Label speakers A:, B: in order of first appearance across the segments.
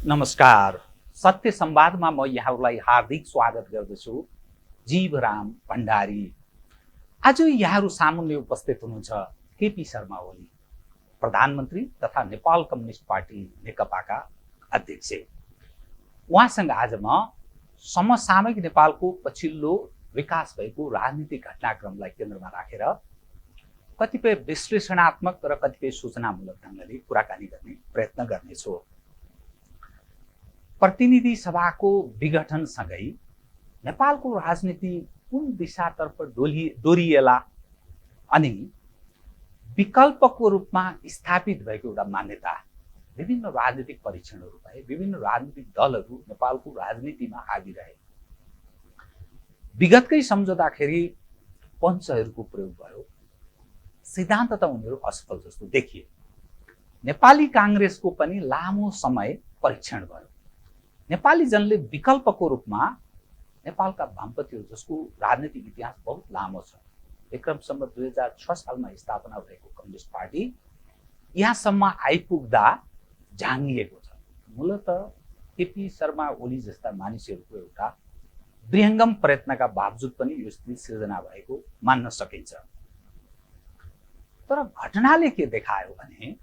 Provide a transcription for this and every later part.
A: नमस्कार। सत्य संवादमा म यहाँहरूलाई हार्दिक स्वागत गर्दछु। जीवराम भण्डारी। आज यहाँहरू सामुन्ने उपस्थित हुनुहुन्छ केपी शर्मा ओली, प्रधानमन्त्री तथा नेपाल कम्युनिस्ट पार्टी नेकपाका अध्यक्ष। उहाँसँग आज म समसामयिक नेपालको पछिल्लो विकास भएको राजनीतिक घटनाक्रमलाई केन्द्रमा राखेर कतिपय विश्लेषणात्मक र कतिपय सूचनामूलक ढङ्गले कुराकानी गर्ने प्रयत्न गर्नेछु। प्रतिनिधि सभाको विघटनसँगै नेपालको राजनीति कुन दिशातर्फ डोरिएला अनि विकल्पको रूपमा स्थापित भएको एउटा मान्यता विभिन्न राजनीतिक परीक्षणहरू भए, विभिन्न राजनीतिक दलहरू नेपालको राजनीतिमा हावी रहे। विगतकै सम्झौताखेरि पञ्चहरूको प्रयोग भयो, सिद्धान्त त उनीहरू असफल जस्तो देखिए। नेपाली काङ्ग्रेसको पनि लामो समय परीक्षण भयो। नेपाली जनले विकल्पको रूपमा नेपालका वामपन्थीहरू जसको राजनीतिक इतिहास बहुत लामो छ, विक्रमसम्म 2006 सालमा स्थापना भएको कम्युनिस्ट पार्टी यहाँसम्म आइपुग्दा झाङ्गिएको छ। मूलत केपी शर्मा ओली जस्ता मानिसहरूको एउटा विहङ्गम प्रयत्नका बावजुद पनि यो स्थिति सिर्जना भएको मान्न सकिन्छ। तर घटनाले के देखायो भने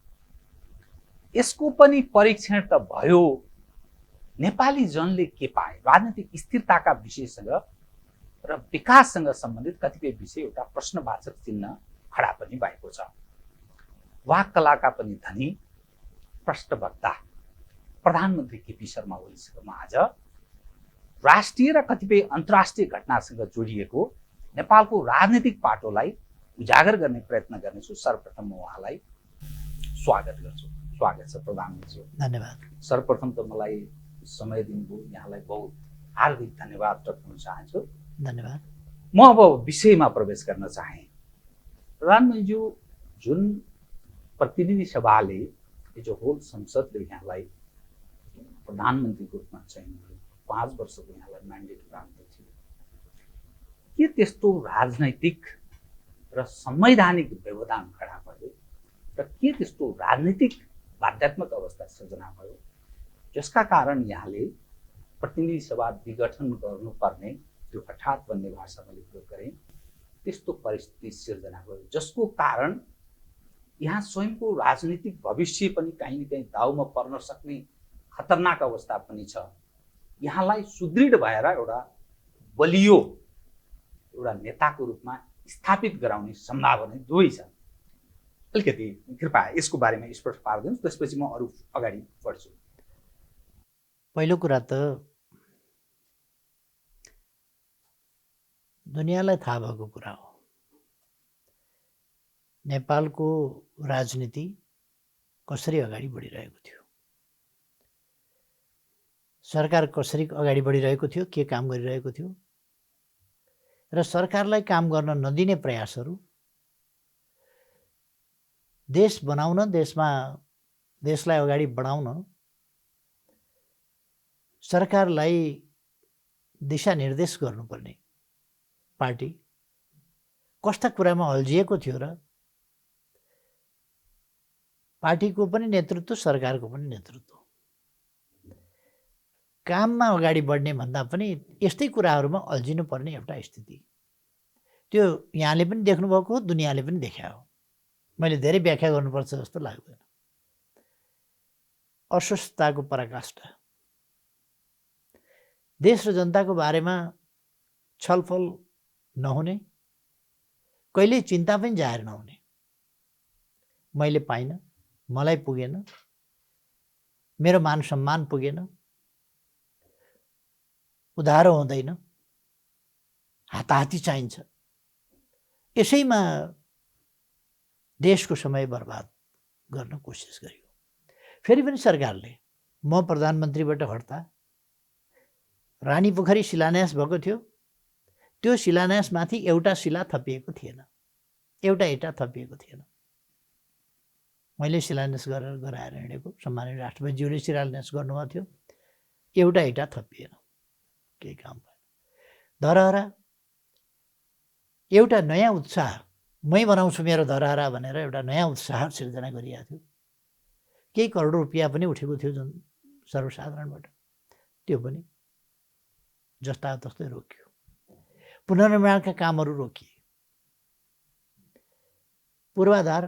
A: यसको पनि परीक्षण त भयो, नेपाली जनले के पाए, राजनीतिक स्थिरताका विषयसँग र विकाससँग सम्बन्धित कतिपय विषय एउटा प्रश्नवाचक चिन्ह खडा पनि भएको छ। वाक कलाका पनि धनी प्रश्नवक्ता प्रधानमन्त्री केपी शर्मा ओलीसँग आज राष्ट्रिय र कतिपय अन्तर्राष्ट्रिय घटनासँग जोडिएको नेपालको राजनीतिक पाटोलाई उजागर गर्ने प्रयत्न गर्नेछु। सर्वप्रथम म उहाँलाई स्वागत गर्छु। स्वागत छ प्रधानमन्त्री।
B: धन्यवाद।
A: सर्वप्रथम त मलाई समय दिनुभयो, यहाँलाई बहुत हार्दिक धन्यवाद टक्राउन चाहन्छु।
B: धन्यवाद।
A: म अब विषयमा प्रवेश गर्न चाहे। प्रधानमन्त्रीज्यू, जुन प्रतिनिधि सभाले जो होल संसदले यहाँलाई प्रधानमन्त्रीको रूपमा चयन गर्यो, 5 वर्षको यहाँलाई म्यान्डेट प्राप्त थियो, के त्यस्तो राजनैतिक र संवैधानिक व्यवधान खडा भयो र के त्यस्तो राजनीतिक बाध्यात्मक अवस्था सृजना भयो जसका कारण यहाँले प्रतिनिधि सभा विघटन गर्नुपर्ने, त्यो हठात भन्ने भाषा मैले प्रयोग गरेँ, त्यस्तो परिस्थिति सिर्जना भयो जसको कारण यहाँ स्वयंको राजनीतिक भविष्य पनि कहीँ न कहीँ दाउमा पर्न सक्ने खतरनाक अवस्था पनि छ। यहाँलाई सुदृढ भएर एउटा बलियो एउटा नेताको रूपमा स्थापित गराउने सम्भावना दुवै छ। अलिकति कृपया यसको बारेमा स्पष्ट पारिदिनुहोस्, त्यसपछि म अरू अगाडि बढ्छु।
B: पहिलो कुरा त दुनियाँलाई थाहा भएको कुरा हो, नेपालको राजनीति कसरी अगाडि बढिरहेको थियो, सरकार कसरी अगाडि बढिरहेको थियो, के काम गरिरहेको थियो र सरकारलाई काम गर्न नदिने प्रयासहरू, देश बनाउन, देशलाई अगाडि बढाउन सरकारलाई दिशानिर्देश गर्नुपर्ने पार्टी कस्ता कुरामा अल्झिएको थियो र पार्टीको पनि नेतृत्व, सरकारको पनि नेतृत्व काममा अगाडि बढ्ने भन्दा पनि यस्तै कुराहरूमा अल्झिनु पर्ने एउटा स्थिति, त्यो यहाँले पनि देख्नुभएको हो, दुनियाँले पनि देख्या हो। मैले धेरै व्याख्या गर्नुपर्छ जस्तो लाग्दैन। अस्वस्थताको पराकाष्ठा, देश र जनताको बारेमा छलफल नहुने, कहिल्यै चिन्ता पनि जाहेर नहुने, मैले पाइनँ, मलाई पुगेन, मेरो मान सम्मान पुगेन, उधारो हुँदैन, हाताहाती चाहिन्छ, यसैमा देशको समय बर्बाद गर्न कोसिस गरियो। फेरि पनि सरकारले म प्रधानमन्त्रीबाट हट्दा रानी पोखरी शिलान्यास भएको थियो, त्यो शिलान्यासमाथि एउटा शिला थपिएको थिएन, एउटा इँटा थपिएको थिएन। मैले शिलान्यास गराएर हिँडेको, सम्माननीय राष्ट्रपतिज्यूले शिलान्यास गर्नुभएको थियो, एउटा इँटा थपिएन, केही काम भएन। धरहरा एउटा नयाँ उत्साह, मै बनाउँछु मेरो धरहरा भनेर एउटा नयाँ उत्साह सिर्जना गरिएको थियो। केही करोड रुपियाँ पनि उठेको थियो जुन सर्वसाधारणबाट त्यो पनि जस्ता तस्तै रोकियो। पुनर्निर्माणका कामहरू रोकिए। पूर्वाधार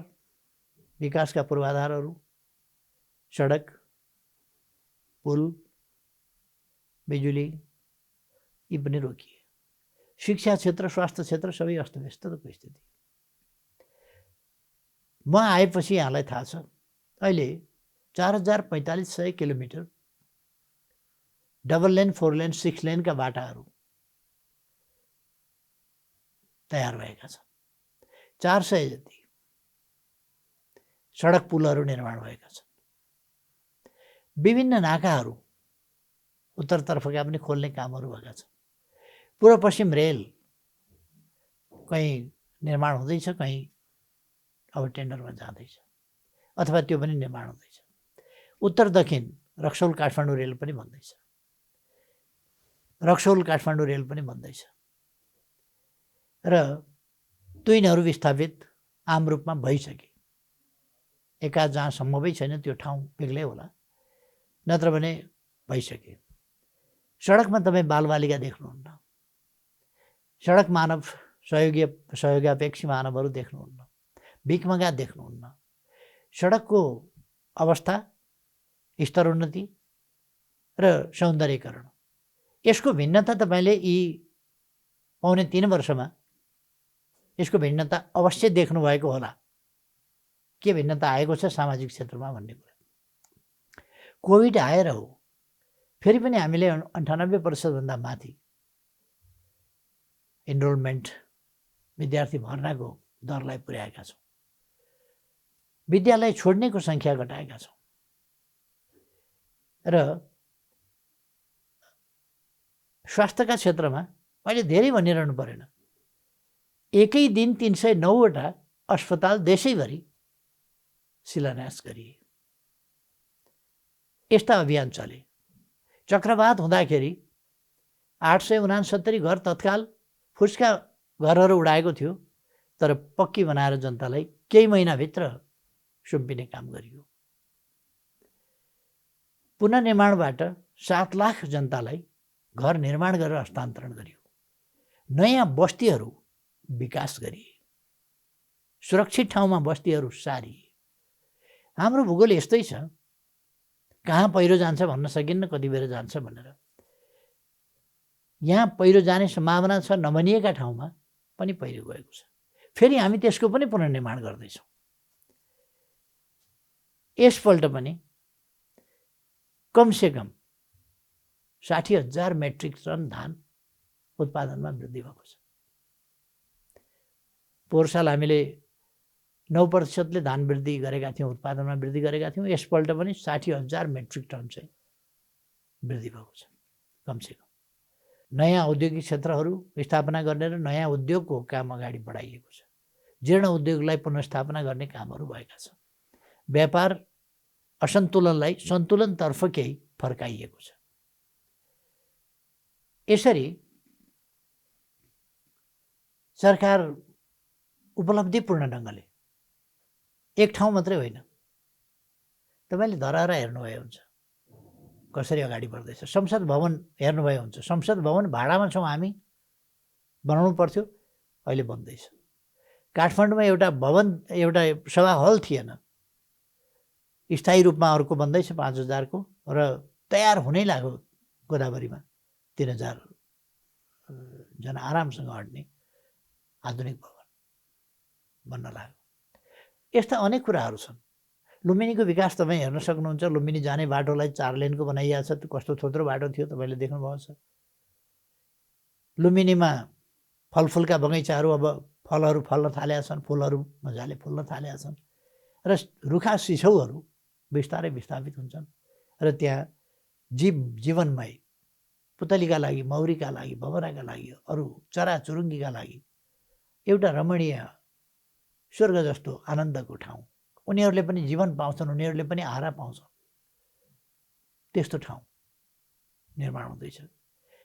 B: विकासका पूर्वाधारहरू, सडक, पुल, बिजुली यी पनि रोकिए। शिक्षा क्षेत्र, स्वास्थ्य क्षेत्र सबै अस्तव्यस्तको स्थिति। म आएपछि यहाँलाई थाहा छ अहिले 4,4500 किलोमिटर डबल लेन, 4 लेन, 6 लेनका बाटाहरू तयार भएका छन्। 400 जति सडक पुलहरू निर्माण भएका छन्। विभिन्न नाकाहरू उत्तरतर्फका पनि खोल्ने कामहरू भएका छन्। पूर्व पश्चिम रेल कहीँ निर्माण हुँदैछ, कहीँ अब टेन्डरमा जाँदैछ अथवा त्यो पनि निर्माण हुँदैछ। उत्तर दक्षिण रक्सौल काठमाडौँ रेल पनि बन्दैछ। रक्सौल काठमाडौँ रेल पनि बन्दैछ र तुइनहरू विस्थापित आम रूपमा भइसके। एकाध जहाँ सम्भवै छैन त्यो ठाउँ बेग्लै होला, नत्र भने भइसके। सडकमा तपाईँ बालबालिका देख्नुहुन्न, सडक मानव सहयोगापेक्षी मानवहरू देख्नुहुन्न, भिखमगा देख्नुहुन्न। सडकको अवस्था, स्तरोन्नति र सौन्दर्यीकरण, यसको भिन्नता तपाईँले यी 2.5 वर्षमा यसको भिन्नता अवश्य देख्नुभएको होला। के भिन्नता आएको छ सामाजिक क्षेत्रमा भन्ने कुरा। कोभिड आएर हो, फेरि पनि हामीले 98% माथि इनरोलमेन्ट विद्यार्थी भर्नाको दरलाई पुर्याएका छौँ। विद्यालय छोड्नेको सङ्ख्या घटाएका छौँ र स्वास्थ्यका क्षेत्रमा मैले धेरै भनिरहनु परेन। एकै दिन 309वटा अस्पताल देशैभरि शिलान्यास गरिए। यस्ता अभियान चले। चक्रवात हुँदाखेरि 869 घर तत्काल फुस्का घरहरू उडाएको थियो, तर पक्की बनाएर जनतालाई केही महिनाभित्र सुम्पिने काम गरियो। पुनर्निर्माणबाट 7 लाख जनतालाई घर निर्माण गरेर हस्तान्तरण गरियो। नयाँ बस्तीहरू विकास गरिए। सुरक्षित ठाउँमा बस्तीहरू सारिए। हाम्रो भूगोल यस्तै छ, कहाँ पहिरो जान्छ भन्न सकिन्न, कति बेर जान्छ भनेर। यहाँ पहिरो जाने सम्भावना छ नभनिएका ठाउँमा पनि पहिरो गएको छ। फेरि हामी त्यसको पनि पुनर्निर्माण गर्दैछौँ। यसपल्ट पनि कमसेकम 60,000 मेट्रिक टन धान उत्पादनमा वृद्धि भएको छ। पोहोर साल हामीले 9% धान वृद्धि गरेका थियौँ, उत्पादनमा वृद्धि गरेका थियौँ। यसपल्ट पनि 60,000 मेट्रिक टन चाहिँ वृद्धि भएको छ कमसेकम। नयाँ औद्योगिक क्षेत्रहरू स्थापना गर्ने र नयाँ उद्योगको काम अगाडि बढाइएको छ। जीर्ण उद्योगलाई पुनर्स्थापना गर्ने कामहरू भएका छन्। व्यापार असन्तुलनलाई सन्तुलनतर्फ केही फर्काइएको छ। यसरी सरकार उपलब्धिपूर्ण ढङ्गले एक ठाउँ मात्रै होइन, तपाईँले धराहरा हेर्नुभयो हुन्छ कसरी अगाडि बढ्दैछ। संसद भवन हेर्नुभयो हुन्छ। संसद भवन भाडामा छौँ हामी, बनाउनु पर्थ्यो, अहिले बन्दैछ। काठमाडौँमा एउटा भवन, एउटा सभा हल थिएन, स्थायी रूपमा अर्को बन्दैछ 5,000 को र तयार हुनै लाग्यो। गोदावरीमा 3,000 जना आरामसँग अड्ने आधुनिक भवन बन्न लाग्यो। यस्ता अनेक कुराहरू छन्। लुम्बिनीको विकास तपाईँ हेर्न सक्नुहुन्छ। लुम्बिनी जाने बाटोलाई 4 लेनको बनाइएको छ। त्यो कस्तो थोत्रो बाटो थियो तपाईँले देख्नुभएको छ। लुम्बिनीमा फलफुलका बगैँचाहरू अब फलहरू फल्न थालेका छन्, फुलहरू मजाले फुल्न थालेका छन् र रुखा सिछौहरू बिस्तारै विस्थापित हुन्छन् र त्यहाँ जीवनमय पुतलीका लागि, मौरीका लागि, भमराका लागि, अरू चराचुरुङ्गीका लागि एउटा रमणीय स्वर्ग जस्तो आनन्दको ठाउँ। उनीहरूले पनि जीवन पाउँछन्, उनीहरूले पनि आहारा पाउँछन्। त्यस्तो ठाउँ निर्माण हुँदैछ।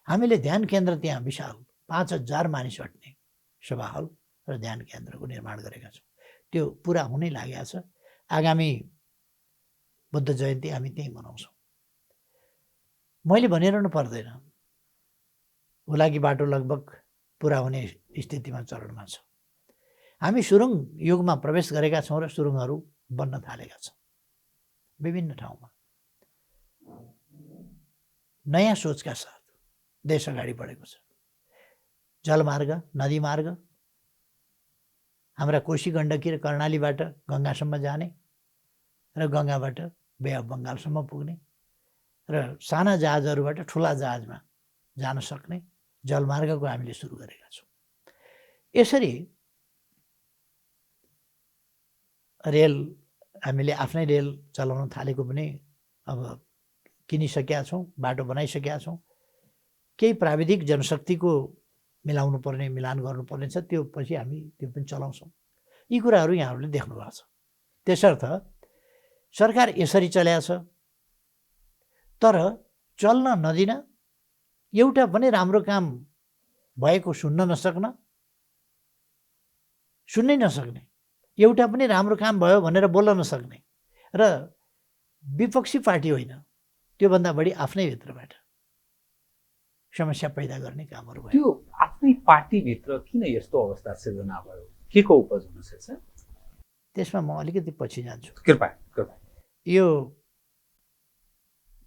B: हामीले ध्यान केन्द्र त्यहाँ विशाल 5,000 मानिस अट्ने सभा हल र ध्यान केन्द्रको निर्माण गरेका छौँ। त्यो पुरा हुनै लागेको छ। आगामी बुद्ध जयन्ती हामी त्यहीँ मनाउँछौँ। मैले भनिरहनु पर्दैन, हुलाकी बाटो लगभग पुरा हुने स्थितिमा चरणमा छ। हामी सुरुङ युगमा प्रवेश गरेका छौँ र सुरुङहरू बन्न थालेका छौँ विभिन्न ठाउँमा। नयाँ सोचका साथ देश अगाडि बढेको छ। जलमार्ग, नदीमार्ग, हाम्रा कोशी गण्डकी र कर्णालीबाट गङ्गासम्म जाने र गङ्गाबाट बे अफ बङ्गालसम्म पुग्ने र साना जहाजहरूबाट ठुला जहाजमा जान सक्ने जलमार्गको हामीले सुरु गरेका छौँ। यसरी रेल हामीले आफ्नै रेल चलाउन थालेको पनि अब किनिसकेका छौँ, बाटो बनाइसकेका छौँ। केही प्राविधिक जनशक्तिको मिलाउनु पर्ने, मिलान गर्नुपर्ने छ, त्यो पछि हामी त्यो पनि चलाउँछौँ। यी कुराहरू यहाँहरूले देख्नुभएको छ। त्यसर्थ सरकार यसरी चलेको छ, तर चल्न नदिन, एउटा पनि राम्रो काम भएको सुन्नै नसक्ने, एउटा पनि राम्रो काम भयो भनेर बोल्न नसक्ने र विपक्षी पार्टी होइन, त्योभन्दा बढी आफ्नै भित्रबाट समस्या पैदा गर्ने कामहरू भयो।
A: त्यो आफ्नै पार्टीभित्र किन यस्तो अवस्था सिर्जना भयो? के को उपज हुन सक्छ?
B: त्यसमा म अलिकति पछि जान्छु।
A: कृपया।
B: यो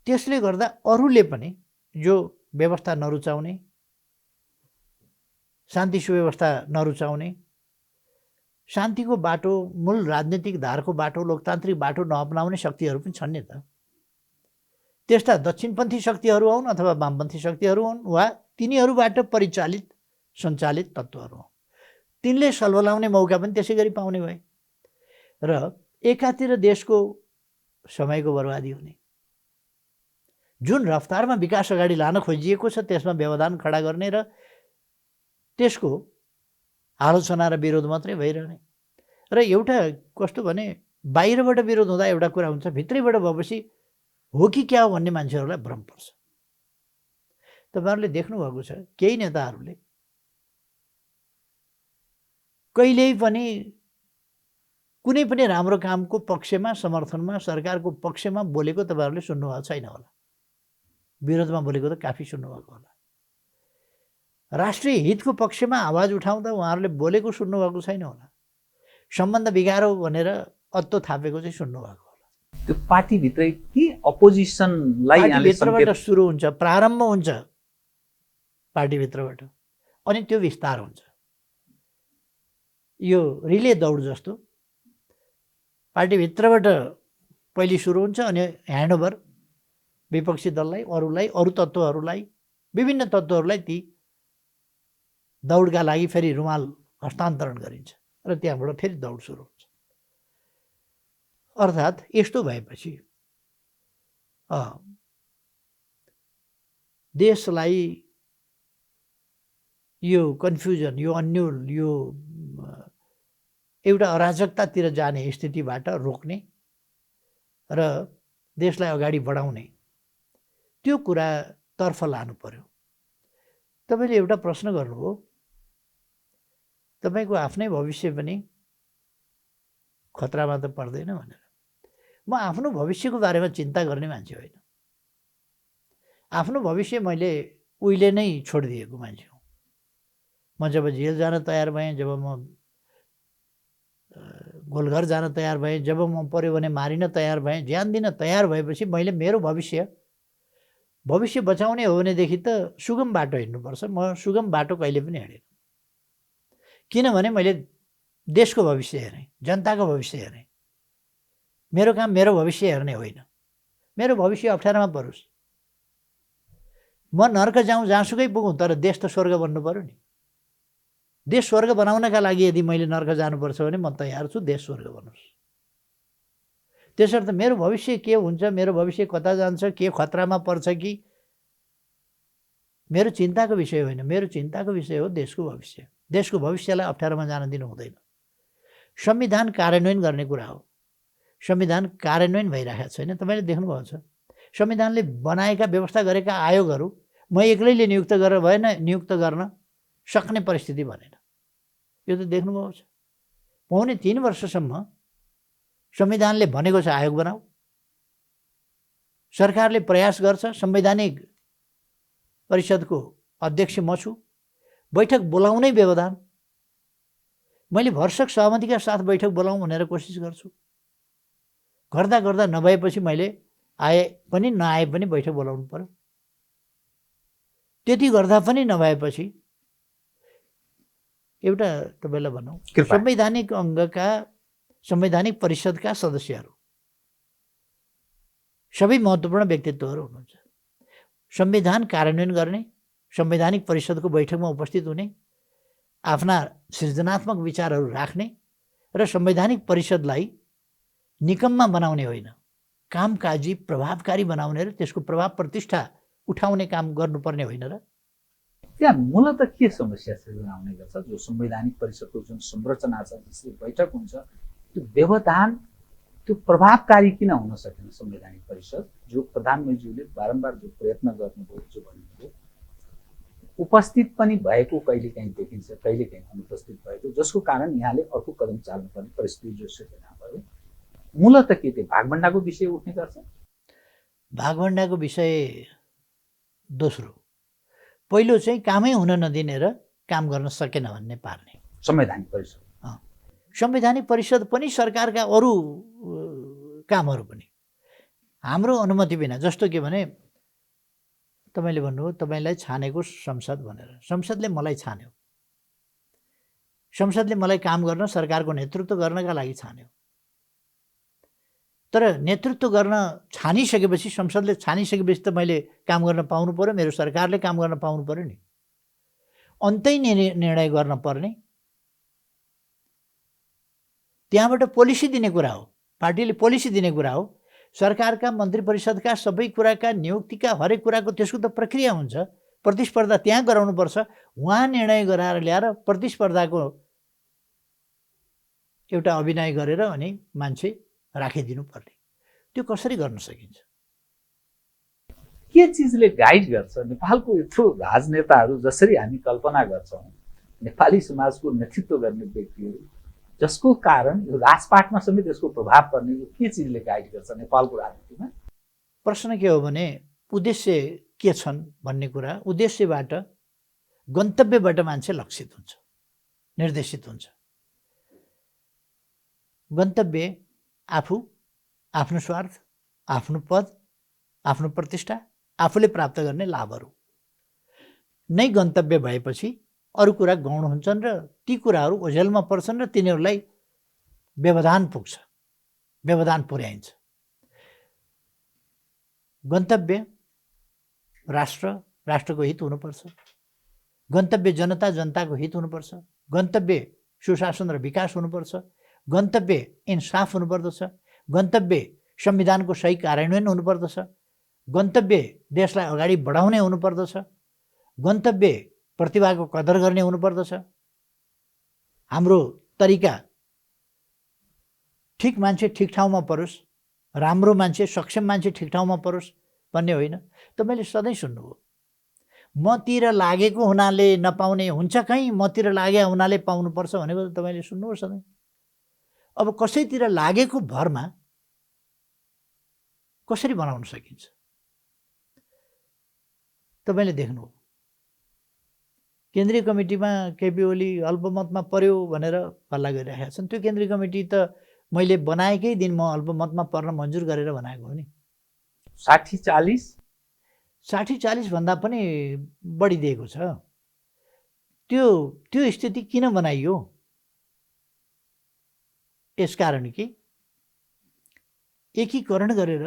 B: त्यसले गर्दा अरूले पनि जो व्यवस्था नरुचाउने, शान्ति सुव्यवस्था नरुचाउने, शान्तिको बाटो, मूल राजनीतिक धारको बाटो, लोकतान्त्रिक बाटो नअपनाउने शक्तिहरू पनि छन् नि त। त्यस्ता दक्षिणपन्थी शक्तिहरू हुन् अथवा वामपन्थी शक्तिहरू हुन् वा तिनीहरूबाट परिचालित सञ्चालित तत्त्वहरू हुन्, तिनले सल्बलाउने मौका पनि त्यसै गरी पाउने भए र एकातिर देशको समयको बर्बादी हुने, जुन रफ्तारमा विकास अगाडि लान खोजिएको छ त्यसमा व्यवधान खडा गर्ने र त्यसको आलोचना र विरोध मात्रै भइरहने। र एउटा कस्तो भने बाहिरबाट विरोध हुँदा एउटा कुरा हुन्छ, भित्रैबाट भएपछि हो कि क्या हो भन्ने मान्छेहरूलाई भ्रम पर्छ। तपाईँहरूले देख्नुभएको छ केही नेताहरूले कहिल्यै पनि कुनै पनि राम्रो कामको पक्षमा, समर्थनमा, सरकारको पक्षमा बोलेको तपाईँहरूले सुन्नुभएको छैन होला। विरोधमा बोलेको त काफी सुन्नुभएको होला। राष्ट्रिय हितको पक्षमा आवाज उठाउँदा उहाँहरूले बोलेको सुन्नुभएको छैन होला। सम्बन्ध बिगारो भनेर अत्तो थापेको चाहिँ सुन्नुभएको होला।
A: त्यो पार्टीभित्रै कि अपोजिसनलाई
B: पार्टीभित्रबाट सुरु हुन्छ, प्रारम्भ हुन्छ पार्टीभित्रबाट, अनि त्यो विस्तार हुन्छ। यो रिले दौड जस्तो पार्टीभित्रबाट पहिले सुरु हुन्छ अनि ह्यान्डओभर विपक्षी दललाई, अरूलाई, अरू तत्त्वहरूलाई, विभिन्न तत्त्वहरूलाई ती दौडका लागि फेरि रुमाल हस्तान्तरण गरिन्छ र त्यहाँबाट फेरि दौड सुरु हुन्छ। अर्थात् यस्तो भएपछि देशलाई यो कन्फ्युजन, यो अन्यल, यो एउटा अराजकतातिर जाने स्थितिबाट रोक्ने र देशलाई अगाडि बढाउने त्यो कुरातर्फ लानु पर्यो। तपाईँले एउटा प्रश्न गर्नुभयो, तपाईँको आफ्नै भविष्य पनि खतरामा त पर्दैन भनेर। म आफ्नो भविष्यको बारेमा चिन्ता गर्ने मान्छे होइन। आफ्नो भविष्य मैले उहिले नै छोडिदिएको मान्छे हुँ। म जब जेल जान तयार भएँ, जब म गोलघर जान तयार भएँ, जब म पऱ्यो भने मारिन तयार भएँ, ज्यान दिन तयार भएपछि मैले मेरो भविष्य बचाउने हो भनेदेखि त सुगम बाटो हिँड्नुपर्छ। म सुगम बाटो कहिले पनि हिँडेन, किनभने मैले देशको भविष्य हेरेँ, जनताको भविष्य हेरेँ। मेरो काम मेरो भविष्य हेर्ने होइन। मेरो भविष्य अप्ठ्यारोमा परोस्, म नर्क जाउँ, जहाँसुकै पुगौँ, तर देश त स्वर्ग बन्नु पऱ्यो नि। देश स्वर्ग बनाउनका लागि यदि मैले नर्क जानुपर्छ भने म तयार छु, देश स्वर्ग बनोस्। त्यसर्थ मेरो भविष्य के हुन्छ, मेरो भविष्य कता जान्छ, के खतरामा पर्छ कि मेरो चिन्ताको विषय होइन। मेरो चिन्ताको विषय हो देशको भविष्य। देशको भविष्यलाई अप्ठ्यारोमा जान दिनु हुँदैन। संविधान कार्यान्वयन गर्ने कुरा हो। संविधान कार्यान्वयन भइरहेको छैन। तपाईँले देख्नुभएको छ संविधानले बनाएका, व्यवस्था गरेका आयोगहरू म एक्लैले नियुक्त गर्न सक्ने परिस्थिति बनेन। यो त देख्नुभएको छ। पौने 3 वर्षसम्म संविधानले भनेको छ आयोग बनाऊ, सरकारले प्रयास गर्छ, संवैधानिक परिषदको अध्यक्ष म छु, बैठक बोलाउनै व्यवधान। मैले भरसक सहमतिका साथ बैठक बोलाउँ भनेर कोसिस गर्छु, गर्दा गर्दा नभएपछि मैले आए पनि नआए पनि बैठक बोलाउनु पर्यो। त्यति गर्दा पनि नभएपछि एउटा तपाईँलाई भनौँ,
A: कृपया।
B: संवैधानिक अङ्गका संवैधानिक परिषदका सदस्यहरू सबै महत्त्वपूर्ण व्यक्तित्वहरू हुनुहुन्छ। संविधान कार्यान्वयन गर्ने, संवैधानिक परिषदको बैठकमा उपस्थित हुने, आफ्ना सृजनात्मक विचारहरू राख्ने र संवैधानिक परिषदलाई निकममा बनाउने होइन, कामकाजी प्रभावकारी बनाउने र त्यसको प्रभाव प्रतिष्ठा उठाउने काम गर्नुपर्ने होइन र?
A: त्यहाँ मूलत के समस्या सिर्जना आउने गर्छ? जो संवैधानिक परिषदको जुन संरचना छ, जसले बैठक हुन्छ, त्यो व्यवधान त्यो प्रभावकारी किन हुन सकेन? संवैधानिक परिषद जो प्रधानमन्त्रीले बारम्बार जो प्रयत्न गर्नुभयो, जो भन्नुभयो, उपस्थित पनि भएको कहिलेकाहीँ देखिन्छ, कहिलेकाहीँ अनुपस्थित भएको, जसको कारण यहाँले अर्को कदम चाल्नुपर्ने परिस्थिति जो सिर्जना भयो। मूलत के त्यो भागभण्डाको विषय उठ्ने गर्छ?
B: भागभण्डाको विषय दोस्रो, पहिलो चाहिँ कामै हुन नदिने र काम गर्न सकेन भन्ने पार्ने।
A: संवैधानिक परिषद,
B: संवैधानिक परिषद पनि सरकारका अरू कामहरू पनि हाम्रो अनुमति बिना, जस्तो के भने तपाईँले भन्नुभयो तपाईँलाई छानेको संसद भनेर, संसदले मलाई छान्यो, संसदले मलाई काम गर्न, सरकारको नेतृत्व गर्नका लागि छान्यो। तर नेतृत्व गर्न छानिसकेपछि, संसदले छानिसकेपछि त मैले काम गर्न पाउनु पर्यो, मेरो सरकारले काम गर्न पाउनु पर्यो नि। अन्तै निर्णय गर्न पर्ने, त्यहाँबाट पोलिसी दिने कुरा हो, पार्टीले पोलिसी दिने कुरा हो। सरकारका मन्त्री परिषदका सबै कुराका, नियुक्तिका हरेक कुराको त्यसको त प्रक्रिया हुन्छ, प्रतिस्पर्धा त्यहाँ गराउनुपर्छ। उहाँ निर्णय गराएर ल्याएर प्रतिस्पर्धाको एउटा अभिनय गरेर अनि मान्छे राखिदिनु पर्ने, त्यो कसरी गर्न सकिन्छ?
A: के चिजले गाइड गर्छ नेपालको यत्रो राजनेताहरू, जसरी हामी कल्पना गर्छौँ नेपाली समाजको नेतृत्व गर्ने व्यक्तिहरू, जसको कारण यो राजपाटमा समेत यसको प्रभाव पर्ने, यो के चिजले गाइड गर्छ नेपालको राजनीतिमा?
B: प्रश्न के हो भने उद्देश्य के छन् भन्ने कुरा, उद्देश्यबाट, गन्तव्यबाट मान्छे लक्षित हुन्छ, निर्देशित हुन्छ। गन्तव्य आफू, आफ्नो स्वार्थ, आफ्नो पद, आफ्नो प्रतिष्ठा, आफूले प्राप्त गर्ने लाभहरू नै गन्तव्य भएपछि अरू कुरा गौण हुन्छन् र ती कुराहरू ओझेलमा पर्छन् र तिनीहरूलाई व्यवधान पुग्छ, व्यवधान पुर्याइन्छ। गन्तव्य राष्ट्र, राष्ट्रको हित हुनुपर्छ, गन्तव्य जनता, जनताको हित हुनुपर्छ, गन्तव्य सुशासन र विकास हुनुपर्छ, गन्तव्य इन्साफ हुनुपर्दछ, गन्तव्य संविधानको सही कार्यान्वयन हुनुपर्दछ, गन्तव्य देशलाई अगाडि बढाउने हुनुपर्दछ, गन्तव्य प्रतिभाको कदर गर्ने हुनुपर्दछ, हाम्रो तरिका ठिक मान्छे ठिक ठाउँमा परोस्, राम्रो मान्छे, सक्षम मान्छे ठिक ठाउँमा परोस् भन्ने होइन। तपाईँले सधैँ सुन्नुभयो, मतिर लागेको हुनाले नपाउने हुन्छ, कहीँ मतिर लागेको हुनाले पाउनुपर्छ भनेको तपाईँले सुन्नुभयो सधैँ। अब कसैतिर लागेको भरमा कसरी बनाउन सकिन्छ? तपाईँले देख्नु, केन्द्रीय कमिटीमा केपी ओली अल्पमतमा पर्यो भनेर हल्ला गरिरहेका छन्। त्यो केन्द्रीय कमिटी त मैले बनाएकै दिन म अल्पमतमा पर्न मन्जुर गरेर बनाएको हो नि। 60-40 भन्दा पनि बढी दिएको छ। त्यो स्थिति किन बनाइयो? यसकारण कि एकीकरण गरेर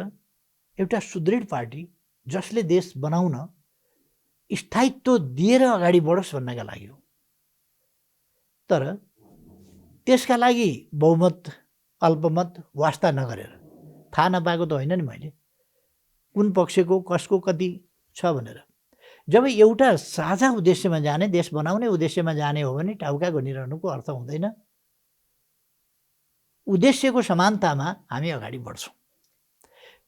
B: एउटा सुदृढ पार्टी जसले देश बनाउन स्थायित्व दिएर अगाडि बढोस् भन्नका लागि हो। तर त्यसका लागि बहुमत अल्पमत वास्ता नगरेर, थाहा नपाएको त होइन नि मैले कुन पक्षको कसको कति छ भनेर, जब एउटा साझा उद्देश्यमा जाने, देश बनाउने उद्देश्यमा जाने हो भने टाउका घनिरहनुको अर्थ हुँदैन। उद्देश्यको समानतामा हामी अगाडि बढ्छौँ।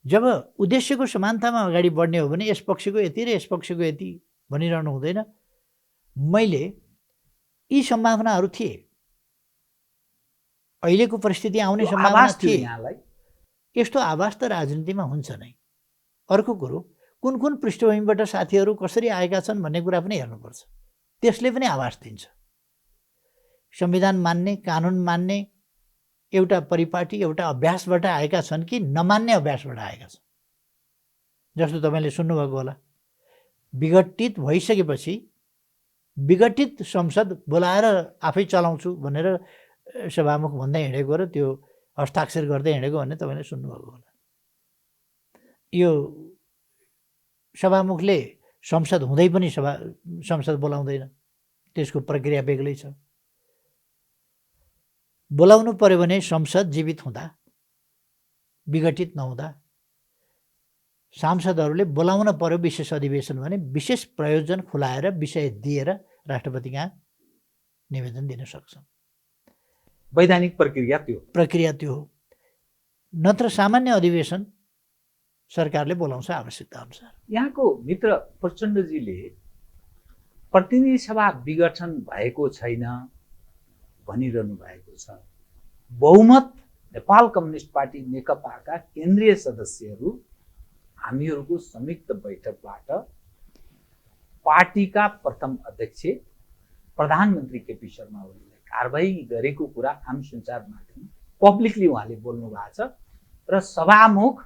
B: जब उद्देश्यको समानतामा अगाडि बढ्ने हो भने यस पक्षको यति र यस पक्षको यति भनिरहनु हुँदैन। मैले यी सम्भावनाहरू थिए, अहिलेको परिस्थिति आउने सम्भावना थिए। यस्तो आवाज त राजनीतिमा हुन्छ नै। अर्को कुरो कुन कुन पृष्ठभूमिबाट साथीहरू कसरी आएका छन् भन्ने कुरा पनि हेर्नुपर्छ। त्यसले पनि आभास दिन्छ। संविधान मान्ने, कानुन मान्ने एउटा परिपाटी, एउटा अभ्यासबाट आएका छन् कि नमान्ने अभ्यासबाट आएका छन्। जस्तो तपाईँले सुन्नुभएको होला, विघटित भइसकेपछि विघटित संसद बोलाएर आफै चलाउँछु भनेर सभामुख भन्दै हिँडेको र त्यो हस्ताक्षर गर्दै हिँडेको भन्ने तपाईँले सुन्नुभएको होला। यो सभामुखले संसद हुँदै पनि संसद बोलाउँदैन, त्यसको प्रक्रिया बेग्लै छ। बोलाउनु पर्यो भने संसद जीवित हुँदा, विघटित नहुँदा सांसदहरूले बोलाउन पर्यो विशेष अधिवेशन भने विशेष प्रयोजन खुलाएर विषय दिएर राष्ट्रपति कहाँ निवेदन दिन सक्छन्।
A: वैधानिक प्रक्रिया त्यो
B: हो। नत्र सामान्य अधिवेशन सरकारले बोलाउँछ आवश्यकता अनुसार।
A: यहाँको मित्र प्रचण्डजीले प्रतिनिधि सभा विघटन भएको छैन भनिरहनु भएको छ। बहुमत नेपाल कम्युनिस्ट पार्टी नेकपाका केन्द्रीय सदस्यहरू हामीहरूको संयुक्त बैठकबाट पार्टीका प्रथम अध्यक्ष प्रधानमन्त्री केपी शर्मा ओलीलाई कारबाही गरेको कुरा आम सञ्चार माध्यम पब्लिकली उहाँले बोल्नु भएको छ र सभामुख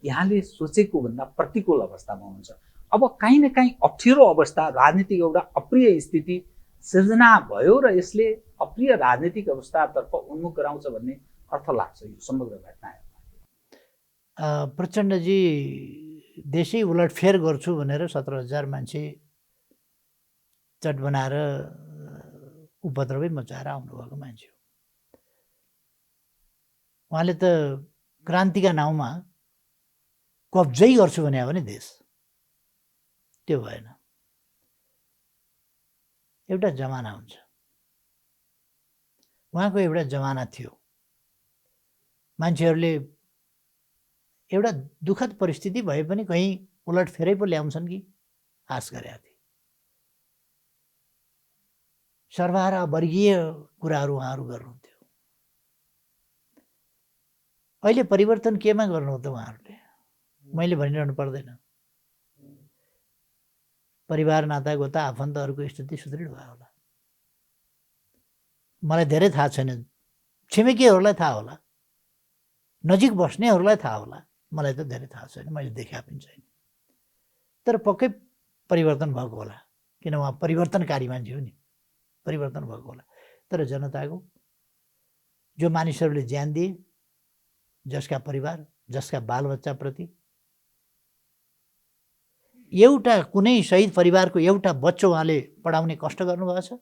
A: यहाँले सोचेको भन्दा प्रतिकूल अवस्थामा हुन्छ। अब काहीँ न काहीँ अप्ठ्यारो अवस्था, राजनीतिक एउटा अप्रिय स्थिति सिर्जना भयो र यसले अप्रिय राजनीतिक अवस्थातर्फ उन्मुख गराउँछ भन्ने अर्थ लाग्छ यो समग्र घटनाहरू।
B: प्रचण्डजी देशै उलटफेर गर्छु भनेर 17,000 मान्छे चट बनाएर उपद्रवै मचाएर आउनुभएको मान्छे हो। उहाँले त क्रान्तिका नाउँमा कब्जै गर्छु भने हो नि देश, त्यो भएन। एउटा जमाना हुन्छ, उहाँको एउटा जमाना थियो। मान्छेहरूले एउटा दुःखद परिस्थिति भए पनि कहीँ उलटफेरै पो ल्याउँछन् कि आश गरेका थिए। सर्वहारा वर्गीय कुराहरू उहाँहरू गर्नुहुन्थ्यो। अहिले परिवर्तन केमा गर्नु त उहाँहरूले? मैले भनिरहनु पर्दैन। परिवार नातागोता आफन्तहरूको स्थिति सुदृढ भयो होला। मलाई धेरै थाहा छैन, छिमेकीहरूलाई थाहा होला, नजिक बस्नेहरूलाई थाहा होला, मलाई त धेरै थाहा छैन, मैले देखा पनि छैन। तर पक्कै परिवर्तन भएको होला, किन उहाँ परिवर्तनकारी मान्छे हो नि, परिवर्तन भएको होला। तर जनताको जो मानिसहरूले ज्यान दिए, जसका परिवार, जसका बालबच्चाप्रति एउटा कुनै शहीद परिवारको एउटा बच्चो उहाँले पढाउने कष्ट गर्नुभएको छ?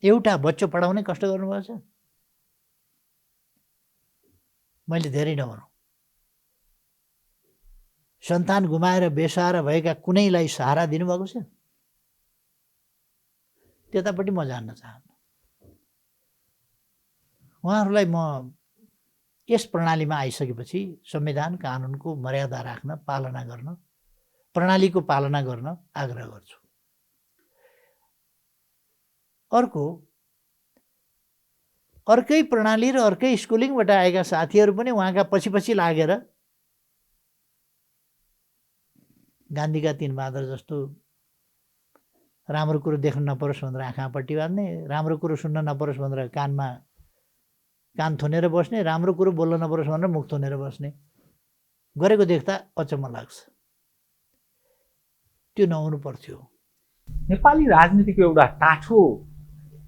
B: एउटा बच्चो पढाउने कष्ट गर्नुभएको छ? मैले धेरै नभनौँ, सन्तान गुमाएर बेसहारा भएका कुनैलाई सहारा दिनुभएको छ? त्यतापट्टि म जान्न चाहन्न। उहाँहरूलाई म यस प्रणालीमा आइसकेपछि संविधान कानुनको मर्यादा राख्न, पालना गर्न, प्रणालीको पालना गर्न आग्रह गर्छु। अर्कै प्रणाली र अर्कै स्कुलिङबाट आएका साथीहरू पनि उहाँका पछि लागेर गान्धीका 3 बाँदर जस्तो राम्रो कुरो देख्न नपरोस् भनेर आँखापट्टि बाँध्ने, राम्रो कुरो सुन्न नपरोस् भनेर कान थुनेर बस्ने, राम्रो कुरो बोल्न नपरोस् भनेर मुख थुनेर बस्ने गरेको देख्दा अचम्म लाग्छ। त्यो नहुनु पर्थ्यो।
A: नेपाली राजनीतिको एउटा टाठो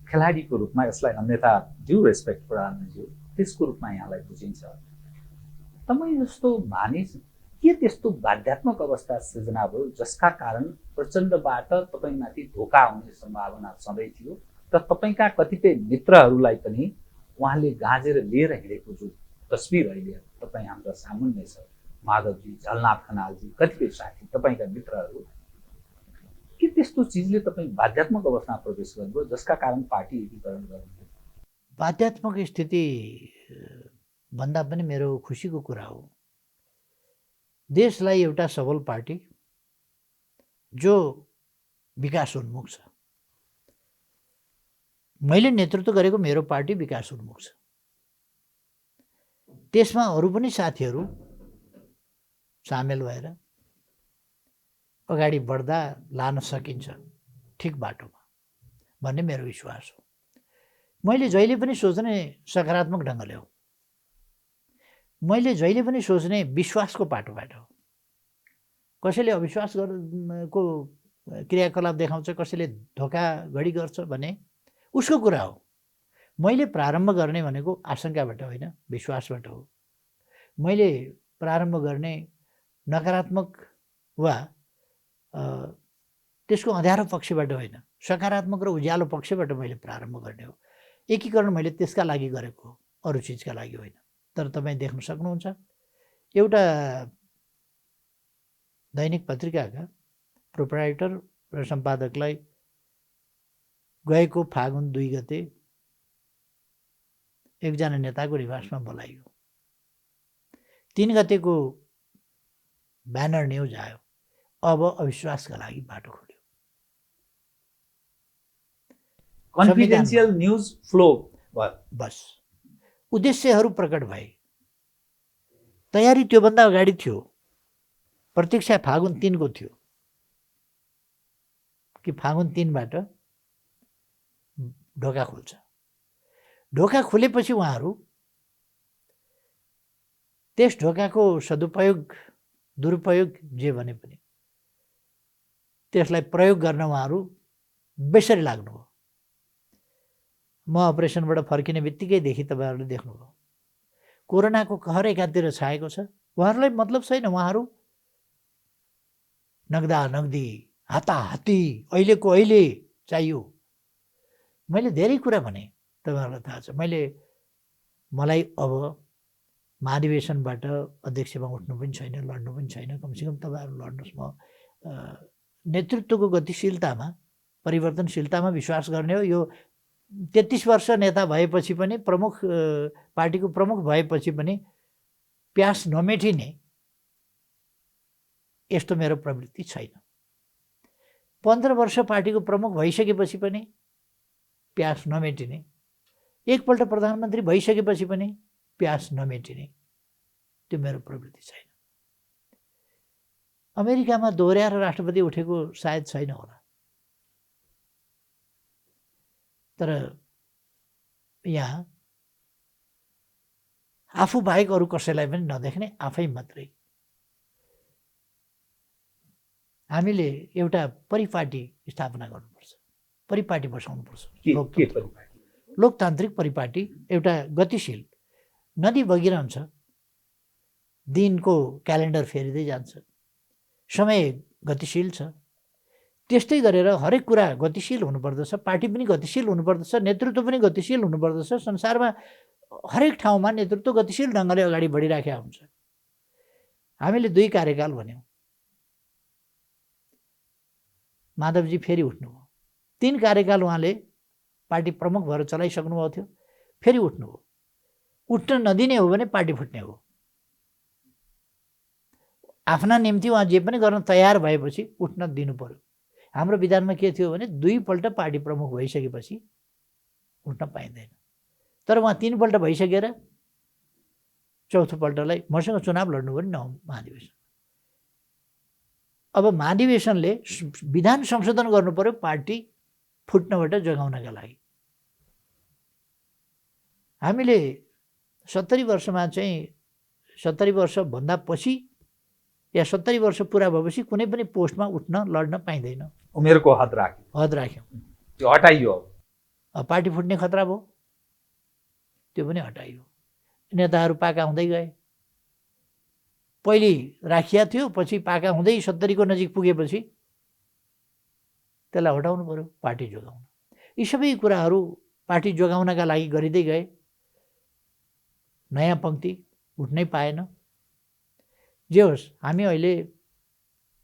A: खेलाडीको रूपमा यसलाई अन्यथा ड्यु रेस्पेक्ट प्रधानमन्त्री त्यसको रूपमा यहाँलाई बुझिन्छ। तपाईँ जस्तो मानिस के त्यस्तो बाध्यात्मक अवस्था सृजना भयो जसका कारण प्रचण्डबाट तपाईँमाथि धोका आउने सम्भावना सधैँ थियो र तपाईँका कतिपय मित्रहरूलाई पनि उहाँले गाँजेर लिएर हिँडेको जो तस्बिर अहिले तपाईँ हाम्रो सामुन्ने छ, माधवजी, झलनाथ खनालजी, कतिपय साथी तपाईँका मित्रहरू, के त्यस्तो चिजले तपाईँ बाध्यात्मक अवस्थामा प्रवेश गर्नुभयो जसका कारण पार्टी एकीकरण गर्नुभयो?
B: बाध्यात्मक स्थिति भन्दा पनि मेरो खुसीको कुरा हो, देशलाई एउटा सबल पार्टी जो विकासोन्मुख छ। मैले नेतृत्व गरेको मेरो पार्टी विकासोन्मुख छ। त्यसमा अरू पनि साथीहरू सामेल भएर अगाडि बढ्दा लान सकिन्छ ठिक बाटोमा भन्ने मेरो विश्वास हो। मैले जहिले पनि सोच्ने सकारात्मक ढङ्गले हो। मैले जहिले पनि सोच्ने विश्वासको पाटोबाट हो। कसैले अविश्वास को क्रियाकलाप देखाउँछ, कसैले धोकाधडी गर्छ भने उसको कुरा हो। मैले प्रारम्भ गर्ने भनेको आशंकाबाट होइन, विश्वासबाट हो। मैले प्रारम्भ गर्ने नकारात्मक वा त्यसको अँध्यारो पक्षबाट होइन, सकारात्मक र उज्यालो पक्षबाट मैले प्रारम्भ गर्ने हो। एकीकरण मैले त्यसका लागि गरेको हो, अरू चिजका लागि होइन। तर तपाईँ देख्न सक्नुहुन्छ एउटा दैनिक पत्रिकाका प्रोप्राइटर र सम्पादकलाई गएको फागुन 2 गते एकजना नेताको निवासमा बोलाइयो। 3 गतेको ब्यानर न्युज आयो, अब अविश्वासका लागि बाटो खोल्यो।
A: कन्फिडेन्शियल न्युज फ्लो भयो।
B: बस उद्देश्यहरू प्रकट भए। तयारी त्योभन्दा अगाडि थियो। प्रतीक्षा फागुन 3 को थियो कि फागुन 3बाट ढोका खुल्छ। ढोका खुलेपछि उहाँहरू त्यस ढोकाको सदुपयोग दुरुपयोग जे भने पनि त्यसलाई प्रयोग गर्न उहाँहरू बेसरी लाग्नुभयो। म अपरेसनबाट फर्किने बित्तिकैदेखि तपाईँहरूले देख्नुभयो कोरोनाको कहर एकातिर छाएको छ। उहाँहरूलाई मतलब छैन, उहाँहरू नगदा नगदी हाताहाती अहिलेको अहिले चाहियो। मैले धेरै कुरा भने, तपाईँहरूलाई थाहा छ। मलाई अब महाधिवेशनबाट अध्यक्षमा उठ्नु पनि छैन, लड्नु पनि छैन। कमसेकम तपाईँहरू लड्नुहोस्। म नेतृत्वको गतिशीलतामा परिवर्तनशीलतामा विश्वास गर्ने हो। यो 33 वर्ष नेता भएपछि पनि पार्टीको प्रमुख भएपछि पनि प्यास नमेटिने यस्तो मेरो प्रवृत्ति छैन। 15 वर्ष पार्टीको प्रमुख भइसकेपछि पनि प्यास नमेटिने, एकपल्ट प्रधानमन्त्री भइसकेपछि पनि प्यास नमेटिने, त्यो मेरो प्रवृत्ति छैन। अमेरिकामा दोहोऱ्याएर राष्ट्रपति उठेको सायद छैन होला, तर यहाँ आफू बाहेक अरू कसैलाई पनि नदेख्ने, आफै मात्रै। हामीले एउटा परिपाटी स्थापना गर्नुपर्छ, परिपाटी बसाउनुपर्छ। लोकतान्त्रिक परिपाटी, एउटा गतिशील। नदी बगिरहन्छ, दिनको क्यालेन्डर फेरिँदै जान्छ, समय गतिशील छ। त्यस्तै गरेर हरेक कुरा गतिशील हुनुपर्दछ। पार्टी पनि गतिशील हुनुपर्दछ, नेतृत्व पनि गतिशील हुनुपर्दछ। संसारमा हरेक ठाउँमा नेतृत्व गतिशील ढङ्गले अगाडि बढिराखेका हुन्छ। हामीले 2 कार्यकाल भन्यौँ। माधवजी फेरि उठ्नुभयो। 3 कार्यकाल उहाँले पार्टी प्रमुख भएर चलाइसक्नु भएको थियो, फेरि उठ्नुभयो। उठ्न नदिने हो भने पार्टी फुट्ने हो। आफ्ना निम्ति उहाँ जे पनि गर्न तयार भएपछि उठ्न दिनु पर्यो। हाम्रो विधानमा के थियो भने 2 पल्ट पार्टी प्रमुख भइसकेपछि उठ्न पाइँदैन। तर उहाँ 3 पल्ट भइसकेर 4थो पल्टलाई मसँग चुनाव लड्नु पनि महाधिवेशन। अब महाधिवेशनले विधान संशोधन गर्नु पर्यो पार्टी फुट्नबाट जोगाउनका लागि। हामीले 70 वर्षमा चाहिँ 70 वर्षभन्दा पछि या 70 वर्ष पुरा भएपछि कुनै पनि पोस्टमा उठ्न लड्न पाइँदैन।
A: उमेरको हद राख्यौँ, त्यो हटाइयो।
B: पार्टी फुट्ने खतरा भयो, त्यो पनि हटाइयो। नेताहरू पाका हुँदै गए। पहिले राखिया थियो, पछि पाका हुँदै 70 को नजिक पुगेपछि त्यसलाई हटाउनु पर्यो पार्टी जोगाउन। यी सबै कुराहरू पार्टी जोगाउनका लागि गरिँदै गए। नयाँ पङ्क्ति उठ्नै पाएन। जे होस्, हामी अहिले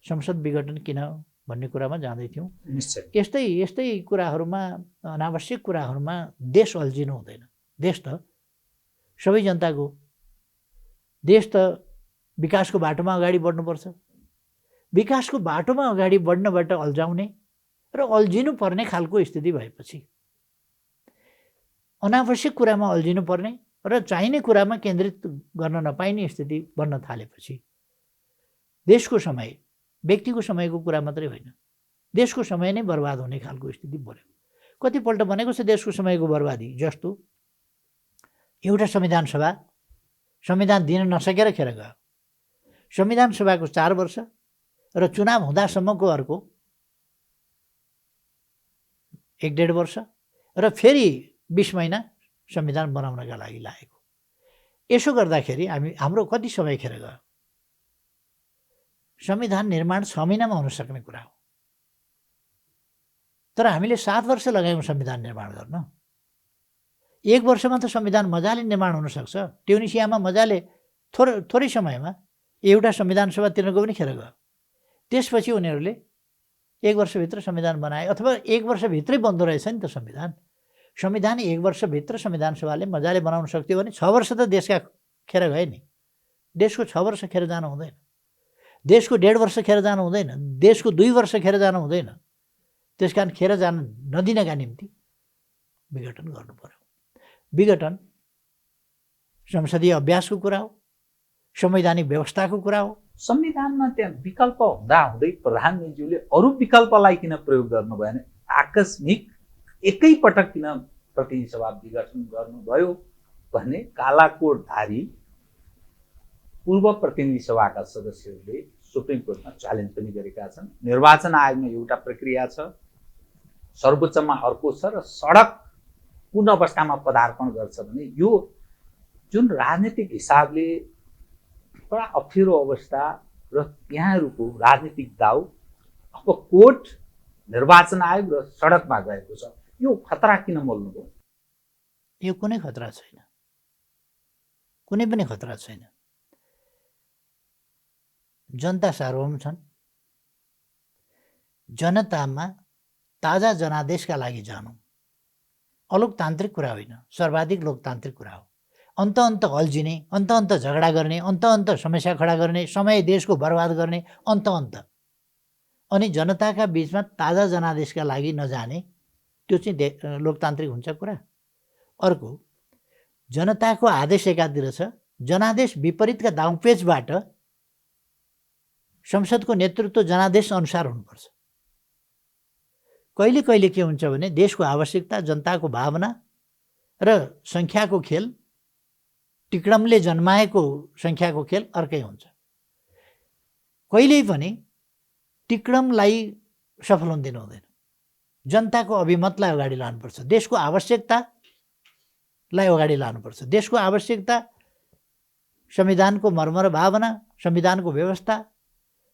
B: संसद विघटन किन भन्ने कुरामा जाँदैथ्यौँ। यस्तै कुराहरूमा, अनावश्यक कुराहरूमा देश अल्झिनु हुँदैन। देश त सबै जनताको, देश त विकासको बाटोमा अगाडि बढ्नुपर्छ। विकासको बाटोमा अगाडि बढ्नबाट अल्झाउने र अल्झिनु पर्ने खालको स्थिति भएपछि, अनावश्यक कुरामा अल्झिनु पर्ने र चाहिने कुरामा केन्द्रित गर्न नपाइने स्थिति बन्न थालेपछि देशको समय, व्यक्तिको समयको कुरा मात्रै होइन, देशको समय नै बर्बाद हुने खालको स्थिति बन्यो। कतिपल्ट भनेको छ देशको समयको बर्बादी, जस्तो एउटा संविधान सभा संविधान दिन नसकेर खेर गयो। संविधान सभाको 4 वर्ष र चुनाव हुँदासम्मको अर्को 1.5 वर्ष र फेरि 20 महिना संविधान बनाउनका लागि लागेको। यसो गर्दाखेरि हाम्रो कति समय खेर गयो? संविधान निर्माण 6 महिनामा हुन सक्ने कुरा हो, तर हामीले 7 वर्ष लगायौँ संविधान निर्माण गर्न। 1 वर्षमा त संविधान मजाले निर्माण हुन सक्छ। ट्युनिसियामा मजाले थोरै समयमा एउटा संविधान सभा तिर्नको पनि खेर गयो। त्यसपछि उनीहरूले 1 वर्षभित्र संविधान बनाए, अथवा 1 वर्षभित्रै बन्दो रहेछ नि त संविधान। संविधान 1 वर्षभित्र संविधान सभाले मजाले बनाउन सक्थ्यो भने 6 वर्ष त देशका खेर गए नि। देशको 6 वर्ष खेर जानु हुँदैन, देशको 1.5 वर्ष खेर जानु हुँदैन, देशको 2 वर्ष खेर जानु हुँदैन। त्यसकारण खेर जान नदिनका निम्ति विघटन गर्नु पर्यो। विघटन संसदीय अभ्यासको कुरा हो, संवैधानिक व्यवस्थाको कुरा हो।
A: संविधानमा त्यहाँ विकल्प हुँदाहुँदै प्रधानमन्त्रीज्यूले अरू विकल्पलाई किन प्रयोग गर्नुभयो भने आकस्मिक एकैपटक किन प्रतिनिधि सभा विघटन गर्नुभयो भने कालाकोटधारी पूर्व प्रतिनिधि सभाका सदस्यहरूले सुप्रिम कोर्टमा च्यालेन्ज पनि गरेका छन्। निर्वाचन आयोगमा एउटा प्रक्रिया छ, सर्वोच्चमा अर्को छ, र सडक कुन अवस्थामा पदार्पण गर्छ भने यो जुन राजनीतिक हिसाबले बडा अप्ठ्यारो अवस्था र यहाँहरूको राजनीतिक दाउ अब कोर्ट, निर्वाचन आयोग र सडकमा गएको छ। यो खतरा किन मोल्नुभयो?
B: यो कुनै खतरा छैन, कुनै पनि खतरा छैन। जनता सार्वभौम छन्। जनतामा ताजा जनादेशका लागि जानु अलोकतान्त्रिक कुरा होइन, सर्वाधिक लोकतान्त्रिक कुरा हो। अन्त अल्झिने, अन्त झगडा गर्ने, अन्त समस्या खडा गर्ने, समय देशको बर्बाद गर्ने, अन्त अनि जनताका बिचमा ताजा जनादेशका लागि नजाने, त्यो चाहिँ लोकतान्त्रिक हुन्छ कुरा। अर्को, जनताको आदेश एकातिर छ, जनादेश विपरीतका दाउपेचबाट संसदको नेतृत्व जनादेश अनुसार हुनुपर्छ। कहिले कहिले के हुन्छ भने देशको आवश्यकता, जनताको भावना र सङ्ख्याको खेल, टिकडमले जन्माएको सङ्ख्याको खेल अर्कै हुन्छ। कहिल्यै पनि टिकडमलाई सफल हुन दिनु हुँदैन। जनताको अभिमतलाई अगाडि लानुपर्छ, देशको आवश्यकतालाई अगाडि लानुपर्छ। देशको आवश्यकता संविधानको मर्म र भावना, संविधानको व्यवस्था,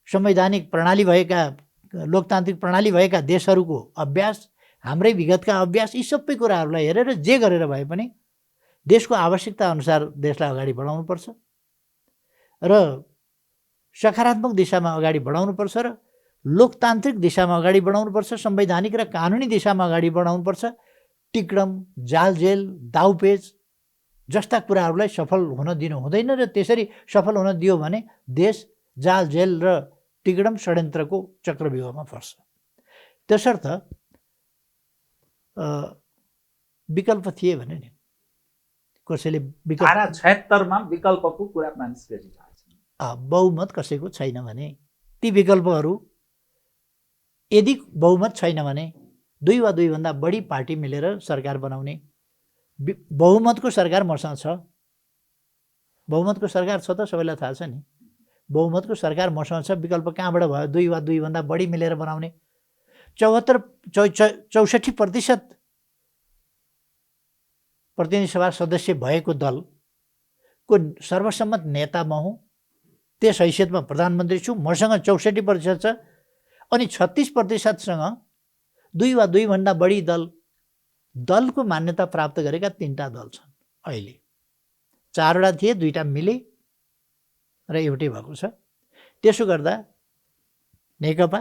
B: संवैधानिक प्रणाली भएका, लोकतान्त्रिक प्रणाली भएका देशहरूको अभ्यास, हाम्रै विगतका अभ्यास, यी सबै कुराहरूलाई हेरेर जे गरेर भए पनि देशको आवश्यकता अनुसार देशलाई अगाडि बढाउनुपर्छ र सकारात्मक दिशामा अगाडि बढाउनुपर्छ र लोकतान्त्रिक दिशामा अगाडि बढाउनुपर्छ, संवैधानिक र कानुनी दिशामा अगाडि बढाउनुपर्छ। टिकडम, जालजेल, दाउपेच जस्ता कुराहरूलाई सफल हुन दिनु हुँदैन र त्यसरी सफल हुन दियो भने देश जालजेल र टिकडम षड्यन्त्रको चक्रव्यूहमा फर्छ। त्यसर्थ विकल्प थिए भने नि कसैले
A: धारा 76 मा विकल्पको कुरा मानिस गरिरहेको छ।
B: बहुमत कसैको छैन भने ती विकल्पहरू, यदि बहुमत छैन भने 2 वा 2 भन्दा बढी पार्टी मिलेर सरकार बनाउने, बहुमतको सरकार मसँग छ। बहुमतको सरकार छ त सबैलाई थाहा छ नि। बहुमतको सरकार मसँग छ, विकल्प कहाँबाट भयो? 2 वा 2 भन्दा बढी मिलेर बनाउने। 64% प्रतिनिधि सभा सदस्य भएको दलको सर्वसम्मत नेता म हुँ, त्यस हैसियतमा प्रधानमन्त्री छु, मसँग 64% छ। अनि 36%सँग 2 वा 2 भन्दा बढी दलको मान्यता प्राप्त गरेका 3टा दल छन्। अहिले 4वटा थिए, 2टा मिले र एउटै भएको छ। त्यसो गर्दा नेकपा,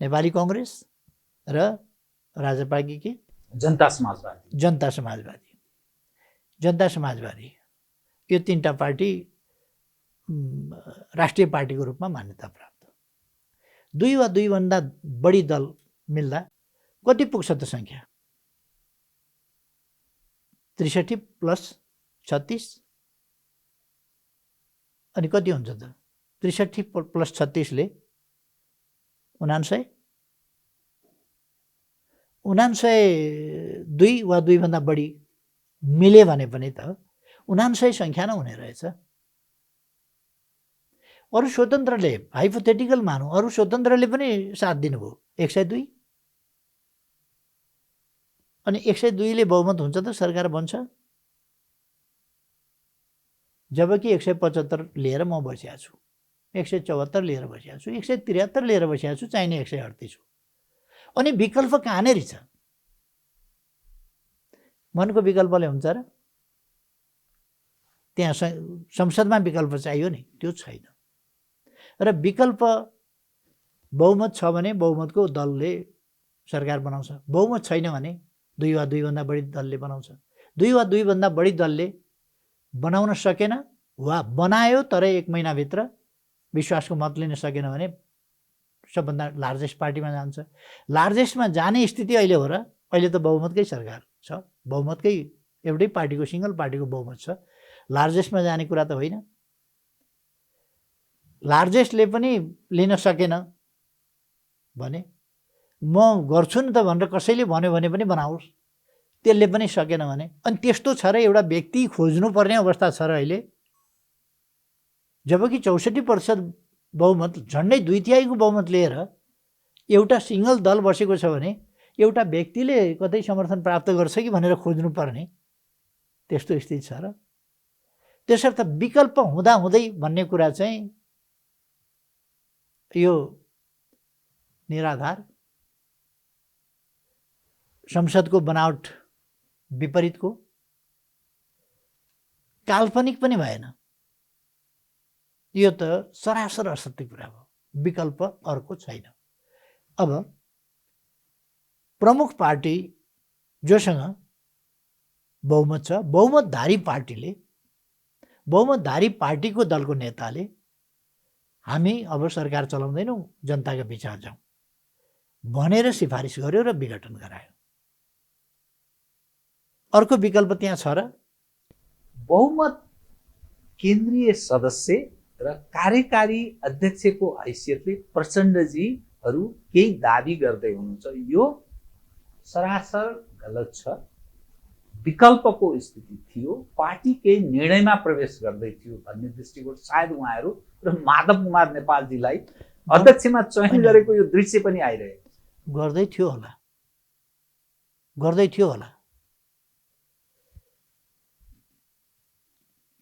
B: नेपाली कङ्ग्रेस र राजापार्टी के
A: जनता समाजवादी यो 3टा पार्टी राष्ट्रिय पार्टीको रूपमा मान्यता प्राप्त। 2 वा 2 भन्दा बढी दल मिल्दा कति पुग्छ त सङ्ख्या? 63 प्लस
B: 36 अनि कति हुन्छ त 63 प्लस 36 ले 99 2 वा 2 भन्दा बढी मिले भने पनि त 99 सङ्ख्या नै हुने रहेछ। अरू स्वतन्त्रले हाइपोथेटिकल मानौँ अरू स्वतन्त्रले पनि साथ दिनुभयो 102 अनि 102 ले बहुमत हुन्छ त सरकार बन्छ। जबकि 175 लिएर म बसिया छु, 174 लिएर बसिया छु, 173 लिएर बसिया छु, चाहिने 138 छु। अनि विकल्प कहाँनेरि छ? मनको विकल्पले हुन्छ र? त्यहाँ संसदमा विकल्प चाहियो नि, त्यो छैन। र विकल्प बहुमत छ भने बहुमतको दलले सरकार बनाउँछ, बहुमत छैन भने 2 वा 2 भन्दा बढी दलले बनाउँछ। 2 वा 2 भन्दा बढी दलले बनाउन सकेन वा बनायो तर 1 महिनाभित्र विश्वासको मत लिन सकेन भने सबभन्दा लार्जेस्ट पार्टीमा जान्छ। लार्जेस्टमा जाने स्थिति अहिले हो र? अहिले त बहुमतकै सरकार छ, बहुमतकै एउटै पार्टीको सिङ्गल पार्टीको बहुमत छ, लार्जेस्टमा जाने कुरा त होइन। लार्जेस्टले पनि लिन सकेन भने म गर्छु नि त भनेर कसैले भन्यो भने पनि बनाओस्, त्यसले पनि सकेन भने अनि त्यस्तो छ र एउटा व्यक्ति खोज्नुपर्ने अवस्था छ र अहिले। जबकि 64% बहुमत झन्डै 2/3 बहुमत लिएर एउटा सिङ्गल दल बसेको छ भने एउटा व्यक्तिले कतै समर्थन प्राप्त गर्छ कि भनेर खोज्नुपर्ने त्यस्तो स्थिति छ र। त्यसर्थ विकल्प हुँदाहुँदै भन्ने कुरा चाहिँ यो निराधार, संसदको बनावट विपरीतको, काल्पनिक पनि भएन। यो त सरासर असत्य कुरा हो, विकल्प अर्को छैन। अब प्रमुख पार्टी जोसँग बहुमत छ, बहुमतधारी पार्टीले, बहुमतधारी पार्टीको दलको नेताले हामी अब सरकार चलाउँदैनौँ, जनताका बिचमा जाउँ भनेर सिफारिस गर्यो र विघटन गरायो। अर्को विकल्प त्यहाँ छ र?
A: बहुमत केन्द्रीय सदस्य र कार्यकारी अध्यक्षको हैसियतले प्रचण्डजीहरू केही दाबी गर्दै हुनुहुन्छ, यो सरासर गलत छ। विकल्पको स्थिति थियो, पार्टी केही निर्णयमा प्रवेश गर्दै थियो भन्ने दृष्टिकोण सायद उहाँहरू र माधव कुमार नेपालजीलाई अध्यक्षमा चयन गरेको यो दृश्य पनि आइरहेको
B: गर्दै थियो होला, गर्दै थियो होला,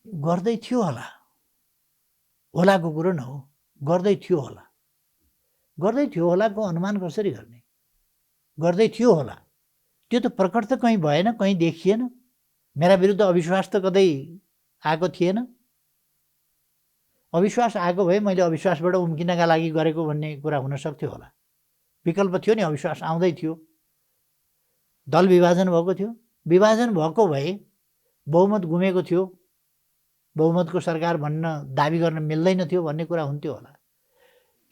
B: गर्दै थियो होला, होलाको कुरो न हो, गर्दै थियो होला। गर्दै थियो होलाको अनुमान कसरी गर्ने? गर्दै थियो होला, त्यो त प्रकट त कहीँ भएन, कहीँ देखिएन। मेरा विरुद्ध अविश्वास त कतै आएको थिएन। अविश्वास आएको भए मैले अविश्वासबाट उम्किनका लागि गरेको भन्ने कुरा हुन सक्थ्यो होला। विकल्प थियो नि, अविश्वास आउँदै थियो, दल विभाजन भएको थियो, विभाजन भएको भए बहुमत गुमेको थियो, बहुमतको सरकार भन्न दाबी गर्न मिल्दैन थियो भन्ने कुरा हुन्थ्यो होला।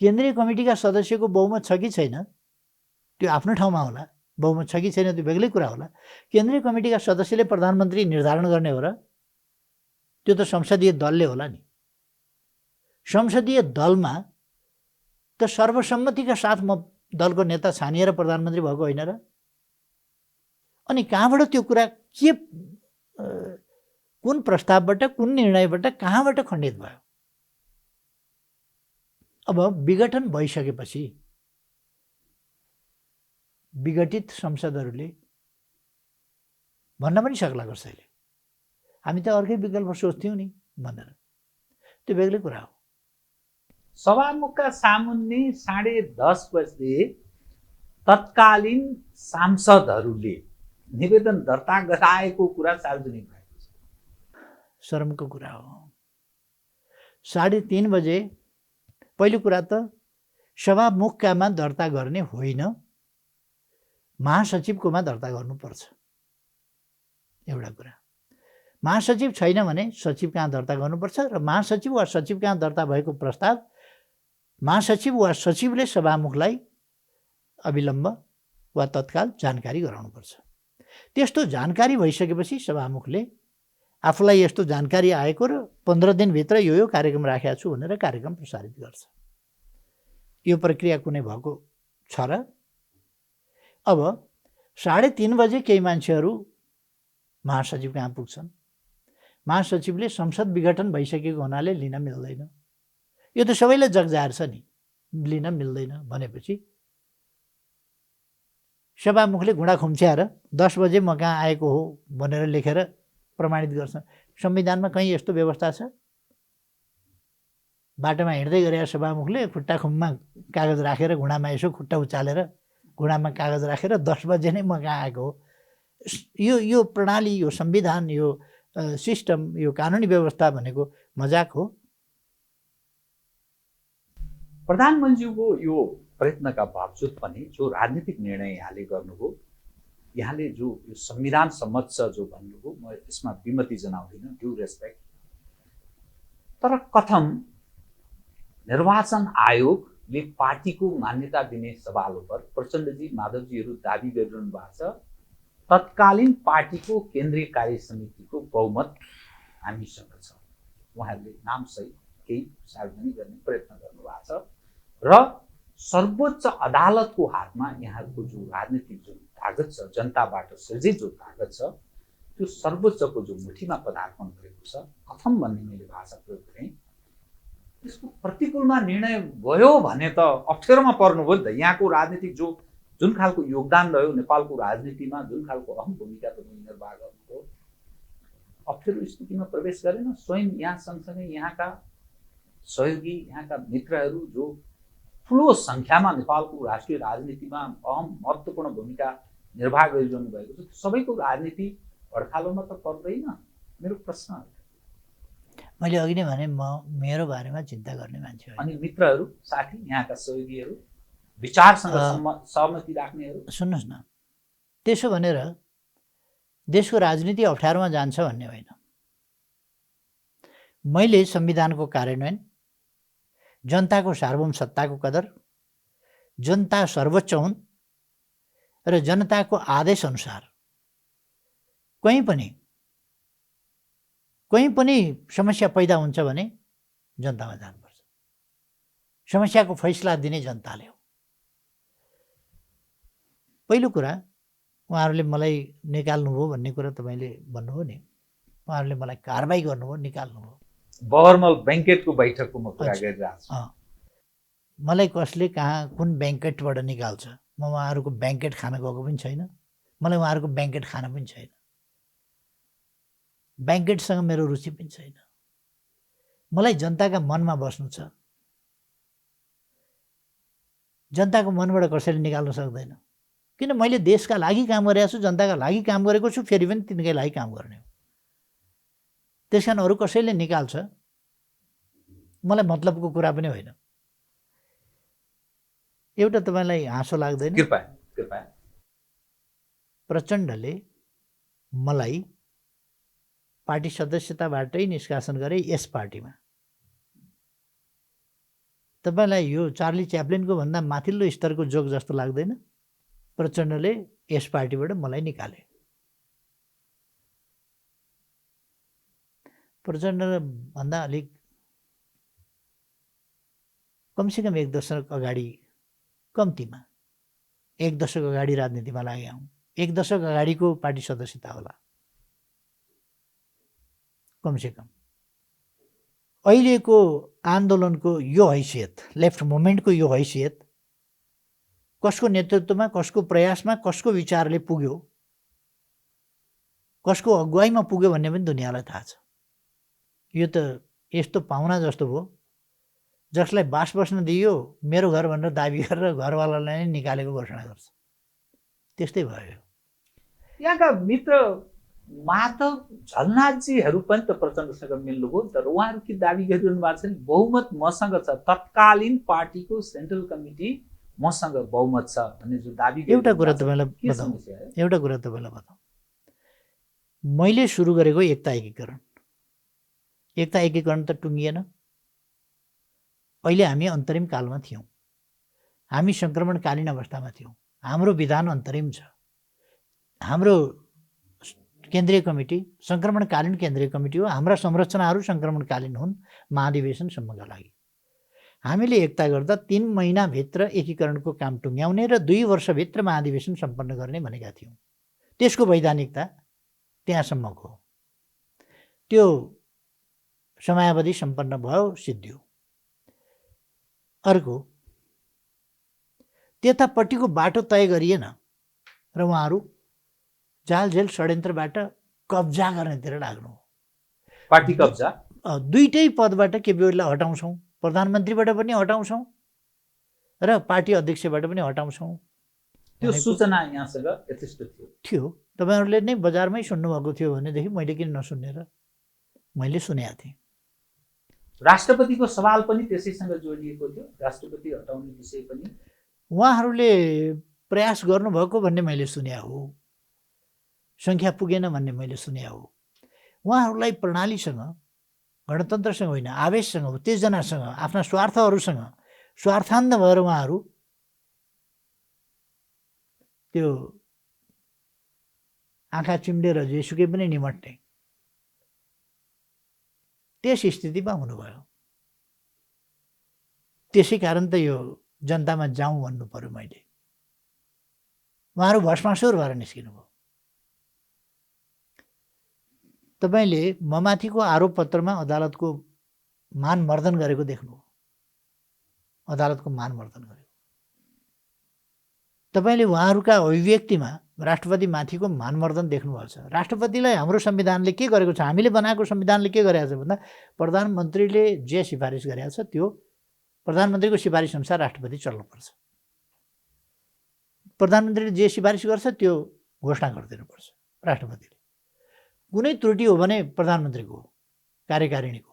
B: केन्द्रीय कमिटीका सदस्यको बहुमत छ कि छैन त्यो आफ्नो ठाउँमा होला, बहुमत छ कि छैन त्यो बेग्लै कुरा होला। केन्द्रीय कमिटीका सदस्यले प्रधानमन्त्री निर्धारण गर्ने हो र? त्यो त संसदीय दलले होला नि। संसदीय दलमा त सर्वसम्मतिका साथ म दलको नेता छानिएर प्रधानमन्त्री भएको होइन र? अनि कहाँबाट त्यो कुरा के, कुन प्रस्तावबाट, कुन निर्णयबाट, कहाँबाट खण्डित भयो? अब विघटन भइसकेपछि विघटित संसदहरूले भन्न पनि सक्ला कसैले हामी त अर्कै विकल्प सोच्थ्यौँ नि भनेर, त्यो बेग्लै कुरा हो।
A: सभामुखका सामुन्ने 10:30 बजे तत्कालीन सांसदहरूले निवेदन दर्ता गराएको कुरा सार्वजनिक भएको छ।
B: शर्मको कुरा हो। 3:30 बजे पहिलो कुरा त सभामुखकामा दर्ता गर्ने होइन, महासचिवकोमा दर्ता गर्नुपर्छ। एउटा कुरा, महासचिव छैन भने सचिव कहाँ दर्ता गर्नुपर्छ र महासचिव वा सचिव कहाँ दर्ता भएको प्रस्ताव महासचिव वा सचिवले सभामुखलाई अविलम्ब वा तत्काल जानकारी गराउनुपर्छ। त्यस्तो जानकारी भइसकेपछि सभामुखले आफूलाई यस्तो जानकारी आएको र 15 दिनभित्र यो कार्यक्रम राखेको छु भनेर कार्यक्रम प्रसारित गर्छ। यो प्रक्रिया कुनै भएको छ र? अब 3:30 बजे केही मान्छेहरू महासचिव कहाँ पुग्छन्। महासचिवले संसद विघटन भइसकेको हुनाले लिन मिल्दैन, यो त सबैलाई जगजाहेर छ नि, लिन मिल्दैन भनेपछि सभामुखले घुँडा खुम्च्याएर 10 बजे म कहाँ आएको हो भनेर लेखेर प्रमाणित गर्छ। संविधानमा कहीँ यस्तो व्यवस्था छ? बाटोमा हिँड्दै गरेका सभामुखले खुट्टा खुम्मा कागज राखेर घुँडामा यसो खुट्टा उचालेर घुँडामा कागज राखेर 10 बजे नै म कहाँ आएको हो। यो प्रणाली, यो संविधान, यो सिस्टम, यो कानुनी व्यवस्था भनेको मजाक हो?
A: प्रधानमन्त्रीको यो प्रयत्नका बावजुद पनि जो राजनीतिक निर्णय यहाँले गर्नुभयो, यहाँले जो यो संविधान सम्मत छ जो भन्नुभयो, म यसमा विमति जनाउँदिनँ, ड्यु रेस्पेक्ट। तर कथम निर्वाचन आयोगले पार्टीको मान्यता दिने सवाल पर प्रचण्डजी, माधवजीहरू दाबी गरिरहनु भएको छ तत्कालीन पार्टीको केन्द्रीय कार्य समितिको बहुमत हामीसँग छ। उहाँहरूले नामसहित केही सार्वजनिक गर्ने प्रयत्न गर्नुभएको छ र सर्वोच्च अदालतको हातमा यहाँहरूको जो राजनीतिक जुन तागत छ, जनताबाट सृजित जो तागत छ, त्यो सर्वोच्चको जो मुठीमा पदार्पण गरेको छ, कथम भन्ने मैले भाषा प्रयोग गरेँ, त्यसको प्रतिकूलमा निर्णय भयो भने त अप्ठ्यारोमा पर्नुभयो नि त। यहाँको राजनीतिक जुन खालको योगदान रह्यो नेपालको राजनीतिमा, जुन खालको अहम भूमिका तपाईँ निर्वाह गर्नुभयो, अप्ठ्यारो स्थितिमा प्रवेश गरेन। स्वयं यहाँ सँगसँगै यहाँका सहयोगी, यहाँका मित्रहरू जो ठुलो सङ्ख्यामा नेपालको राष्ट्रिय राजनीतिमा अहम महत्त्वपूर्ण भूमिका निर्वाह गरिरहनु भएको छ, सबैको राजनीति अड्कालोमा त पर्दैन। मेरो प्रश्न,
B: मैले अघि नै भने म मेरो बारेमा चिन्ता गर्ने मान्छे होइन।
A: अनि मित्रहरू, साथी, यहाँका सहयोगीहरू, विचारसँग सहमति राख्नेहरू,
B: सुन्नुहोस् न, त्यसो भनेर देशको राजनीति अप्ठ्यारोमा जान्छ भन्ने होइन। मैले संविधानको कार्यान्वयन, जनताको सार्वभौम सत्ताको कदर, जनता सर्वोच्च हुन् र जनताको आदेश अनुसार कहीँ पनि समस्या पैदा हुन्छ भने जनतामा जानुपर्छ। समस्याको फैसला दिने जनताले हो। पहिलो कुरा, उहाँहरूले मलाई निकाल्नुभयो भन्ने कुरा तपाईँले भन्नुभयो नि, उहाँहरूले मलाई कारबाही गर्नुभयो, निकाल्नुभयो।
A: बहरमल ब्याङ्केटको बैठकको म कुरा गरिरहेको छु।
B: मलाई कसले कहाँ कुन ब्याङ्केटबाट निकाल्छ? म उहाँहरूको ब्याङ्केट खान गएको पनि छैन, मलाई उहाँहरूको ब्याङ्केट खान पनि छैन, ब्याङ्केटसँग मेरो रुचि पनि छैन। मलाई जनताका मनमा बस्नु छ। जनताको मनबाट कसैले निकाल्न सक्दैन, किन मैले देशका लागि काम गरेको छु, जनताका लागि काम गरेको छु, फेरि पनि तिनकै लागि काम गर्ने हो। त्यस कारण अरू कसैले निकाल्छ मलाई मतलबको कुरा पनि होइन। एउटा तपाईँलाई हाँसो लाग्दैन?
A: कृपया।
B: प्रचण्डले मलाई पार्टी सदस्यताबाटै निष्कासन गरे यस पार्टीमा। तपाईँलाई यो चार्ली च्याप्लिनको भन्दा माथिल्लो स्तरको जोक जस्तो लाग्दैन? प्रचण्डले यस पार्टीबाट मलाई निकाले। प्रचण्डभन्दा अलिक कमसेकम 1 दशक अगाडि, कम्तीमा 1 दशक अगाडि राजनीतिमा लागे हौँ। 1 दशक अगाडिको पार्टी सदस्यता होला कमसेकम। अहिलेको आन्दोलनको यो हैसियत, लेफ्ट मुभमेन्टको यो हैसियत कसको नेतृत्वमा, कसको प्रयासमा, कसको विचारले पुग्यो, कसको अगुवाईमा पुग्यो भन्ने पनि दुनियाँलाई थाहा छ। यो त यस्तो पाहुना जस्तो भयो जसलाई बास बस्न दियो, मेरो घर भनेर दाबी गरेर घरवालालाई नै निकालेको घोषणा गर्छ। त्यस्तै भयो।
A: यहाँका मित्र माधव झलनाथजीहरू पनि त प्रचण्डसँग मिल्नुभयो नि त, र उहाँहरू के दाबी गरिरहनु भएको छ नि, बहुमत मसँग छ, तत्कालीन पार्टीको सेन्ट्रल कमिटी मसँग बहुमत छ भन्ने जो दाबी।
B: एउटा कुरा तपाईँलाई बताउँ, मैले सुरु गरेको एकता एकीकरण त टुङ्गिएन। अहिले हामी अन्तरिम कालमा थियौँ, हामी सङ्क्रमणकालीन अवस्थामा थियौँ। हाम्रो विधान अन्तरिम छ, हाम्रो केन्द्रीय कमिटी सङ्क्रमणकालीन केन्द्रीय कमिटी हो। हाम्रा संरचनाहरू सङ्क्रमणकालीन हुन् महाधिवेशनसम्मका लागि। हामीले एकता गर्दा 3 महिनाभित्र एकीकरणको काम टुङ्ग्याउने र 2 वर्षभित्र महाधिवेशन सम्पन्न गर्ने भनेका थियौँ। त्यसको वैधानिकता त्यहाँसम्मको हो। त्यो समयावधि सम्पन्न भयो, सिद्धियो। अर्को, त्यतापट्टिको बाटो तय गरिएन र उहाँहरू जालझेल षड्यन्त्रबाट कब्जा गर्नेतिर लाग्नु हो।
A: पार्टी कब्जा,
B: दुईटै पदबाट केपी ओलीलाई हटाउँछौँ, प्रधानमन्त्रीबाट पनि हटाउँछौँ र पार्टी अध्यक्षबाट पनि हटाउँछौँ।
A: त्यो सूचना यहाँसँग यथेष्ट
B: थियो। तपाईँहरूले नै बजारमै सुन्नुभएको थियो भनेदेखि मैले किन नसुन्ने र? मैले सुनेको थिएँ।
A: राष्ट्रपतिको सवाल पनि त्यसैसँग जोडिएको थियो, राष्ट्रपति हटाउने विषय पनि
B: उहाँहरूले प्रयास गर्नुभएको भन्ने मैले सुने हो। सङ्ख्या पुगेन भन्ने मैले सुने हो। उहाँहरूलाई प्रणालीसँग, गणतन्त्रसँग होइन, आवेशसँग, उत्तेजनासँग, आफ्ना स्वार्थहरूसँग स्वार्थान्ध भएर उहाँहरू त्यो आँखा चिम्डेर जेसुकै पनि निमट्ने त्यस स्थितिमा हुनुभयो। त्यसै कारण त यो जनतामा जाउँ भन्नु पर्यो मैले। उहाँहरू भस्मासुर भएर निस्किनु भयो। तपाईँले ममाथिको आरोप पत्रमा अदालतको मानमर्दन गरेको देख्नुभयो। अदालतको मानमर्दन गरेको। तपाईँले उहाँहरूका अभिव्यक्तिमा राष्ट्रपतिमाथिको मानमर्दन देख्नुभएको छ। राष्ट्रपतिलाई हाम्रो संविधानले के गरेको छ, हामीले बनाएको संविधानले के गरेको छ भन्दा प्रधानमन्त्रीले जे सिफारिस गरेको छ त्यो प्रधानमन्त्रीको सिफारिस अनुसार राष्ट्रपति चल्नुपर्छ। प्रधानमन्त्रीले जे सिफारिस गर्छ त्यो घोषणा गरिदिनुपर्छ राष्ट्रपतिले। कुनै त्रुटि हो भने प्रधानमन्त्रीको, कार्यकारिणीको।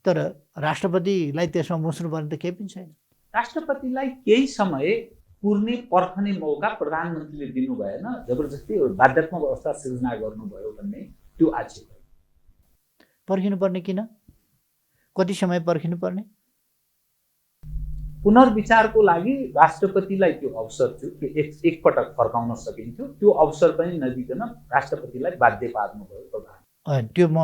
B: तर राष्ट्रपतिलाई त्यसमा मुस्नुपर्ने त केही पनि छैन।
A: राष्ट्रपतिलाई केही समय पुर्ने पर्खने मौका प्रधानमन्त्रीले दिनु भएन, जबरजस्ती बाध्यात्मक अवस्था सिर्जना गर्नुभयो भन्ने त्यो आक्षेप।
B: पर्खिनुपर्ने किन? कति समय पर्खिनुपर्ने?
A: पुनर्विचारको लागि राष्ट्रपतिलाई त्यो अवसर थियो कि एकपटक फर्काउन सकिन्थ्यो। त्यो अवसर पनि नदिकन राष्ट्रपतिलाई बाध्य पार्नुभयो प्रधान।
B: त्यो म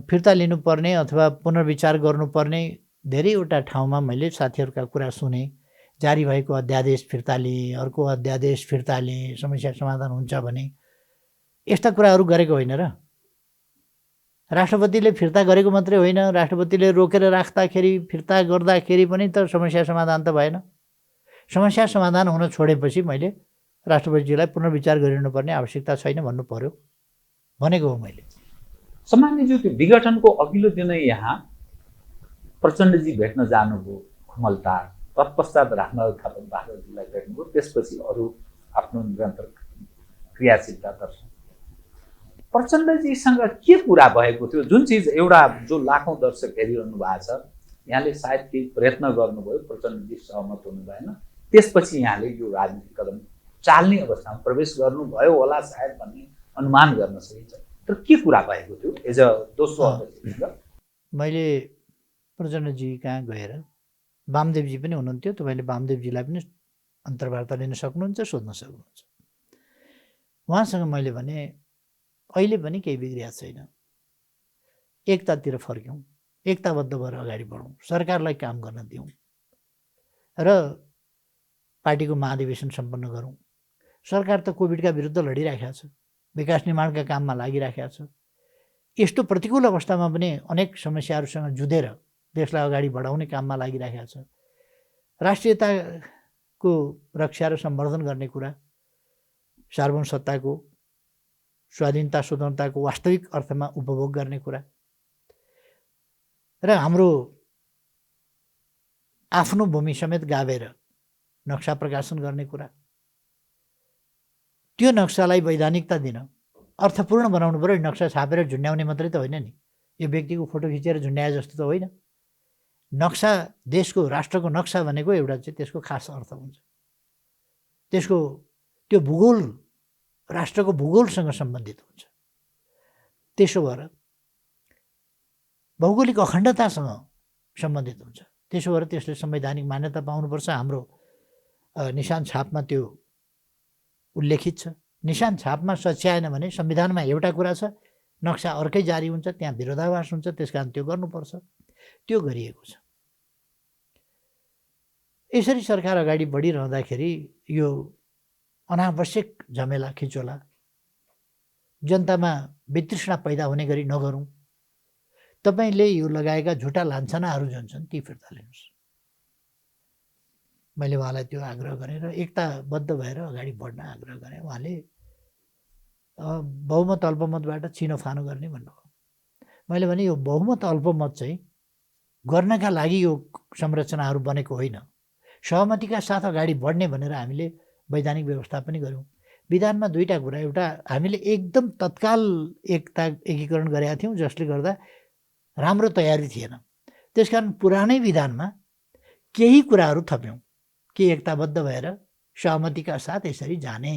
B: फिर्ता लिनुपर्ने अथवा पुनर्विचार गर्नुपर्ने धेरैवटा ठाउँमा मैले साथीहरूका कुरा सुने। जारी भएको अध्यादेश फिर्ता लिए, अर्को अध्यादेश फिर्ता लिए, समस्या समाधान हुन्छ भने। यस्ता कुराहरू गरेको होइन र? राष्ट्रपतिले फिर्ता गरेको मात्रै होइन, राष्ट्रपतिले रोकेर राख्दाखेरि फिर्ता गर्दाखेरि पनि त समस्या समाधान त भएन। समस्या समाधान हुन छोडेपछि मैले राष्ट्रपतिजीलाई पुनर्विचार गरिनुपर्ने आवश्यकता छैन भन्नु पर्यो भनेको हो मैले।
A: सामान्यज्यू त्यो विघटनको अघिल्लो दिनै यहाँ प्रचण्डजी भेट्न जानुभयो खुमलटार, तत्पश्चात रामलाल थापा बहादुरजीलाई भेट्नुभयो, त्यसपछि अरू आफ्नो निरन्तर क्रियाशीलता दर्शन। प्रचण्डजीसँग के कुरा भएको थियो? जुन चिज एउटा जो लाखौँ दर्शक हेरिरहनु भएको छ, यहाँले सायद केही प्रयत्न गर्नुभयो, प्रचण्डजी सहमत हुनु भएन, त्यसपछि यहाँले यो राजनीतिक कदम चाल्ने अवस्थामा प्रवेश गर्नुभयो होला सायद भन्ने अनुमान गर्न सकिन्छ। तर के कुरा भएको थियो एज अ दोस्रो अध्यक्ष? मैले
B: प्रचण्डजी कहाँ गएर, वामदेवजी पनि हुनुहुन्थ्यो, तपाईँले वामदेवजीलाई पनि अन्तर्वार्ता लिन सक्नुहुन्छ, सोध्न सक्नुहुन्छ। उहाँसँग मैले भने अहिले पनि केही बिग्रिया छैन, एकतातिर फर्क्यौँ, एकताबद्ध भएर अगाडि बढौँ, सरकारलाई काम गर्न दिउँ र पार्टीको महाधिवेशन सम्पन्न गरौँ। सरकार त कोभिडका विरुद्ध लडिराखेको छ, विकास निर्माणका काममा लागिराखेको छ। यस्तो प्रतिकूल अवस्थामा पनि अनेक समस्याहरूसँग जुधेर देशलाई अगाडि बढाउने काममा लागिराखेको छ। राष्ट्रियताको रक्षा र सम्वर्धन गर्ने कुरा, सार्वभौम सत्ताको, स्वाधीनता स्वतन्त्रताको वास्तविक अर्थमा उपभोग गर्ने कुरा र हाम्रो आफ्नो भूमि समेत गाभेर नक्सा प्रकाशन गर्ने कुरा, त्यो नक्सालाई वैधानिकता दिन अर्थपूर्ण बनाउनु पर्यो। नक्सा छापेर झुन्ड्याउने मात्रै त होइन नि, यो व्यक्तिको फोटो खिचेर झुन्ड्याए जस्तो त होइन। नक्सा, देशको राष्ट्रको नक्सा भनेको एउटा चाहिँ त्यसको खास अर्थ हुन्छ। त्यसको त्यो भूगोल राष्ट्रको भूगोलसँग सम्बन्धित हुन्छ। त्यसो भएर भौगोलिक अखण्डतासँग सम्बन्धित हुन्छ। त्यसो भएर त्यसले संवैधानिक मान्यता पाउनुपर्छ। हाम्रो निशान छापमा त्यो उल्लेखित छ। निशान छापमा सच्याएन भने संविधानमा एउटा कुरा छ, नक्सा अर्कै जारी हुन्छ, त्यहाँ विरोधाभास हुन्छ, त्यस कारण त्यो गर्नुपर्छ। त्यो गरिएको छ। यसरी सरकार अगाडि बढिरहँदाखेरि यो अनावश्यक झमेला खिचोला जनतामा वितृष्णा पैदा हुने गरी नगरौँ। तपाईँले यो लगाएका झुटा लान्छनाहरू जुन छन् ती फिर्ता लिनुहोस्। मैले उहाँलाई त्यो आग्रह गरेर एकताबद्ध भएर अगाडि बढ्न आग्रह गरेँ। उहाँले बहुमत अल्पमतबाट छिनोफानो गर्ने भन्नुभयो। मैले भने यो बहुमत अल्पमत चाहिँ गर्नका लागि यो संरचनाहरू बनेको होइन, सहमतिका साथ अगाडि बढ्ने भनेर हामीले वैधानिक व्यवस्था पनि गऱ्यौँ। विधानमा दुईवटा कुरा, एउटा हामीले एकदम तत्काल एकीकरण गरेका थियौँ जसले गर्दा राम्रो तयारी थिएन, त्यसकारण पुरानै विधानमा केही कुराहरू थप्यौँ कि एकताबद्ध भएर सहमतिका साथ यसरी जाने,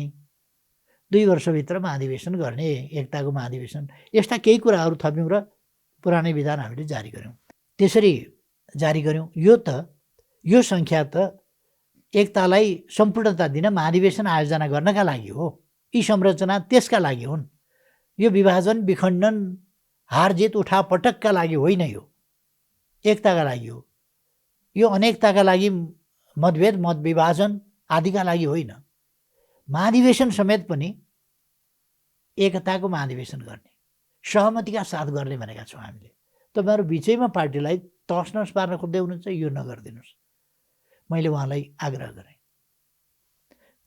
B: 2 वर्षभित्र महाधिवेशन गर्ने, एकताको महाधिवेशन, यस्ता केही कुराहरू थप्यौँ र पुरानै विधान हामीले जारी गऱ्यौँ। त्यसरी जारी गऱ्यौँ। यो सङ्ख्या त एकतालाई सम्पूर्णता दिन महाधिवेशन आयोजना गर्नका लागि हो। यी संरचना त्यसका लागि हुन्। यो विभाजन विखण्डन हारजित उठापटकका लागि होइन, यो एकताका लागि हो। यो अनेकताका लागि मतभेद मत विभाजन आदिका लागि होइन। महाधिवेशन समेत पनि एकताको महाधिवेशन गर्ने, सहमतिका साथ गर्ने भनेका छौँ हामीले। तपाईँहरू बिचैमा पार्टीलाई तहस पार्न खोज्दै हुनुहुन्छ, यो नगरिदिनुहोस्। मैले उहाँलाई आग्रह गरेँ,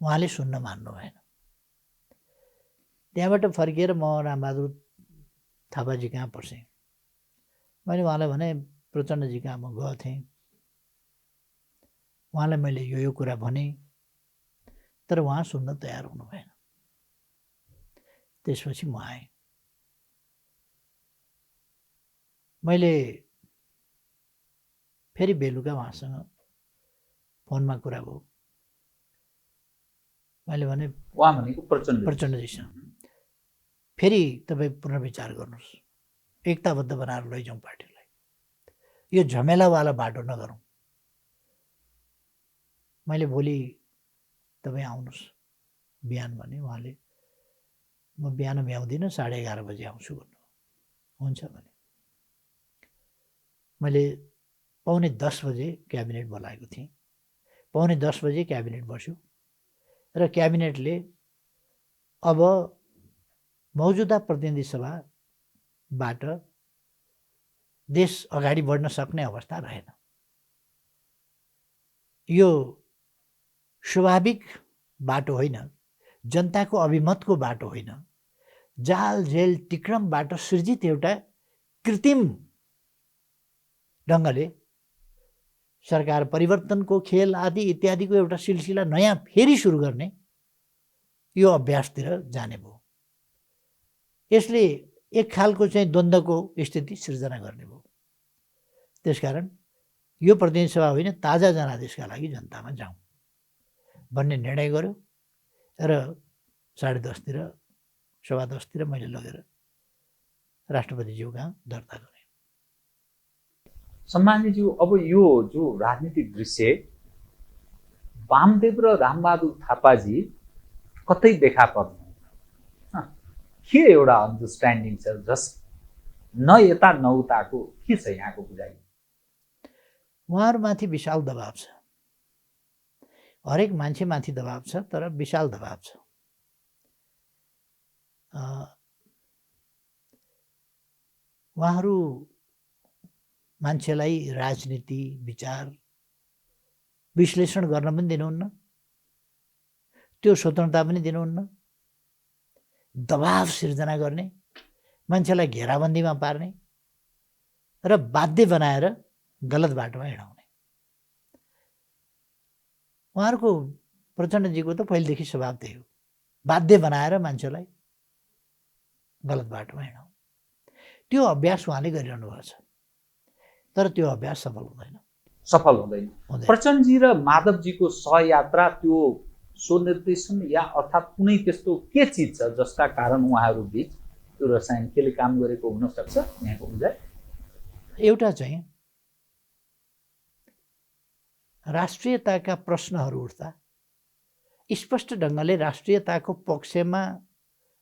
B: उहाँले सुन्न मान्नु भएन। त्यहाँबाट फर्किएर म रामबहादुर थापाजी कहाँ पर्सेँ। मैले उहाँलाई भने प्रचण्डजी कहाँ म गएको थिएँ। उहाँलाई मैले यो कुरा भने, तर उहाँ सुन्न तयार हुनु भएन। त्यसपछि म आएँ। मैले फेरि बेलुका उहाँसँग फोनमा कुरा भयो। मैले भने
A: उहाँ भनेको
B: प्रचण्डजीसँग फेरि तपाईँ पुनर्विचार गर्नुहोस्, एकताबद्ध बनाएर लैजाउँ पार्टीलाई, यो झमेलावाला बाटो नगरौँ। मैले भोलि तपाईँ आउनुहोस् बिहान भने। उहाँले म बिहान भ्याउँदिनँ, 11:30 बजे आउँछु भन्नु। हुन्छ भने मैले 9:45 बजे क्याबिनेट बोलाएको थिएँ। 9:45 बजे क्याबिनेट बस्यो र क्याबिनेटले अब मौजुदा प्रतिनिधि सभाबाट देश अगाडि बढ्न सक्ने अवस्था रहेन। यो स्वाभाविक बाटो होइन, जनताको अभिमतको बाटो होइन, जाल झेल तिक्रमबाट सृजित एउटा कृत्रिम ढङ्गले सरकार परिवर्तनको खेल आदि इत्यादिको एउटा सिलसिला नयाँ फेरि सुरु गर्ने यो अभ्यासतिर जाने भयो। यसले एक खालको चाहिँ द्वन्द्वको स्थिति सृजना गर्ने भयो। त्यसकारण यो प्रतिनिधि सभा होइन, ताजा जनादेशका लागि जनतामा जाउँ भन्ने निर्णय गर्यो र 10:30तिर 10:15तिर मैले लगेर राष्ट्रपतिज्यू कहाँ दर्ता गरेँ।
A: सम्मानज्यू, अब यो जो राजनीतिक दृश्य वामदेव र रामबहादुर थापाजी कतै देखा पर्नु के एउटा अन्डरस्ट्यान्डिङ छ, जस न यता न उताको के छ यहाँको बुझाइ?
B: उहाँहरूमाथि विशाल दबाब छ, हरेक मान्छेमाथि दबाब छ, तर विशाल दबाब छ। उहाँहरू मान्छेलाई राजनीति विचार विश्लेषण गर्न पनि दिनुहुन्न, त्यो स्वतन्त्रता पनि दिनुहुन्न। दबाव सिर्जना गर्ने, मान्छेलाई घेराबन्दीमा पार्ने र बाध्य बनाएर गलत बाटोमा हिँडाउने। उहाँहरूको प्रचण्डजीको त पहिलेदेखि स्वभाव त्यही हो, बाध्य बनाएर मान्छेलाई गलत बाटोमा हिँडाउने। त्यो अभ्यास उहाँले गरिरहनु भएको छ, तर त्यो अभ्यास सफल हुँदैन।
A: प्रचण्डजी र माधवजीको सहयात्रा त्यो स्वनिर्देशन या अर्थात् कुनै त्यस्तो के चिज छ जसका कारण उहाँहरू बीच त्यो रसायन केले काम गरेको हुन सक्छ यहाँको बुझाइ?
B: एउटा चाहिँ राष्ट्रियताका प्रश्नहरू उठ्दा स्पष्ट ढङ्गले राष्ट्रियताको पक्षमा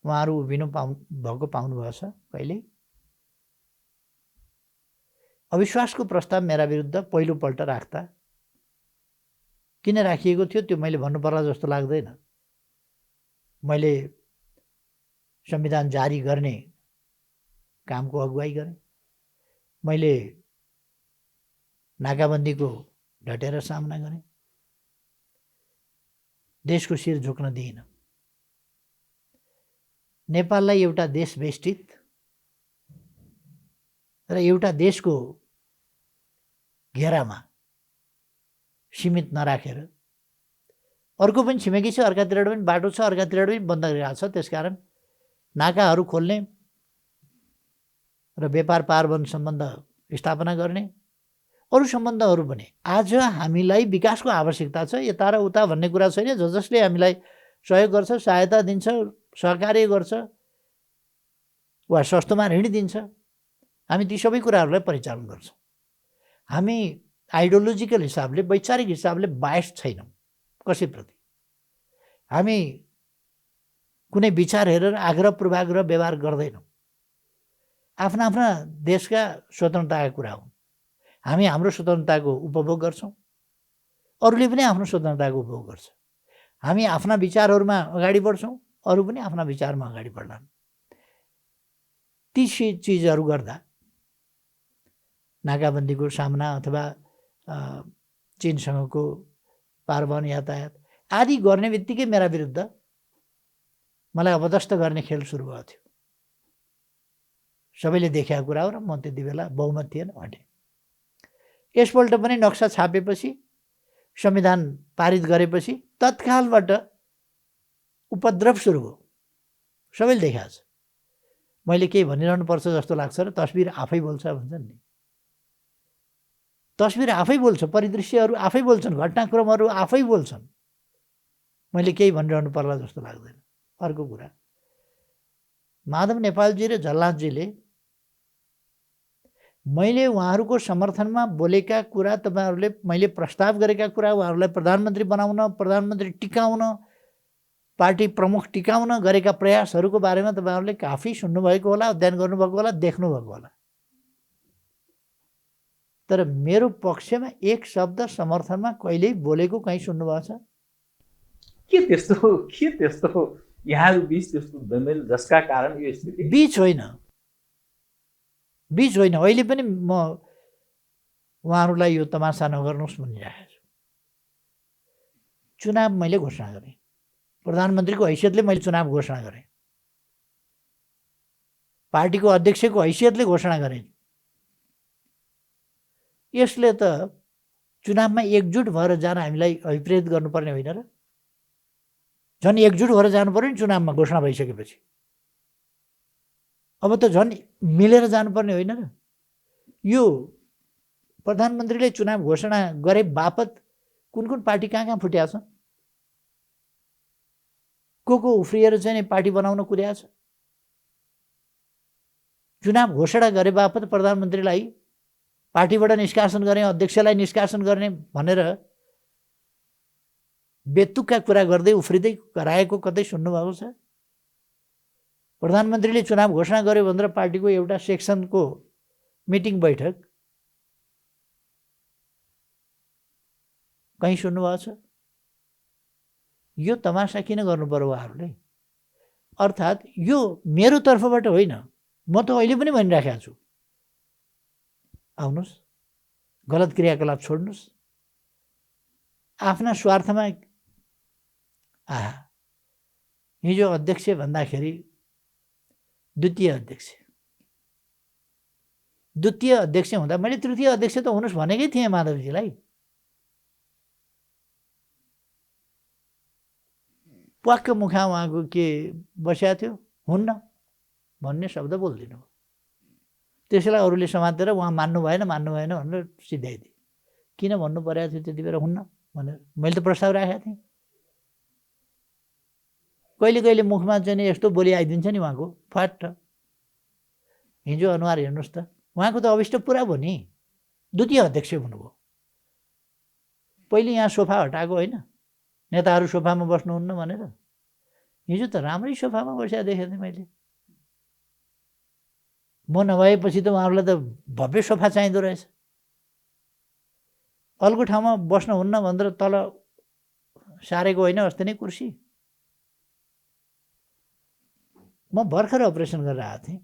B: उहाँहरू उभिनु भएको पाउनुभएको छ कहिले? अविश्वासको प्रस्ताव मेरा विरुद्ध पहिलोपल्ट राख्दा किन राखिएको थियो त्यो मैले भन्नुपर्ला जस्तो लाग्दैन। मैले संविधान जारी गर्ने कामको अगुवाई गरेँ। मैले नाकाबन्दीको डटेर सामना गरेँ। देशको शिर झुक्न दिइनँ। नेपाललाई एउटा देश बेष्टित र एउटा देशको घेरामा सीमित नराखेर अर्को पनि छिमेकी छ, अर्कातिर पनि बाटो छ, अर्कातिर पनि बन्द गरिरहेको छ। त्यसकारण नाकाहरू खोल्ने र व्यापार पारवन सम्बन्ध स्थापना गर्ने, अरू सम्बन्धहरू पनि। आज हामीलाई विकासको आवश्यकता छ, यता र उता भन्ने कुरा छैन। जसले हामीलाई सहयोग गर्छ, सहायता दिन्छ, सहकार्य गर्छ वा सस्तोमा ऋण दिन्छ, हामी ती सबै कुराहरूलाई परिचालन गर्छौँ। हामी आइडियोलोजिकल हिसाबले, वैचारिक हिसाबले बायस छैनौँ कसैप्रति। हामी कुनै विचार हेरेर आग्रह पूर्वाग्रह व्यवहार गर्दैनौँ। आफ्ना आफ्ना देशका स्वतन्त्रताका कुरा हुन्। हामी हाम्रो स्वतन्त्रताको उपभोग गर्छौँ, अरूले पनि आफ्नो स्वतन्त्रताको उपभोग गर्छ। हामी आफ्ना विचारहरूमा अगाडि बढ्छौँ, अरू पनि आफ्ना विचारमा अगाडि बढ्लान्। ती चिजहरू गर्दा नाकाबन्दीको सामना अथवा चीनसँगको पारवन यातायात आदि गर्ने बित्तिकै मेरा विरुद्ध मलाई अपदस्थ गर्ने खेल सुरु भएको थियो। सबैले देखेको कुरा हो र म त्यति बेला बहुमत थिएन भने। यसपल्ट पनि नक्सा छापेपछि, संविधान पारित गरेपछि तत्कालबाट उपद्रव सुरु भयो। सबैले देखाएको छ। मैले केही भनिरहनु पर्छ जस्तो लाग्छ र तस्बिर आफै बोल्छ भन्छन् नि। तस्बिर आफै बोल्छ, परिदृश्यहरू आफै बोल्छन्, घटनाक्रमहरू आफै बोल्छन्। मैले केही भनिरहनु पर्ला जस्तो लाग्दैन। अर्को कुरा, माधव नेपालजी र झलनाथजीले मैले उहाँहरूको समर्थनमा बोलेका कुरा, तपाईँहरूले मैले प्रस्ताव गरेका कुरा, उहाँहरूलाई प्रधानमन्त्री बनाउन, प्रधानमन्त्री टिकाउन, पार्टी प्रमुख टिकाउन गरेका प्रयासहरूको बारेमा तपाईँहरूले काफी सुन्नुभएको होला, अध्ययन गर्नुभएको होला, देख्नुभएको होला। तर मेरो पक्षमा एक शब्द समर्थनमा कहिल्यै बोलेको कहीँ सुन्नुभएको छ?
A: के त्यस्तो यहाँहरू बीच त्यस्तो द्वन्द्व जसका कारण यो स्थिति?
B: बीच होइन। अहिले पनि म उहाँहरूलाई यो तमासा नगर्नुहोस् भनिरहेको छु। चुनाव मैले घोषणा गरेँ, प्रधानमन्त्रीको हैसियतले मैले चुनाव घोषणा गरेँ, पार्टीको अध्यक्षको हैसियतले घोषणा गरेँ। यसले त चुनावमा एकजुट भएर जान हामीलाई अभिप्रेरित गर्नुपर्ने होइन र? झन् एकजुट भएर जानु पर्यो नि चुनावमा घोषणा भइसकेपछि। अब त झन् मिलेर जानुपर्ने होइन र? यो प्रधानमन्त्रीले चुनाव घोषणा गरे बापत कुन कुन पार्टी कहाँ फुट्या छ? को उफ्रिएर चाहिँ पार्टी बनाउन कुर्या छ? चुनाव घोषणा गरे बापत प्रधानमन्त्रीलाई पार्टीबाट निष्कासन गर्ने, अध्यक्षलाई निष्कासन गर्ने भनेर बेतुकका कुरा गर्दै उफ्रिँदै कराएको कतै सुन्नुभएको छ? प्रधानमन्त्रीले चुनाव घोषणा गर्यो भनेर पार्टीको एउटा सेक्सनको मिटिङ बैठक कहीँ सुन्नुभएको छ? यो तमासा किन गर्नु पर्यो उहाँहरूले? अर्थात् यो मेरो तर्फबाट होइन, म त अहिले पनि भनिराखेको छु, आउनुहोस्, गलत क्रियाकलाप छोड्नुहोस्। आफ्ना स्वार्थमा हिजो अध्यक्ष भन्दाखेरि द्वितीय अध्यक्ष हुँदा मैले तृतीय अध्यक्ष त हुनुहोस् भनेकै थिएँ माधवजीलाई। प्वाक्क मुखा उहाँको के बस्या थियो, हुन्न भन्ने शब्द बोलिदिनु। त्यसलाई अरूले समातेर उहाँ मान्नु भएन भनेर सिध्याइदिए। किन भन्नु परेको थियो त्यति बेला हुन्न भनेर? मैले त प्रस्ताव राखेको थिएँ। कहिले मुखमा चाहिँ यस्तो बोली आइदिन्छ नि उहाँको, फट। हिजो अनुहार हेर्नुहोस् त, उहाँको त अभिष्ट पुरा भयो नि, द्वितीय अध्यक्ष हुनुभयो। पहिले यहाँ सोफा हटाएको होइन, नेताहरू सोफामा बस्नुहुन्न भनेर। हिजो त राम्रै सोफामा बसेर देखेँ थिएँ मैले। म नभएपछि त उहाँहरूलाई त भव्य सोफा चाहिँदो रहेछ। अर्को ठाउँमा बस्नुहुन्न भनेर तल सारेको होइन अस्ति नै कुर्सी। म भर्खर अपरेसन गरेर आएको थिएँ,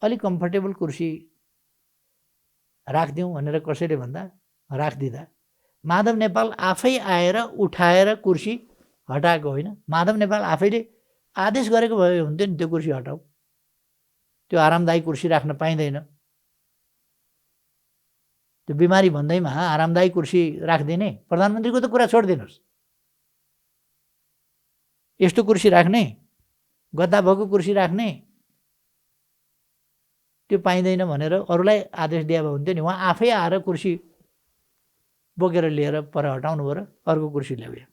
B: अलिक कम्फर्टेबल कुर्सी राखिदिउँ भनेर कसैले भन्दा राखिदिँदा माधव नेपाल आफै आएर उठाएर कुर्सी हटाएको होइन, माधव नेपाल आफैले आदेश गरेको भए हुन्थ्यो नि त्यो कुर्सी हटाऊ, त्यो आरामदायी कुर्सी राख्न पाइँदैन, त्यो बिमारी भन्दैमा आरामदायी कुर्सी राखिदिने। प्रधानमन्त्रीको त कुरा छोडिदिनुहोस्, यस्तो कुर्सी राख्ने, गद्दा भएको कुर्सी राख्ने त्यो पाइँदैन भनेर अरूलाई आदेश दिए भए हुन्थ्यो नि। उहाँ आफै आएर कुर्सी बोकेर लिएर पर हटाउनु भयो र अर्को कुर्सी ल्याउयो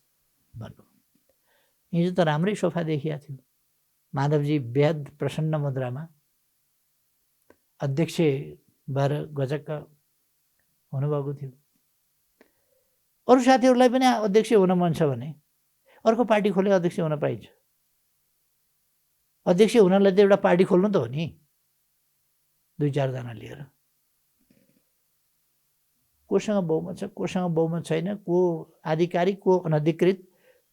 B: भन्नु। हिजो त राम्रै सोफा देखिएको थियो। माधवजी बेहद प्रसन्न मुद्रामा अध्यक्ष भएर गजक्क हुनुभएको थियो। अरू साथीहरूलाई पनि अध्यक्ष हुन मन छ भने अर्को पार्टी खोले अध्यक्ष हुन पाइन्छ। अध्यक्ष हुनलाई त एउटा पार्टी खोल्नु त हो नि, 2-4 जना लिएर। कोसँग बहुमत छ, कोसँग बहुमत छैन, को आधिकारिक, को अनधिकृत,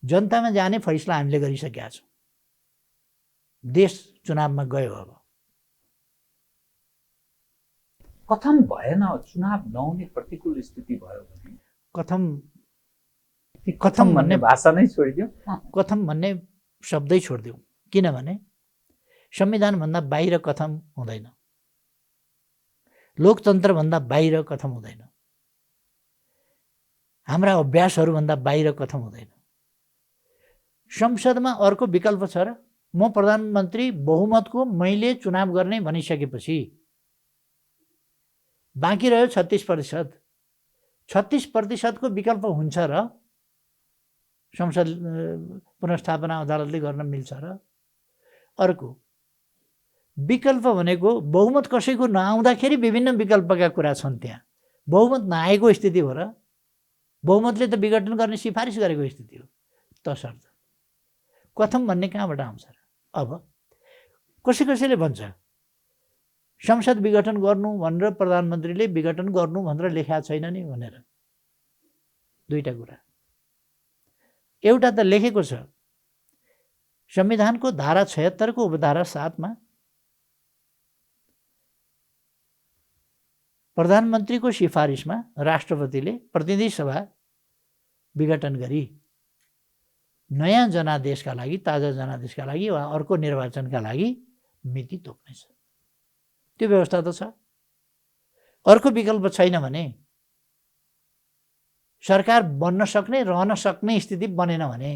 B: जनतामा जाने फैसला हामीले गरिसकेका छौँ। देश चुनावमा गयो। अब
A: कथम भएन, चुनाव नहुने प्रतिकूल स्थिति भयो भने कथम भन्ने भाषा नै छोडिदिउँ,
B: कथम भन्ने शब्दै छोडिदिउँ। किनभने संविधानभन्दा बाहिर कथम हुँदैन, लोकतन्त्रभन्दा बाहिर कथम हुँदैन, हाम्रा अभ्यासहरूभन्दा बाहिर कथम हुँदैन। संसदमा अर्को विकल्प छ र? म प्रधानमन्त्री बहुमतको मैले चुनाव गर्ने भनिसकेपछि बाँकी रह्यो 36%। 36%को विकल्प हुन्छ र? संसद पुनर्स्थापना अदालतले गर्न मिल्छ र? अर्को विकल्प भनेको बहुमत कसैको नआउँदाखेरि विभिन्न विकल्पका कुरा छन्। त्यहाँ बहुमत नआएको स्थिति हो र? बहुमतले त विघटन गर्ने सिफारिस गरेको स्थिति हो। तसर्थ कथम भन्ने कहाँबाट आउँछ र? अब कसैले भन्छ संसद विघटन गर्नु भनेर प्रधानमन्त्रीले विघटन गर्नु भनेर लेखेको छैन नि भनेर। दुईटा कुरा, एउटा त लेखेको छ संविधानको धारा 76 को उपधारा 7 मा प्रधानमन्त्रीको सिफारिसमा राष्ट्रपतिले प्रतिनिधि सभा विघटन गरी नयाँ जनादेशका लागि, ताजा जनादेशका लागि वा अर्को निर्वाचनका लागि मिति तोक्नेछ। त्यो व्यवस्था त छ। अर्को विकल्प छैन भने, सरकार बन्न सक्ने, रहन सक्ने स्थिति बनेन भने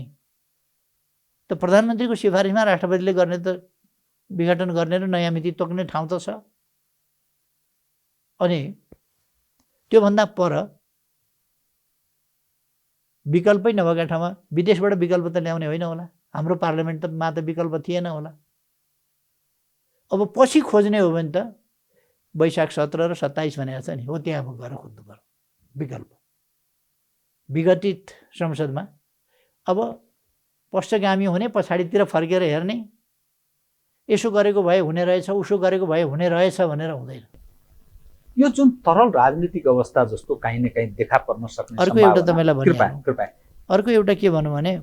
B: त प्रधानमन्त्रीको सिफारिसमा राष्ट्रपतिले गर्ने त विघटन गर्ने र नयाँ मिति तोक्ने ठाउँ त छ। अनि त्योभन्दा पर विकल्पै नभएका ठाउँमा विदेशबाट विकल्प त ल्याउने होइन होला। हाम्रो पार्लियामेन्टमा त विकल्प थिएन होला। अब पछि खोज्ने हो भने त वैशाख 17 र 27 भनेको छ नि, हो त्यहाँ गएर खोज्नु पर्यो विकल्प। विघटित संसदमा अब पश्चगामी हुने, पछाडितिर फर्केर हेर्ने, यसो गरेको भए हुने रहेछ, उसो गरेको भए हुने रहेछ भनेर हुँदैन।
A: यो जुन तरल राजनीतिक अवस्था जस्तो काहीँ न काहीँ देखा पर्न सक्ने
B: अर्को एउटा तपाईँलाई
A: कृपया
B: अर्को एउटा के भनौँ भने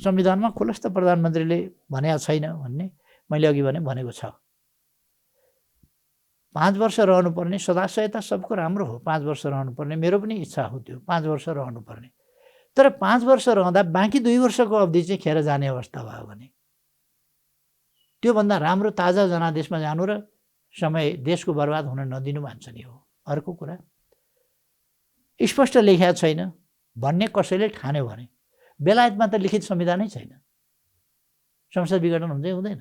B: संविधानमा खुलस्त प्रधानमन्त्रीले भनेको छैन भन्ने मैले अघि भनेको छ। 5 वर्ष रहनुपर्ने, सदाशय त सबको राम्रो हो, 5 वर्ष रहनुपर्ने, मेरो पनि इच्छा हो त्यो 5 वर्ष रहनुपर्ने। तर 5 वर्ष रहँदा बाँकी 2 वर्षको अवधि चाहिँ खेर जाने अवस्था भयो भने त्योभन्दा राम्रो ताजा जनादेशमा जानु र समय देशको बर्बाद हुन नदिनु वाञ्छनीय हो। अर्को कुरा स्पष्ट लेखेको छैन भन्ने कसैले ठान्यो भने बेलायतमा त लिखित संविधानै छैन, संसद विघटन हुँदै हुँदैन।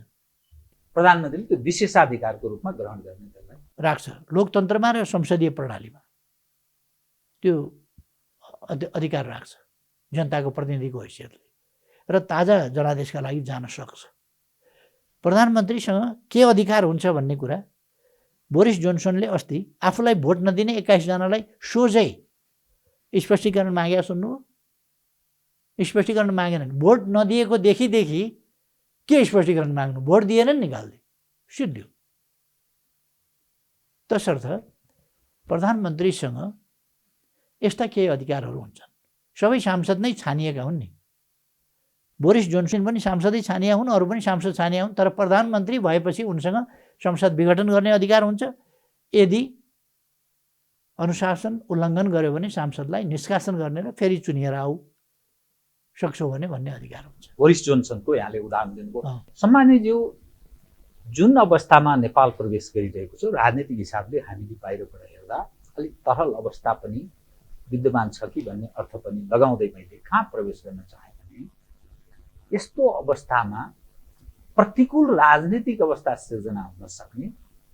A: प्रधानमन्त्रीले त्यो विशेषाधिकारको रूपमा ग्रहण गर्ने त्यसलाई
B: राख्छ लोकतन्त्रमा र संसदीय प्रणालीमा, त्यो अधिकार राख्छ जनताको प्रतिनिधिको हैसियतले, र ताजा जनादेशका लागि जान सक्छ। प्रधानमन्त्रीसँग के अधिकार हुन्छ भन्ने कुरा बोरिस जोन्सनले अस्ति आफूलाई भोट नदिने 21 जनालाई सोझै स्पष्टीकरण मागेका सुन्नु। स्पष्टीकरण मागेनन्। भोट नदिएको देखि के स्पष्टीकरण माग्नु, भोट दिएन नि निकाल्दै सिद्धियो। तसर्थ प्रधानमन्त्रीसँग यस्ता केही अधिकारहरू हुन्छन्। सबै सांसद नै छानिएका हुन् नि। बोरिस जोन्सन पनि सांसदै छानिया हुन्, अरू पनि सांसद छानिया हुन्, तर प्रधानमन्त्री भएपछि उनसँग संसद विघटन गर्ने अधिकार हुन्छ। यदि अनुशासन उल्लङ्घन गर्यो भने सांसदलाई निष्कासन गर्ने र फेरि चुनिएर आऊ सक्छौ भने भन्ने अधिकार हुन्छ।
A: बोरिस जोन्सनको यहाँले उदाहरण दिनुभयो। सम्मानीज्यू, जुन अवस्थामा नेपाल प्रवेश गरिरहेको छ, राजनीतिक हिसाबले हामीले बाहिरबाट हेर्दा अलिक तरल अवस्था पनि विद्यमान छ कि भन्ने अर्थ पनि लगाउँदै मैले कहाँ प्रवेश गर्न चाहे भने, यस्तो अवस्थामा प्रतिकूल राजनीतिक अवस्था सिर्जना हुन सक्ने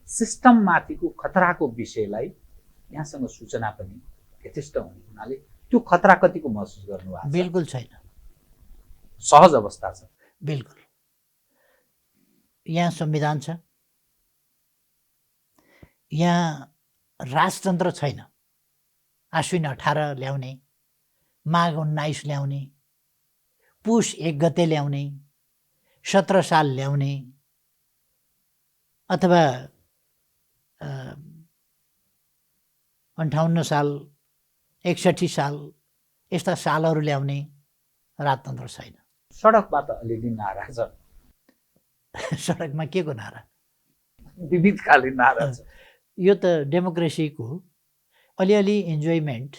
A: सिस्टममाथिको खतराको विषयलाई यहाँसँग सूचना पनि यथेष्ट हुने हुनाले त्यो खतरा कतिको महसुस गर्नुभएको छ?
B: बिल्कुल छैन,
A: सहज अवस्था छ।
B: बिल्कुल। यहाँ संविधान छ, यहाँ राजतन्त्र छैन। आश्विन 18 ल्याउने, माघ 19 ल्याउने, पुष 1 गते ल्याउने, 17 साल ल्याउने, अथवा 58 साल, 61 साल यस्ता सालहरू ल्याउने राजतन्त्र छैन।
A: सडकबाट अलिअलि नारा छ।
B: सडकमा के को नारा?
A: विविधकालीन नारा छ।
B: यो त डेमोक्रेसीको अलिअलि इन्जोयमेन्ट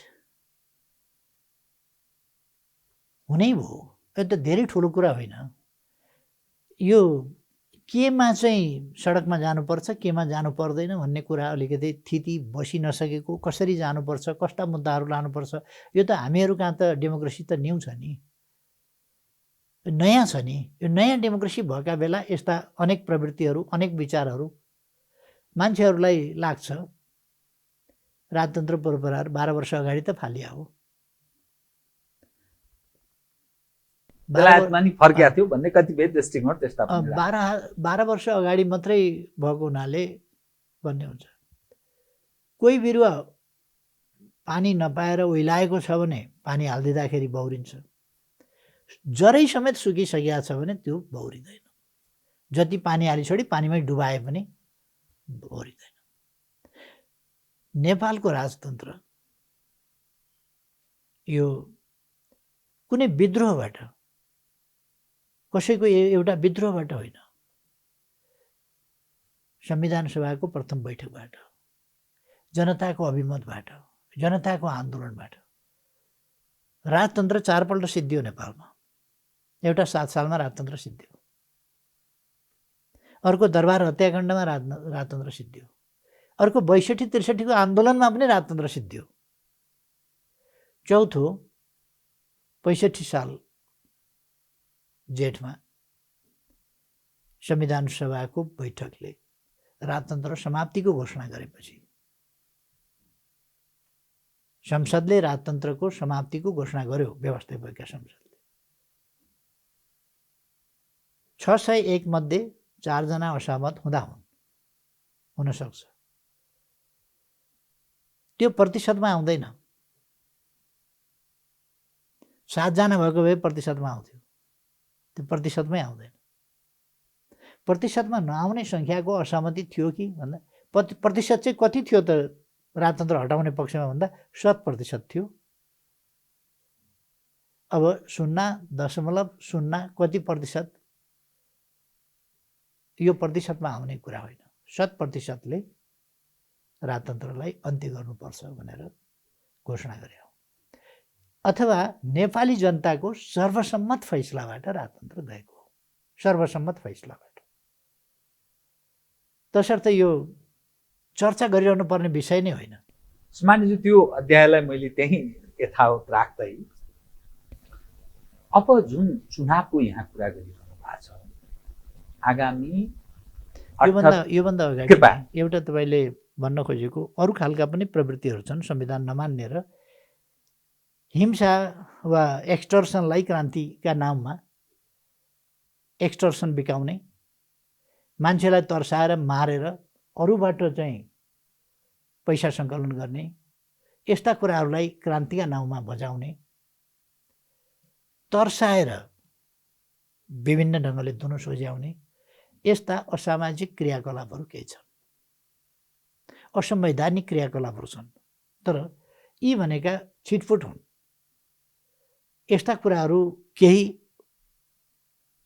B: हुनै भयो। यो त धेरै ठुलो कुरा होइन। यो केमा चाहिँ सडकमा जानुपर्छ, केमा जानु पर्दैन भन्ने कुरा अलिकति थिति बसि नसकेको, कसरी जानुपर्छ, कस्ता मुद्दाहरू लानुपर्छ, यो त हामीहरू कहाँ त डेमोक्रेसी त न्यू छ नि, नयाँ छ नि। यो नयाँ डेमोक्रेसी भएका बेला यस्ता अनेक प्रवृत्तिहरू, अनेक विचारहरू मान्छेहरूलाई लाग्छ। राजतन्त्र परम्पराहरू 12 वर्ष अगाडि त फालिया हो।
A: बेलायतमा नि फर्किया थियो भन्ने कतिपय दृष्टिकोण त्यस्ता पनि
B: 12 वर्ष अगाडि मात्रै भएको हुनाले भन्ने हुन्छ। कोही बिरुवा पानी नपाएर ओइलाएको छ भने पानी हालिदिँदाखेरि बौरिन्छ। जरै समेत सुकिसकेको छ भने त्यो बौरिँदैन। जति पानी हाली छोडी पानीमै डुबाए पनि बौरिँदैन। नेपालको राजतन्त्र यो कुनै विद्रोहबाट, कसैको एउटा विद्रोहबाट होइन, संविधान सभाको प्रथम बैठकबाट, जनताको अभिमतबाट, जनताको आन्दोलनबाट राजतन्त्र 4 पल्ट सिद्धियो नेपालमा। एउटा 7 सालमा राजतन्त्र सिद्धियो, अर्को दरबार हत्याकाण्डमा राजतन्त्र सिद्धियो, अर्को 62-63 को आन्दोलनमा पनि राजतन्त्र सिद्धियो, चौथो 65 साल जेठमा संविधान सभाको बैठकले राजतन्त्र समाप्तिको घोषणा गरेपछि, संसदले राजतन्त्रको समाप्तिको घोषणा गर्यो। व्यवस्थापकीय संसदले 601 मध्ये 4 जना असहमत हुन सक्छ। त्यो प्रतिशतमा आउँदैन। 7 जना भएको भए प्रतिशतमा आउँथ्यो, त्यो प्रतिशतमै आउँदैन। प्रतिशतमा नआउने सङ्ख्याको असहमति थियो कि भन्दा प्रतिशत चाहिँ कति थियो त राजतन्त्र हटाउने पक्षमा भन्दा 7% थियो। अब 0.0 कति प्रतिशत, यो प्रतिशतमा आउने कुरा होइन। 7%ले राजतन्त्रलाई अन्त्य गर्नुपर्छ भनेर घोषणा गरे हो। अथवा नेपाली जनताको सर्वसम्मत फैसलाबाट राजतन्त्र गएको हो, सर्वसम्मत फैसलाबाट। तसर्थ यो चर्चा गरिरहनु पर्ने विषय नै होइन।
A: सम्मानज्यू, त्यो अध्यायलाई मैले त्यही यथावत राख्दै अब जुन चुनावको यहाँ कुरा गरिरहनु भएको छ, आगामी
B: योभन्दा अगाडि एउटा तपाईँले भन्न खोजेको अरू खालका पनि प्रवृत्तिहरू छन् संविधान नमान्ने र हिंसा वा एक्सटर्सनलाई क्रान्तिका नाममा एक्सटर्सन बिकाउने, मान्छेलाई तर्साएर मारेर अरूबाट चाहिँ पैसा सङ्कलन गर्ने, यस्ता कुराहरूलाई क्रान्तिका नाउँमा बजाउने, तर्साएर विभिन्न ढङ्गले धुन सोझ्याउने यस्ता असामाजिक क्रियाकलापहरू केही छन्, असंवैधानिक क्रियाकलापहरू छन्। तर यी भनेका छिटफुट हुन्। यस्ता कुराहरू, केही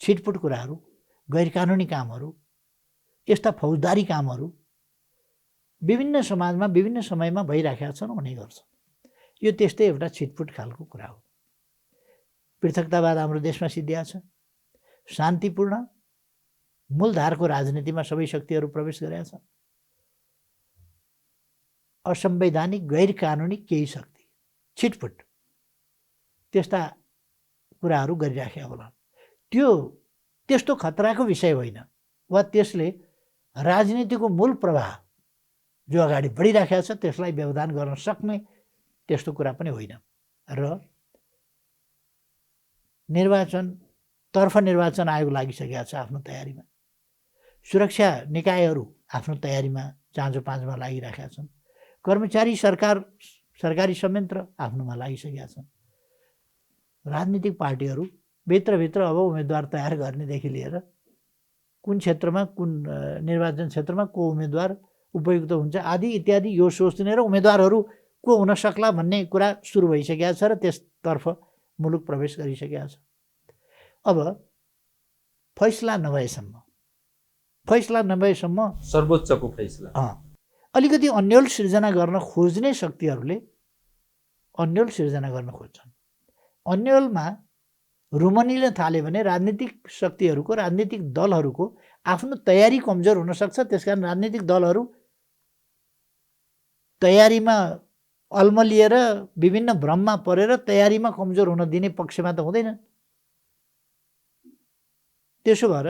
B: छिटफुट कुराहरू, गैरकानुनी कामहरू, यस्ता फौजदारी कामहरू विभिन्न समाजमा विभिन्न समयमा भइराखेका छन्, हुने गर्छन्। यो त्यस्तै एउटा छिटफुट खालको कुरा हो। पृथकतावाद हाम्रो देशमा सिद्धिएको छ। शान्तिपूर्ण मूलधारको राजनीतिमा सबै शक्तिहरू प्रवेश गरेका छन्। असंवैधानिक गैरकानुनी केही शक्ति छिटफुट त्यस्ता कुराहरू गरिराखेका होला। त्यो त्यस्तो खतराको विषय होइन, वा त्यसले राजनीतिको मूल प्रवाह जो अगाडि बढिराखेको छ त्यसलाई व्यवधान गर्न सक्ने त्यस्तो कुरा पनि होइन। र निर्वाचन आयोग लागिसकेको छ आफ्नो तयारीमा। सुरक्षा निकायहरू आफ्नो तयारीमा चाँजो पाँचमा लागिराखेका छन्। कर्मचारी सरकारी संयन्त्र आफ्नोमा लागिसकेका छन्। राजनीतिक पार्टीहरू भित्रभित्र अब उम्मेदवार तयार गर्नेदेखि लिएर कुन क्षेत्रमा, कुन निर्वाचन क्षेत्रमा को उम्मेदवार उपयुक्त हुन्छ आदि इत्यादि यो सोच्ने र उम्मेदवारहरू को हुन सक्ला भन्ने कुरा सुरु भइसकेको छ र त्यसतर्फ मुलुक प्रवेश गरिसकेको छ। अब फैसला नभएसम्म
A: सर्वोच्चको फैसला
B: अलिकति अन्यल सिर्जना गर्न खोज्ने शक्तिहरूले अन्यल सिर्जना गर्न खोज्छन्। अन्यलमा रुमनिन थाल्यो भने राजनीतिक शक्तिहरूको, राजनीतिक दलहरूको आफ्नो तयारी कमजोर हुनसक्छ। त्यसकारण राजनीतिक दलहरू तयारीमा अल्मलिएर विभिन्न भ्रममा परेर तयारीमा कमजोर हुन दिने पक्षमा त हुँदैन। त्यसो भएर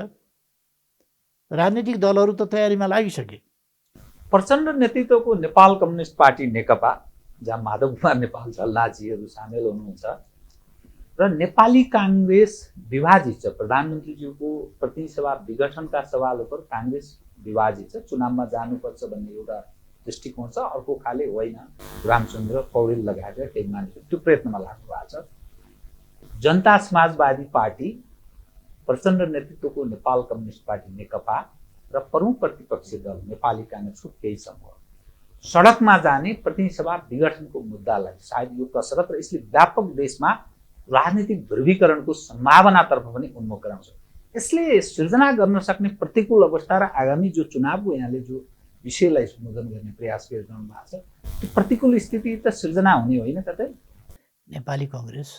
B: राजनीतिक दलहरू त तयारीमा लागिसके।
A: प्रचण्ड नेतृत्वको नेपाल कम्युनिस्ट पार्टी नेकपा, जहाँ माधव कुमार नेपाल झलनाजीहरू सामेल हुनुहुन्छ, र नेपाली काङ्ग्रेस विभाजित छ। प्रधानमन्त्रीज्यूको प्रतिनिधि सभा विघटनका सवाल पर काङ्ग्रेस विभाजित छ। चुनावमा जानुपर्छ भन्ने एउटा दृष्टिकोण छ। अर्को खाले होइन। रामचन्द्र पौडेल लगायत केही मानिसहरू त्यो प्रयत्नमा लाग्नु भएको छ। जनता समाजवादी पार्टी, प्रचण्ड नेतृत्वको नेपाल कम्युनिस्ट पार्टी नेकपा र प्रमुख प्रतिपक्षी दल नेपाली काङ्ग्रेसको केही समूह सडकमा जाने प्रतिनिधि सभा विघटनको मुद्दालाई सायद यो कसरत र यसले व्यापक देशमा राजनीतिक ध्रुवीकरणको सम्भावनातर्फ पनि उन्मुख गराउँछ। यसले सिर्जना गर्न सक्ने प्रतिकूल अवस्था र आगामी जो चुनावको यहाँले जो विषयलाई सम्बोधन गर्ने प्रयास गरिरहनु भएको छ, त्यो प्रतिकूल स्थिति त सिर्जना हुने होइन कतै।
B: नेपाली कङ्ग्रेस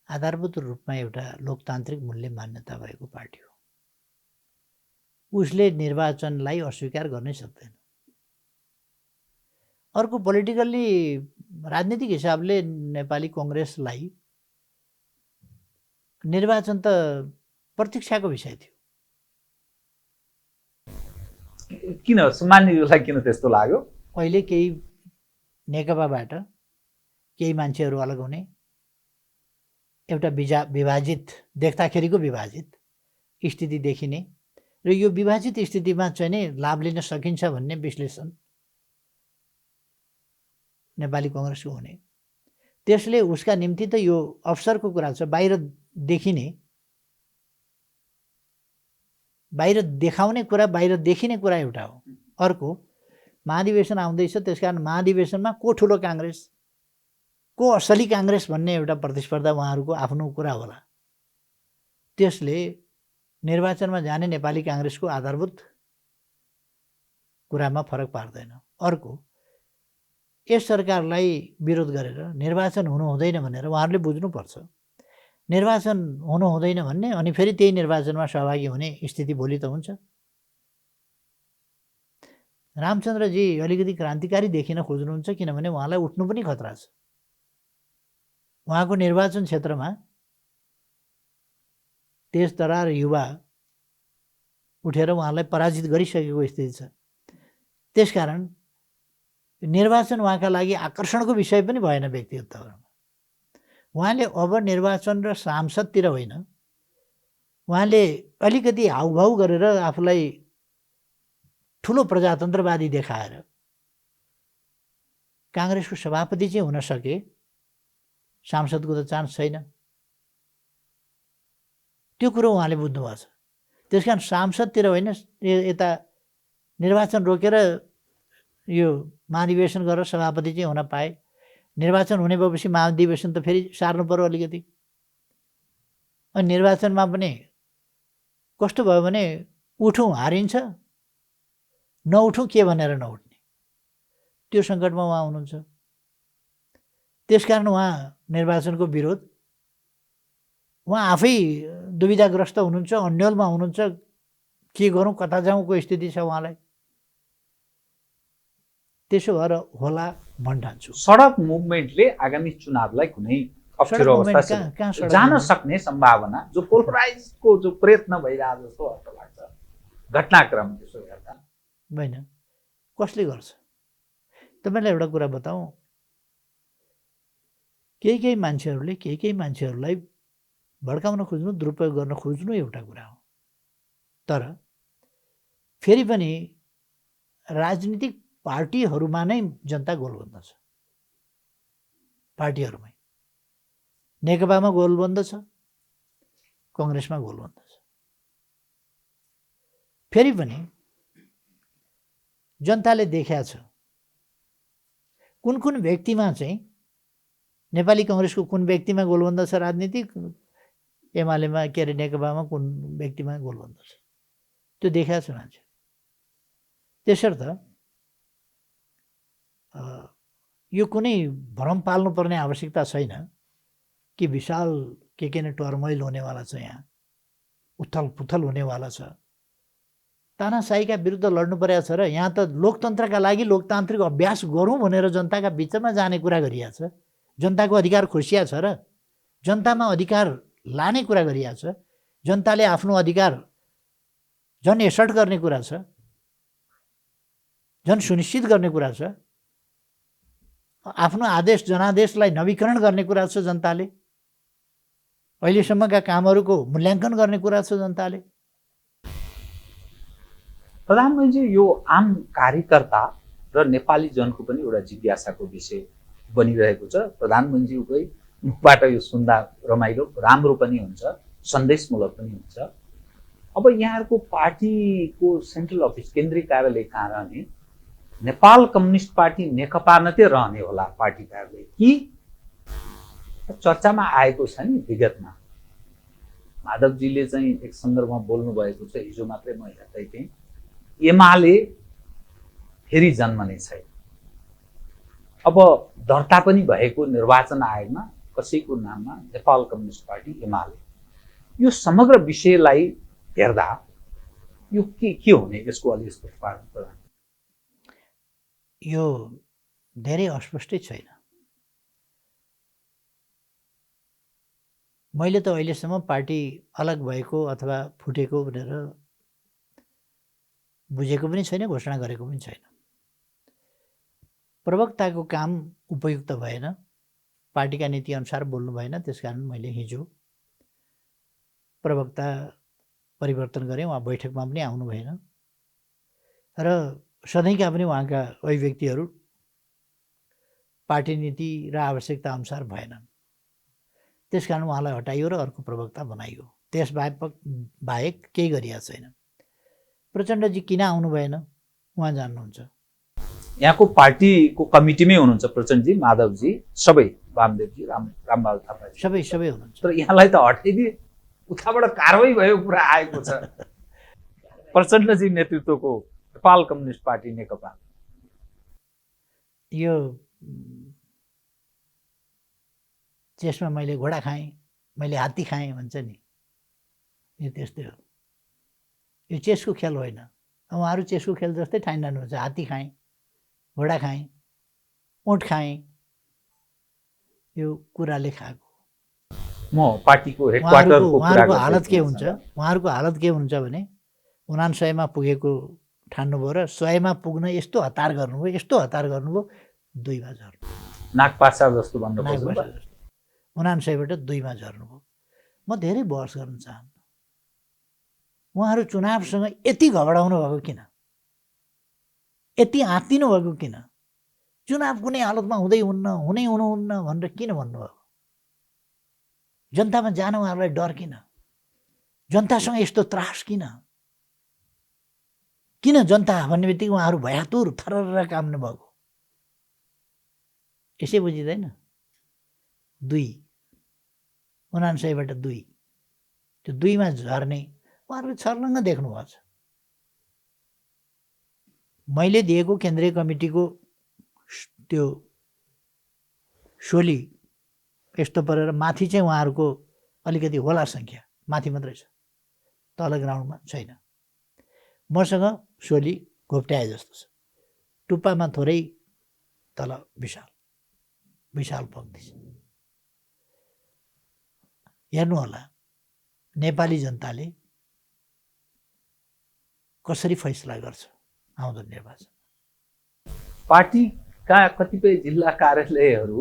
B: आधारभूत रूपमा एउटा लोकतान्त्रिक मूल्य मान्यता भएको पार्टी हो। उसले निर्वाचनलाई अस्वीकार गर्नै सक्दैन। अर्को पोलिटिकल्ली राजनीतिक हिसाबले नेपाली कङ्ग्रेसलाई निर्वाचन त प्रतीक्षाको विषय थियो।
A: किन सामान्यलाई किन त्यस्तो लाग्यो?
B: अहिले केही नेकपाबाट केही मान्छेहरू अलग हुने, एउटा विभाजित देख्दाखेरिको विभाजित स्थिति देखिने र यो विभाजित स्थितिमा चाहिँ नै लाभ लिन सकिन्छ भन्ने विश्लेषण नेपाली कङ्ग्रेसको हुने। त्यसले उसका निम्ति त यो अवसरको कुरा छ। बाहिर देखिने, बाहिर देखाउने कुरा, बाहिर देखिने कुरा एउटा हो। अर्को महाधिवेशन आउँदैछ, त्यसकारण महाधिवेशनमा को ठुलो काङ्ग्रेस, को असली काङ्ग्रेस भन्ने एउटा प्रतिस्पर्धा उहाँहरूको आफ्नो कुरा होला। त्यसले निर्वाचनमा जाने नेपाली काङ्ग्रेसको आधारभूत कुरामा फरक पार्दैन। अर्को, यस सरकारलाई विरोध गरेर निर्वाचन हुनु हुँदैन भनेर उहाँहरूले बुझ्नुपर्छ। निर्वाचन हुनु हुँदैन भन्ने अनि फेरि त्यही निर्वाचनमा सहभागी हुने स्थिति भोलि त हुन्छ। रामचन्द्रजी अलिकति क्रान्तिकारी देखिन खोज्नुहुन्छ, किनभने उहाँलाई उठ्नु पनि खतरा छ। उहाँको निर्वाचन क्षेत्रमा तेज तरार युवा उठेर उहाँलाई पराजित गरिसकेको स्थिति छ। त्यसकारण निर्वाचन उहाँका लागि आकर्षणको विषय पनि भएन व्यक्तिगत तौरमा। उहाँले अब निर्वाचन र सांसदतिर होइन, उहाँले अलिकति हाउभाउ गरेर आफूलाई ठुलो प्रजातन्त्रवादी देखाएर काङ्ग्रेसको सभापति चाहिँ हुन सके सांसदको त चान्स छैन। त्यो कुरो उहाँले बुझ्नुभएको छ। त्यस कारण सांसदतिर होइन, यता निर्वाचन रोकेर यो महाधिवेशन गरेर सभापति चाहिँ हुन पाए। निर्वाचन हुने भएपछि महाधिवेशन त फेरि सार्नु पर्यो अलिकति। अनि निर्वाचनमा पनि कस्तो भयो भने उठौँ हारिन्छ, नउठौँ के भनेर नउठ्ने, त्यो सङ्कटमा उहाँ हुनुहुन्छ। त्यसकारण उहाँ निर्वाचनको विरोध, उहाँ आफै दुविधाग्रस्त हुनुहुन्छ, अन्यलमा हुनुहुन्छ, के गरौँ कता जाउँको स्थिति छ उहाँलाई। त्यसो भएर होला भन्न ठान्छु।
A: सडक मुभमेन्टले आगामी चुनावलाई कुनै अप्ठ्यारो अवस्था जान सक्ने सम्भावना, जो पोलराइजको जो प्रयत्न भइरहेको जस्तो अर्थ लाग्छ घटनाक्रम त्यसो हेर्दा
B: होइन, कसले गर्छ? तपाईँलाई एउटा कुरा बताउँ, केही मान्छेहरूलाई भड्काउन खोज्नु, दुरुपयोग गर्न खोज्नु एउटा कुरा हो। तर फेरि पनि राजनीतिक पार्टीहरूमा नै जनता गोलबन्द छ। पार्टीहरूमै नेकपामा गोलबन्द छ, कङ्ग्रेसमा गोलबन्द छ। फेरि पनि जनताले देखाएको छ कुन कुन व्यक्तिमा चाहिँ, नेपाली कङ्ग्रेसको कुन व्यक्तिमा गोलबन्द छ राजनीतिक, एमालेमा के अरे नेकपामा कुन व्यक्तिमा गोलबन्द छ, त्यो देखाएको छ मान्छे। त्यसर्थ यो कुनै भ्रम पाल्नुपर्ने आवश्यकता छैन कि विशाल के नै टर्मोइल हुनेवाला छ, यहाँ उथल पुथल हुनेवाला छ, तानाशाहीका विरुद्ध लड्नु परेको छ र यहाँ त लोकतन्त्रका लागि लोकतान्त्रिक अभ्यास गरौँ भनेर जनताका बिचमा जाने कुरा गरिएको छ। जनताको अधिकार खोसिया छ र जनतामा अधिकार लाने कुरा गरिएको छ। जनताले आफ्नो अधिकार झन् एसर्ट गर्ने कुरा छ, झन् सुनिश्चित गर्ने कुरा छ। आफ्नो आदेश जनादेशलाई नवीकरण गर्ने कुरा छ जनताले। अहिलेसम्मका कामहरूको मूल्याङ्कन गर्ने कुरा छ जनताले।
A: प्रधानमन्त्री, यो आम कार्यकर्ता र नेपाली जनको पनि एउटा जिज्ञासाको विषय बनिरहेको छ। प्रधानमन्त्रीकै मुखबाट यो सुन्दा रमाइलो, राम्रो पनि हुन्छ, सन्देशमूलक पनि हुन्छ। अब यहाँहरूको पार्टीको सेन्ट्रल अफिस, केन्द्रीय कार्यालय कहाँ रहने? नेपाल कम्युनिस्ट पार्टी नेकपा मात्रै रहने होला पार्टी कार्यालय कि? चर्चामा आएको छ नि विगतमा। माधवजीले चाहिँ एक सन्दर्भमा बोल्नु भएको छ, हिजो मात्रै म हेर्दै थिएँ, एमाले फेरि जन्मने छैन। अब दर्ता पनि भएको निर्वाचन आयोगमा कसैको नाममा नेपाल कम्युनिस्ट पार्टी एमाले। यो समग्र विषयलाई हेर्दा यो के हुने, यसको अलि स्पष्टीकरण प्रदान।
B: यो धेरै अस्पष्टै छैन। मैले त अहिलेसम्म पार्टी अलग भएको अथवा फुटेको भनेर बुझेको पनि छैन, घोषणा गरेको पनि छैन। प्रवक्ताको काम उपयुक्त भएन, पार्टीका नीति अनुसार बोल्नु भएन, त्यसकारण मैले हिजो प्रवक्ता परिवर्तन गरेँ। उहाँ बैठकमा पनि आउनु भएन र सधैँका पनि उहाँका अभिव्यक्तिहरू पार्टी नीति र आवश्यकता अनुसार भएनन्। त्यसकारण उहाँलाई हटाइयो र अर्को प्रवक्ता बनाइयो। त्यसबाहेक केही गरिएको छैन। प्रचण्डजी किन आउनु भएन उहाँ जान्नुहुन्छ।
A: यहाँको पार्टीको कमिटीमै हुनुहुन्छ प्रचण्डजी, माधवजी, सबै, वामदेवजी, रामबहादुर थापा
B: सबै हुनुहुन्छ।
A: तर यहाँलाई त हटाइदिए, उताबाट कारवाही भयो कुरा आएको छ। प्रचण्डजी नेतृत्वको नेपाल कम्युनिस्ट पार्टी नेकपा,
B: यो चेसमा मैले घोडा खाएँ, मैले हात्ती खाएँ भन्छ नि, यो त्यस्तै हो। यो चेसको खेल होइन। उहाँहरू चेसको खेल जस्तै ठानिरहनुहुन्छ। हात्ती खाएँ, घोडा खाएँ, ऊँट खाएँ, यो कुराले खाएको।
A: म पार्टीको हेडक्वार्टरको
B: उहाँहरूको हालत के हुन्छ, उहाँहरूको हालत के हुन्छ भने 99मा पुगेको ठान्नुभयो र 100मा पुग्न यस्तो हतार गर्नुभयो, 2मा झर्नु।
A: नागपासा जस्तो भन्नु खोज्नु।
B: 99बाट 2मा झर्नुभयो। म धेरै बहस गर्न चाहन्न। उहाँहरू चुनावसँग यति घबराउनु भएको किन, यति आत्तिनु भएको किन, चुनाव कुनै हालतमा हुँदै हुनुहुन्न भनेर किन भन्नुभयो? जनतामा जान उहाँहरूलाई डर किन? जनतासँग यस्तो त्रास किन? किन जनता भन्ने बित्तिकै उहाँहरू भयातुर थरर काम्नु भएको? यसै बुझिँदैन। 2 बाट 2 त्यो 2 मा झर्ने उहाँहरूले छर्लङ्ग देख्नुभएको छ। मैले दिएको केन्द्रीय कमिटीको त्यो शोली यस्तो परेर माथि चाहिँ उहाँहरूको अलिकति होला सङ्ख्या, माथि मात्रै छ, तल ग्राउन्डमा छैन। मसँग शोली घोप्ट्याए जस्तो छ, टुप्पामा थोरै, तल विशाल पङ्क्ति छ। हेर्नुहोला नेपाली जनताले कसरी फैसला गर्छ आउँदो निर्वाचन।
A: पार्टीका कतिपय जिल्ला कार्यालयहरू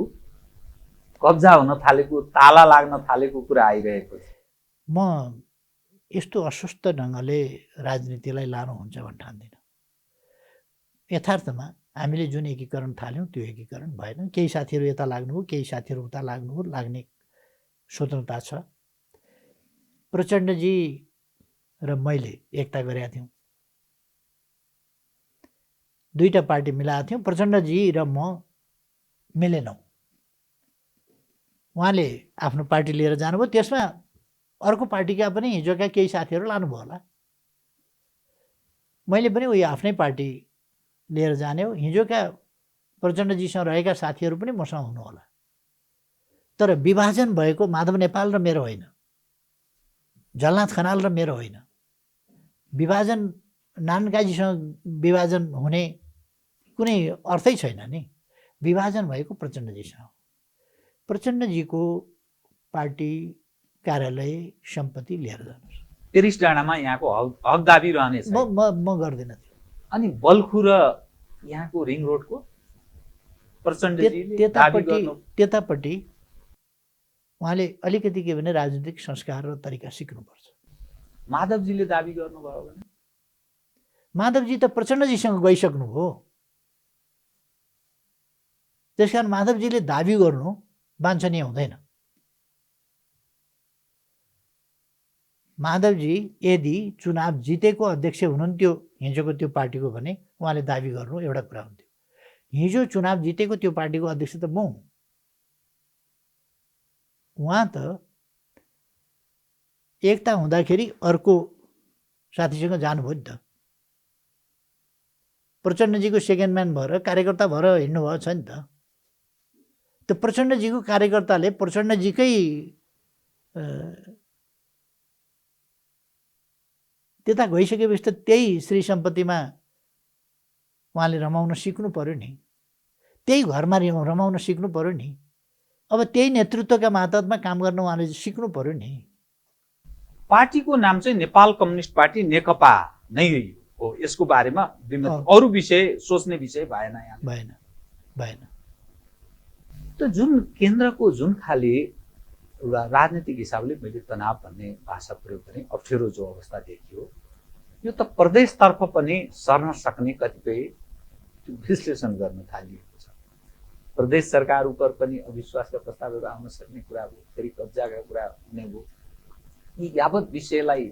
A: कब्जा हुन थालेको, ताला लाग्न थालेको कुरा आइरहेको छ।
B: म यस्तो अस्वस्थ ढङ्गले राजनीतिलाई लानुहुन्छ भन्ने ठान्दिनँ। यथार्थमा हामीले जुन एकीकरण थाल्यौँ त्यो एकीकरण भएन। केही साथीहरू यता लाग्नुभयो, केही साथीहरू उता लाग्नुभयो, लाग्ने स्वतन्त्रता छ। प्रचण्डजी र मैले एकता गरेका थियौँ, 2टा पार्टी मिलाएको थियौँ। प्रचण्डजी र म मिलेनौँ। उहाँले आफ्नो पार्टी लिएर जानुभयो, त्यसमा अर्को पार्टीका पनि हिजोका केही साथीहरू लानुभयो होला। मैले पनि उयो आफ्नै पार्टी लिएर जाने हो। हिजोका प्रचण्डजीसँग रहेका साथीहरू पनि मसँग हुनु होला। तर विभाजन भएको माधव नेपाल र मेरो होइन, झलनाथ खनाल र मेरो होइन। विभाजन नानकाजीसँग विभाजन हुने कुनै अर्थै छैन नि। विभाजन भएको प्रचण्डजीसँग। प्रचण्डजीको पार्टी कार्यालय सम्पत्ति लिएर जानुहोस्।
A: पेरिस डाँडामा यहाँको हक दाबी रहनेछ।
B: म गर्दिनँ त्यो।
A: अनि बल्खु र यहाँको रिङ रोडको प्रचण्डजीले दाबी गर्नु,
B: त्यतापट्टि उहाँले अलिकति के भने राजनीतिक संस्कार र तरिका सिक्नुपर्छ।
A: माधवजीले दाबी गर्नुभयो भने?
B: माधवजी त प्रचण्डजीसँग गइसक्नुभयो। त्यसकारण माधवजीले दाबी गर्नु वाञ्छनीय हुँदैन। माधवजी यदि चुनाव जितेको अध्यक्ष हुनुहुन्थ्यो हिजोको त्यो पार्टीको भने उहाँले दाबी गर्नु एउटा कुरा हुन्थ्यो। हिजो चुनाव जितेको त्यो पार्टीको अध्यक्ष त म हुँ। उहाँ त एकता हुँदाखेरि अर्को साथीसँग जानुभयो नि त। प्रचण्डजीको सेकेन्ड म्यान भएर कार्यकर्ता भएर हिँड्नुभएको छ नि त। त्यो प्रचण्डजीको कार्यकर्ताले प्रचण्डजीकै त्यता गइसकेपछि त त्यही श्री सम्पत्तिमा उहाँले रमाउन सिक्नु पर्यो नि, त्यही घरमा रमाउन सिक्नु पर्यो नि। अब त्यही नेतृत्वका मातहतमा काम गर्न उहाँले सिक्नु पर्यो नि।
A: पार्टीको नाम चाहिँ नेपाल कम्युनिस्ट पार्टी नेकपा नै हो। यसको बारेमा अरू विषय सोच्ने विषय भएन यहाँ?
B: भएन।
A: त जुन केन्द्रको जुन खाले एउटा राजनीतिक हिसाबले मैले तनाव भन्ने भाषा प्रयोग गरेँ, अप्ठ्यारो जो अवस्था देखियो, यो त प्रदेशतर्फ पनि सर्न सक्ने कतिपय विश्लेषण गर्न थालिएको छ। प्रदेश सरकार उप पनि अविश्वासका प्रस्तावहरू आउन सक्ने कुरा हो, फेरि कब्जाका कुरा हुने हो। यी यावत विषयलाई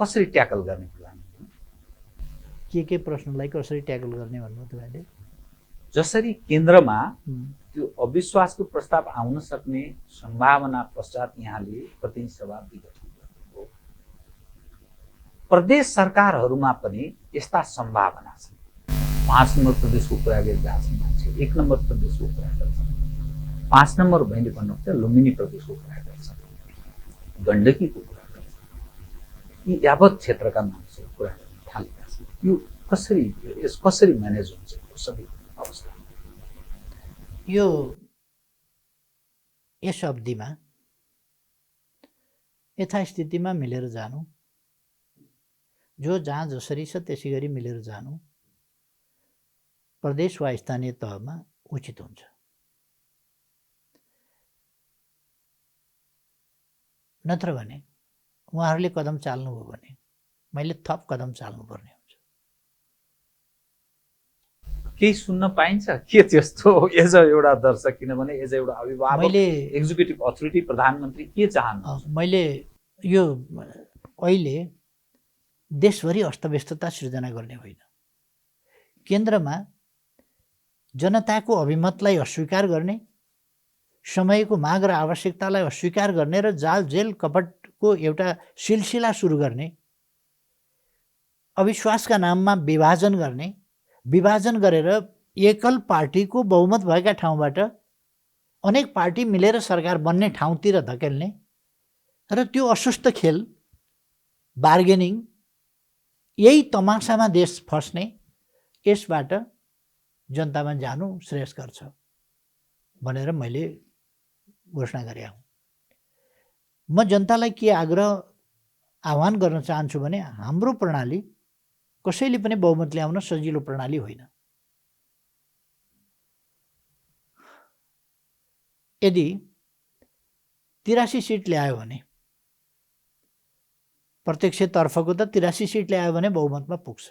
A: कसरी ट्याकल गर्ने प्लान?
B: के प्रश्नलाई कसरी ट्याकल गर्ने भन्नु तपाईँले?
A: जसरी केन्द्रमा त्यो अविश्वासको प्रस्ताव आउन सक्ने सम्भावना पश्चात यहाँले प्रतिनिधि सभा विघटन गर्नुभयो, प्रदेश सरकारहरूमा पनि यस्ता सम्भावना छन्। 5 नम्बर प्रदेशको कुरा गरिरहेका छन् मान्छे, 1 नम्बर प्रदेशको कुरा गर्छन्, 5 नम्बर मैले भन्नुपर्छ लुम्बिनी प्रदेशको कुरा गर्छन्, गण्डकीको कुरा गर्छन्। यी यावत क्षेत्रका मान्छेहरू कुरा गर्न थालेका छन्। यो कसरी म्यानेज हुन्छ यो सबै अवस्था?
B: यस अवधिमा यथास्थितिमा मिलेर जानु, जो जहाँ जसरी छ त्यसै गरी मिलेर जानु प्रदेश वा स्थानीय तहमा उचित हुन्छ। नत्र भने उहाँहरूले कदम चाल्नुभयो भने मैले थप कदम चाल्नुपर्ने हुन्छ।
A: केही सुन्न पाइन्छ के त्यस्तो एज अ एउटा दर्शक, किनभने एज अ एउटा अभिभावक,
B: मैले
A: एक्जिक्युटिभ अथोरिटी, प्रधानमन्त्री के चाहनुहुन्छ?
B: मैले यो अहिले देशभरि अस्तव्यस्तता सृजना गर्ने होइन, केन्द्रमा जनताको अभिमतलाई अस्वीकार गर्ने, समयको माग र आवश्यकतालाई अस्वीकार गर्ने र जाल जेल कपटको एउटा सिलसिला सुरु गर्ने, अविश्वासका नाममा विभाजन गर्ने, विभाजन गरेर एकल पार्टीको बहुमत भएका ठाउँबाट अनेक पार्टी मिलेर सरकार बन्ने ठाउँतिर धकेल्ने र त्यो अस्वस्थ खेल बार्गेनिङ, यही तमासामा देश फस्ने, यसबाट जनतामा जानु श्रेयस्कर छ भनेर मैले घोषणा गरेँ हुँ। म जनतालाई के आह्वान गर्न चाहन्छु भने हाम्रो प्रणाली कसैले पनि बहुमत ल्याउन सजिलो प्रणाली होइन। यदि 83 सिट ल्यायो भने, प्रत्यक्षतर्फको त 83 सिट ल्यायो भने बहुमतमा पुग्छ,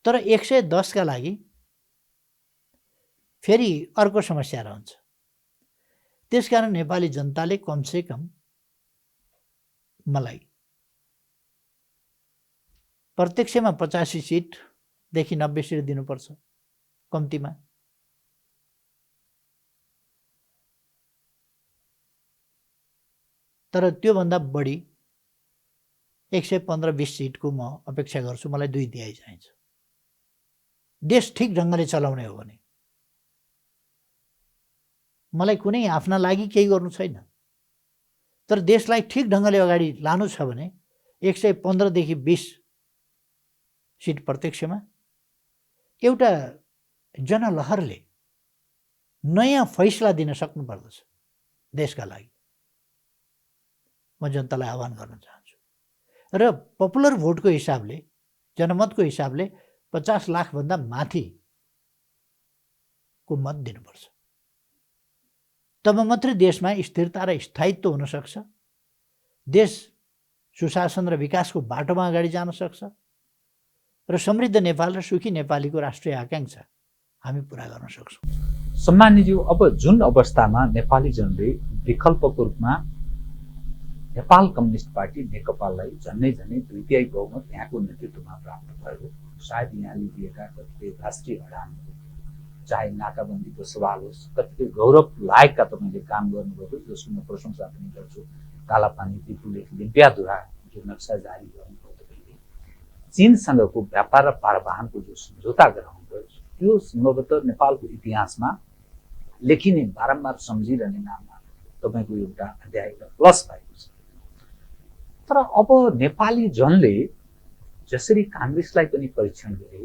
B: तर 110 का लागि फेरि अर्को समस्या रहन्छ। त्यसकारण नेपाली जनताले कमसेकम मलाई प्रत्यक्षमा 85 सिटदेखि 90 सिट दिनुपर्छ कम्तीमा। तर त्योभन्दा बढी 115-20 सिटको म अपेक्षा गर्छु। मलाई 2 दिहाई चाहिन्छ देश ठिक ढङ्गले चलाउने हो भने। मलाई कुनै आफ्ना लागि केही गर्नु छैन, तर देशलाई ठिक ढङ्गले अगाडि लानु छ भने 115देखि 20 सिट प्रत्यक्षमा एउटा जनलहरले नयाँ फैसला दिन सक्नुपर्दछ देशका लागि। म जनतालाई आह्वान गर्न चाहन्छु र पपुलर भोटको हिसाबले, जनमतको हिसाबले 50 लाखभन्दा माथिको मत दिनुपर्छ। तब मात्रै देशमा स्थिरता र स्थायित्व हुन सक्छ, देश सुशासन र विकासको बाटोमा अगाडि जान सक्छ र समृद्ध नेपाल र सुखी नेपालीको राष्ट्रिय आकांक्षा हामी पुरा गर्न सक्छौँ।
A: सम्माननीज्यू, अब जुन अवस्थामा नेपाली जनले विकल्पको रूपमा नेपाल कम्युनिस्ट पार्टी नेकपालाई झन्डै 2/3 बहुमत यहाँको नेतृत्वमा प्राप्त भयो, सायद यहाँले दिएका कतिपय राष्ट्रिय अडानहरू, चाहे नाकाबन्दीको सवाल होस्, कतिपय गौरव लायकका तपाईँले काम गर्नुभयो जसको म प्रशंसा पनि गर्छु। कालापानी, तिपुलेख, लिम्पियाधुरा जो नक्सा जारी गर्नुभयो तपाईँले, चीनसँगको व्यापार र पारवाहनको जो सम्झौता गराउनुभयो, त्यो सम्भवतः नेपालको इतिहासमा लेखिने, बारम्बार सम्झिरहने नाममा तपाईँको एउटा अध्याय, एउटा प्लस भएको छ। तर अब नेपाली जनले जसरी काङ्ग्रेसलाई पनि परीक्षण गरे,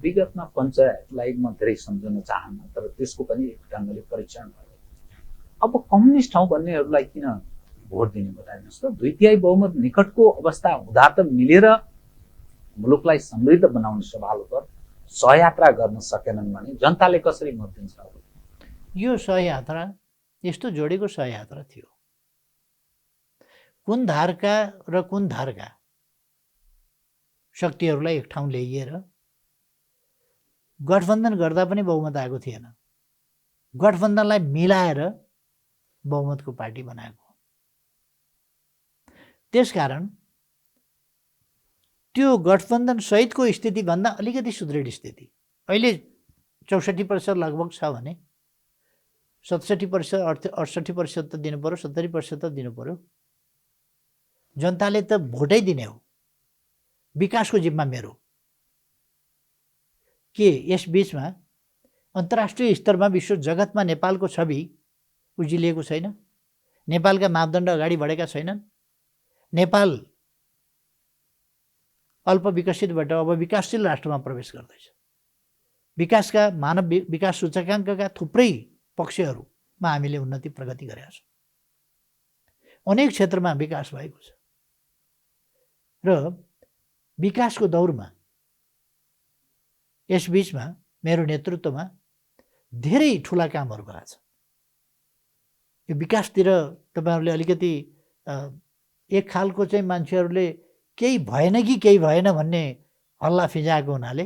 A: विगतमा पञ्चायतलाई म धेरै सम्झन चाहन्न, तर त्यसको पनि एक ढङ्गले परीक्षण भयो। अब कम्युनिस्ट हौँ भन्नेहरूलाई किन भोट दिने बताइदिनुहोस् त? 2/3 बहुमत निकटको अवस्था हुँदा त मिलेर मुलुकलाई समृद्ध बनाउने सवालको सहयात्रा गर्न सकेनन् भने जनताले कसरी मत दिन्छ?
B: यो सहयात्रा यस्तो जोडेको सहयात्रा थियो, कुन धारका र कुन धारका शक्तिहरूलाई एक ठाउँ ल्याइएर गठबन्धन गर्दा पनि बहुमत आएको थिएन, गठबन्धनलाई मिलाएर बहुमतको पार्टी बनाएको। त्यसकारण त्यो गठबन्धन सहितको स्थितिभन्दा अलिकति सुदृढ स्थिति, अहिले 64% लगभग छ भने 67%, 68% त दिनु पर्यो, 70% त दिनु पर्यो। जनताले त भोटै दिने हो, विकासको जिम्मा मेरो। के यस बीचमा अन्तर्राष्ट्रिय स्तरमा, विश्व जगतमा नेपालको छवि उजिलिएको छैन? नेपालका मापदण्ड अगाडि बढेका छैनन्? नेपाल अल्प विकसितबाट अब विकासशील राष्ट्रमा प्रवेश गर्दैछ। विकासका, मानव विकास सूचकाङ्कका थुप्रै पक्षहरूमा हामीले उन्नति प्रगति गरेका छौँ, अनेक क्षेत्रमा विकास भएको छ र विकासको दौरमा यस बीचमा मेरो नेतृत्वमा धेरै ठुला कामहरू भएका छन्। यो विकासतिर तपाईहरुले अलिकति एक खालको चाहिँ मान्छेहरूले केही भएन कि केही भएन भन्ने हल्ला फिजाएको हुनाले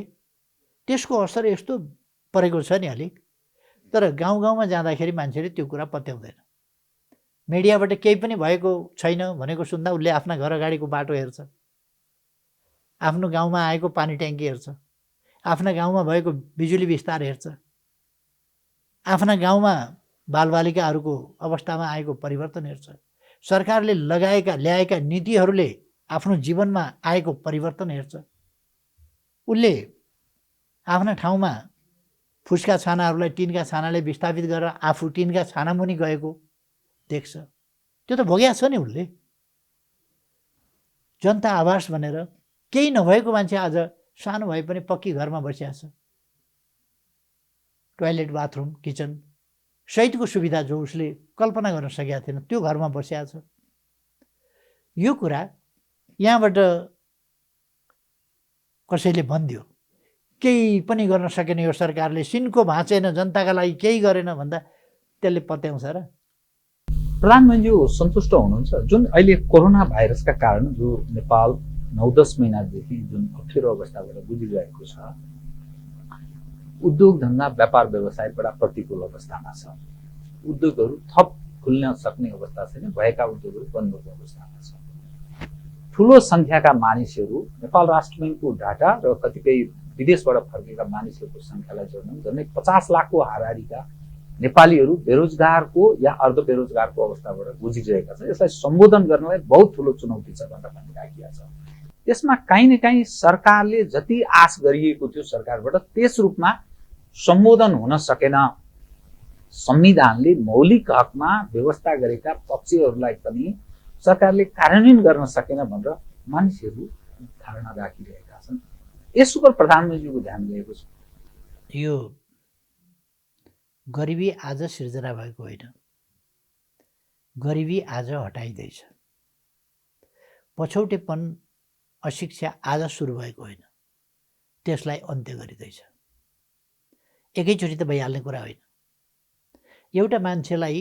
B: त्यसको असर यस्तो परेको छ नि अलिक, तर गाउँ गाउँमा जाँदाखेरि मान्छेले त्यो कुरा पत्याउँदैन। मिडियाबाट केही पनि भएको छैन भनेको सुन्दा उसले आफ्ना घर अगाडिको बाटो हेर्छ, आफ्नो गाउँमा आएको पानी ट्याङ्की हेर्छ, आफ्ना गाउँमा भएको बिजुली विस्तार हेर्छ, आफ्ना गाउँमा बालबालिकाहरूको अवस्थामा आएको परिवर्तन हेर्छ, सरकारले ल्याएका नीतिहरूले आफ्नो जीवनमा आएको परिवर्तन हेर्छ। उसले आफ्ना ठाउँमा फुसका छानाहरूलाई टिनका छानाले विस्थापित गरेर आफू टिनका छानामुनि गएको देख्छ। त्यो त भोग्या छ नि उसले। जनता आवास भनेर केही नभएको मान्छे आज सानो भए पनि पक्की घरमा बसिया छ, टोयलेट बाथरुम किचन सहितको सुविधा जो उसले कल्पना गर्न सकेका थिएन त्यो घरमा बसिया छ। यो कुरा यहाँबाट कसैले भनिदियो केही पनि गर्न सकेन यो सरकारले, सिनको भाँचेन, जनताका लागि केही गरेन भन्दा त्यसले पत्याउँछ र?
A: प्रधानमन्त्री सन्तुष्ट हुनुहुन्छ जुन अहिले कोरोना भाइरसका कारण जो नेपाल 9-10 महिनादेखि जुन अप्ठ्यारो अवस्थाबाट गुजिरहेको छ, उद्योग धन्दा व्यापार व्यवसाय बडा प्रतिकूल अवस्थामा छ। उद्योगहरू थप खुल्न सक्ने अवस्था छैन, भएका उद्योगहरू बन्दको अवस्थामा छ। ठुलो संख्याका मानिसहरू नेपाल राष्ट्र बैङ्कको डाटा र कतिपय विदेशबाट फर्केका मानिसहरूको संख्यालाई जोड्न झन्डै 50 लाखको हाराहारीका नेपालीहरू बेरोजगारको या अर्ध बेरोजगारको अवस्थाबाट गुजिरहेका छन्। यसलाई सम्बोधन गर्नलाई बहुत ठुलो चुनौती छ भनेर भनिराखिएको छ। त्यसमा काहीँ न काहीँ सरकारले जति आश गरिएको थियो सरकारबाट त्यस रूपमा सम्बोधन हुन सकेन। संविधानले मौलिक हकमा व्यवस्था गरेका पक्षहरूलाई पनि सरकारले कार्यान्वयन गर्न सकेन भनेर मानिसहरू धारणा राखिरहेका छन्। यस उपर प्रधानमन्त्रीको ध्यान गएको छ।
B: यो गरिबी आज सिर्जना भएको होइन, गरिबी आज हटाइँदैछ। पछौटेपन अशिक्षा आज सुरु भएको होइन, त्यसलाई अन्त्य गरिँदैछ। एकैचोटि त भइहाल्ने कुरा होइन। एउटा मान्छेलाई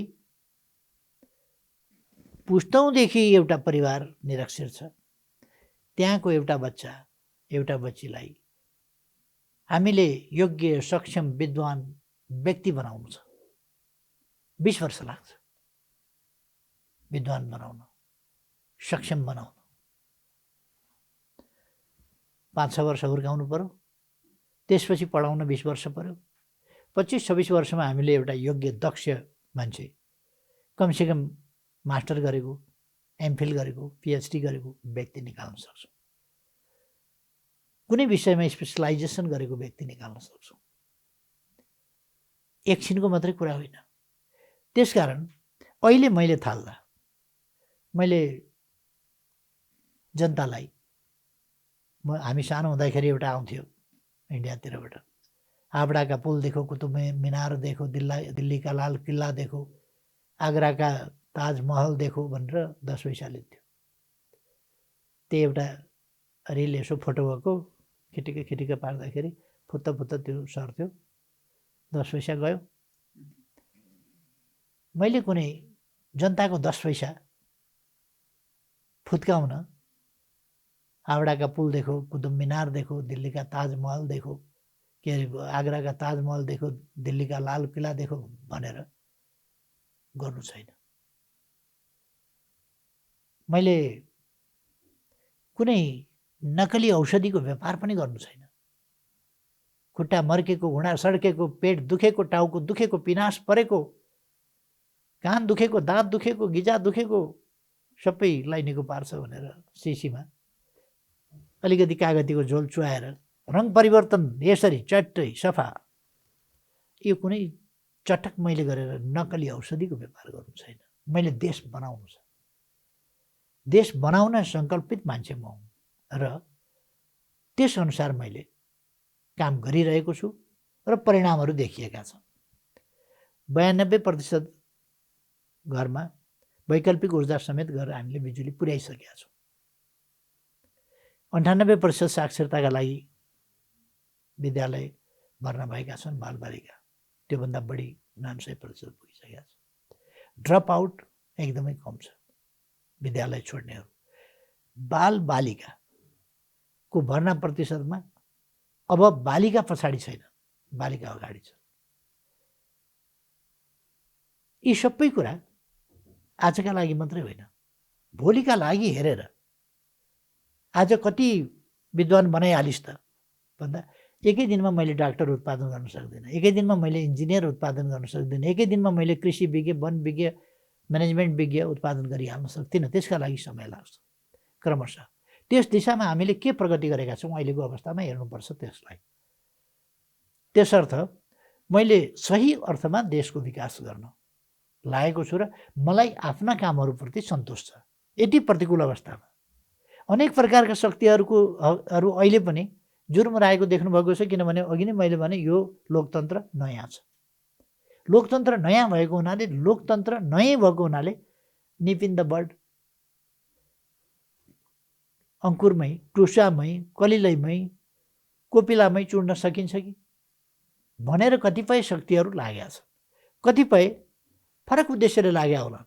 B: पुस्तौँदेखि एउटा परिवार निरक्षर छ, त्यहाँको एउटा बच्चा एउटा बच्चीलाई हामीले योग्य सक्षम विद्वान व्यक्ति बनाउनु छ, 20 वर्ष लाग्छ। विद्वान बनाउन, सक्षम बनाउन 5-6 वर्ष हुर्काउनु पर्यो, त्यसपछि पढाउन 20 वर्ष पर्यो। 25-26 वर्षमा हामीले एउटा योग्य दक्ष मान्छे, कमसेकम मास्टर गरेको, एमफिल गरेको, पिएचडी गरेको व्यक्ति निकाल्न सक्छौँ। कुनै विषयमा स्पेसलाइजेसन गरेको व्यक्ति निकाल्न सक्छौँ। एकछिनको मात्रै कुरा होइन। त्यसकारण अहिले मैले थाल्दा मैले जनतालाई, हामी सानो हुँदाखेरि एउटा आउँथ्यो इन्डियातिरबाट, हावडा का पुल देखो, कुतुब मीनार देखो, दिल्ली का लाल किल्ला देखो, आगरा का ताजमहल देखो भनेर 10 पैसा लिन्थ्यो। त्यो एउटा रिल यसो फोटो भएको खिटिका पार्दाखेरि फुत्त त्यो सर्थ्यो, 10 पैसा गयो। मैले कुनै जनताको 10 पैसा फुत्काउन हावडा का पुल देखो, कुतुब मीनार देखो, दिल्ली का ताजमहल देखो, के अरे आगरा का ताजमहल देखो, दिल्ली का लाल किल्ला देखो भनेर गर्नु छैन। मैले कुनै नकली औषधिको व्यापार पनि गर्नु छैन। खुट्टा मर्केको, घुँडा सड्केको, पेट दुखेको, टाउको दुखेको, पिनास परेको, कान दुखेको, दाँत दुखेको, गिजा दुखेको सबैलाई निको पार्छ भनेर सिसीमा अलिकति कागतीको झोल चुहाएर रङ परिवर्तन यसरी चट्टै सफा, यो कुनै चटक मैले गरेर नकली औषधिको व्यापार गर्नु छैन। मैले देश बनाउनु छ। देश बनाउन सङ्कल्पित मान्छे म हुँ र त्यसअनुसार मैले काम गरिरहेको छु र परिणामहरू देखिएका छन्। 92% घरमा वैकल्पिक ऊर्जा समेत गरेर हामीले बिजुली पुर्याइसकेका छौँ। 98% साक्षरताका लागि विद्यालय भर्ना भएका छन् बालबालिका, त्योभन्दा बढी 99% पुगिसकेका छ। ड्रप आउट एकदमै कम छ, विद्यालय छोड्नेहरू। बालबालिकाको भर्ना प्रतिशतमा अब बालिका पछाडि छैन, बालिका अगाडि छ। यी सबै कुरा आजका लागि मात्रै होइन, भोलिका लागि हेरेर आज कति विद्वान बनाइहालिस् त भन्दा एकै दिनमा मैले डाक्टर उत्पादन गर्न सक्दिनँ, एकै दिनमा मैले इन्जिनियर उत्पादन गर्न सक्दिनँ, एकै दिनमा मैले कृषि विज्ञ, वन विज्ञ, म्यानेजमेन्ट विज्ञ उत्पादन गरिहाल्न सक्दिनँ। त्यसका लागि समय लाग्छ क्रमशः। त्यस दिशामा हामीले के प्रगति गरेका छौँ अहिलेको अवस्थामा हेर्नुपर्छ त्यसलाई। त्यसर्थ मैले सही अर्थमा देशको विकास गर्न लागेको छु र मलाई आफ्ना कामहरूप्रति सन्तोष छ। यति प्रतिकूल अवस्थामा अनेक प्रकारका शक्तिहरूको अहिले पनि जुर्मराएको देख्नुभएको छ, किनभने अघि नै मैले भने यो लोकतन्त्र नयाँ छ। लोकतन्त्र नयाँ भएको हुनाले, लोकतन्त्र नयाँ भएको हुनाले निप इन द बर्ड, अङ्कुरमै, टुसामै, कलिलैमै, कोपिलामै चुड्न सकिन्छ कि भनेर कतिपय शक्तिहरू लागेका छन्। कतिपय फरक उद्देश्यले लागेका होलान्,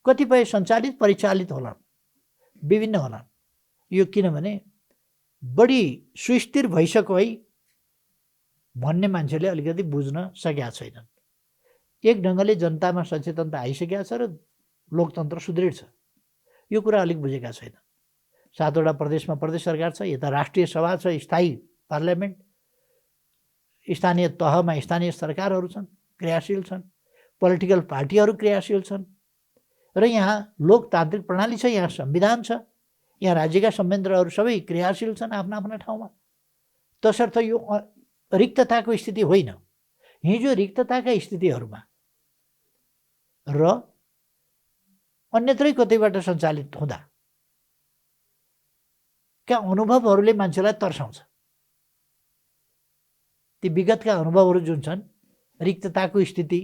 B: कतिपय सञ्चालित परिचालित होलान्, विभिन्न होलान्। यो किनभने बढी सुस्थिर भइसक्यो है भन्ने मान्छेले अलिकति बुझ्न सकेका छैनन्। एक ढङ्गले जनतामा सचेतनता आइसकेका छ र लोकतन्त्र सुदृढ छ, यो कुरा अलिक बुझेका छैनन्। 7वटा प्रदेशमा प्रदेश सरकार छ, यता राष्ट्रिय सभा छ, स्थायी पार्लियामेन्ट, स्थानीय तहमा स्थानीय सरकारहरू छन्, क्रियाशील छन्, पोलिटिकल पार्टीहरू क्रियाशील छन् र यहाँ लोकतान्त्रिक प्रणाली छ, यहाँ संविधान छ, यहाँ राज्यका संयन्त्रहरू सबै क्रियाशील छन् आफ्ना आफ्ना ठाउँमा। तसर्थ यो रिक्तताको स्थिति होइन। हिजो रिक्तताका स्थितिहरूमा र अन्यत्रै कतैबाट सञ्चालित हुँदा का अनुभवहरूले मान्छेलाई तर्साउँछ। ती विगतका अनुभवहरू जुन छन्, रिक्तताको स्थिति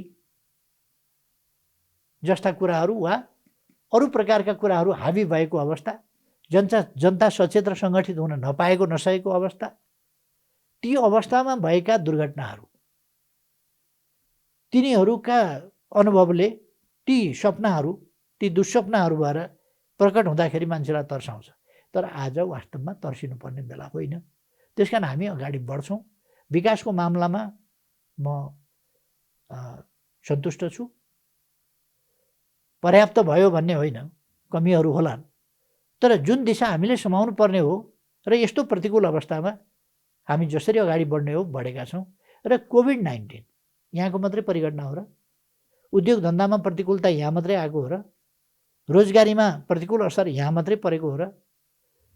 B: जस्ता कुराहरू वा अरू प्रकारका कुराहरू हावी भएको अवस्था, जनता सचेत र सङ्गठित हुन नपाएको नसकेको अवस्था, ती अवस्थामा भएका दुर्घटनाहरू, तिनीहरूका अनुभवले ती सपनाहरू, ती दुःस्वप्नाहरू भएर प्रकट हुँदाखेरि मान्छेलाई तर्साउँछ। तर आज वास्तवमा तर्सिनुपर्ने बेला होइन। त्यसकारण हामी अगाडि बढ्छौँ। विकासको मामलामा म सन्तुष्ट छु। पर्याप्त भयो भन्ने होइन, कमीहरू होलान्, तर जुन दिशा हामीले समाउनु पर्ने हो र यस्तो प्रतिकूल अवस्थामा हामी जसरी अगाडि बढ्ने हो बढेका छौँ। र कोभिड-19 यहाँको मात्रै परिघटना हो र? उद्योग धन्दामा प्रतिकूलता यहाँ मात्रै आएको हो र? रोजगारीमा प्रतिकूल असर यहाँ मात्रै परेको हो र?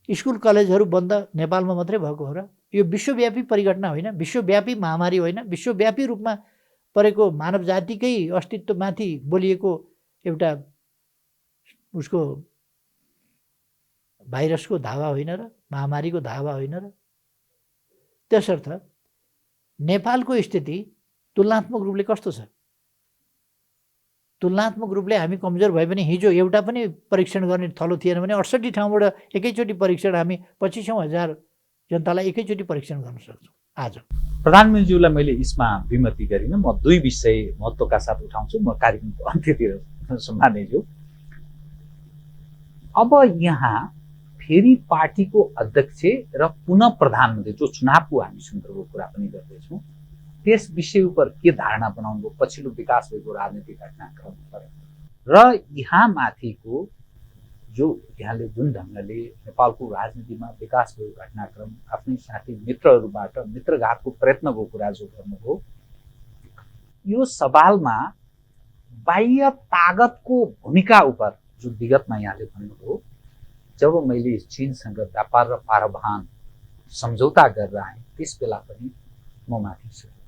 B: स्कुल कलेजहरू बन्द नेपालमा मात्रै भएको हो र? यो विश्वव्यापी परिघटना होइन, विश्वव्यापी महामारी होइन, विश्वव्यापी रूपमा परेको मानव जातिकै अस्तित्वमाथि बोलिएको एउटा उसको भाइरसको धावा होइन र? महामारीको धावा होइन र? त्यसर्थ नेपालको स्थिति तुलनात्मक रूपले कस्तो छ? तुलनात्मक रूपले हामी कमजोर भए पनि हिजो एउटा पनि परीक्षण गर्ने थलो थिएन भने 68 ठाउँबाट एकैचोटि परीक्षण हामी 25,000 जनतालाई एकैचोटि परीक्षण गर्न सक्छौँ। आज
A: प्रधानमन्त्रीज्यूलाई मैले यसमा विमति गरिनँ। म 2 विषय महत्त्वका साथ उठाउँछु। म कार्यक्रमको अन्त्यतिर सम्माननीयज्यू, अब यहाँ फेरि पार्टीको अध्यक्ष र पुनः प्रधानमन्त्री जो चुनावको हामी सन्दर्भको कुरा पनि गर्दैछौँ, त्यस विषय उप के धारणा बनाउनु भयो पछिल्लो विकास भएको राजनीतिक घटनाक्रम र यहाँ माथिको जो यहाँले जुन ढङ्गले नेपालको राजनीतिमा विकास भएको घटनाक्रम आफ्नै साथी मित्रहरूबाट मित्रघातको प्रयत्नको कुरा जो गर्नुभयो, यो सवालमा बाह्य तागतको भूमिका उप जो विगतमा यहाँले भन्नुभयो, जब मैले चीनसँग व्यापार र पारवहन सम्झौता गरेर आएँ त्यस बेला पनि म माथि सकेको।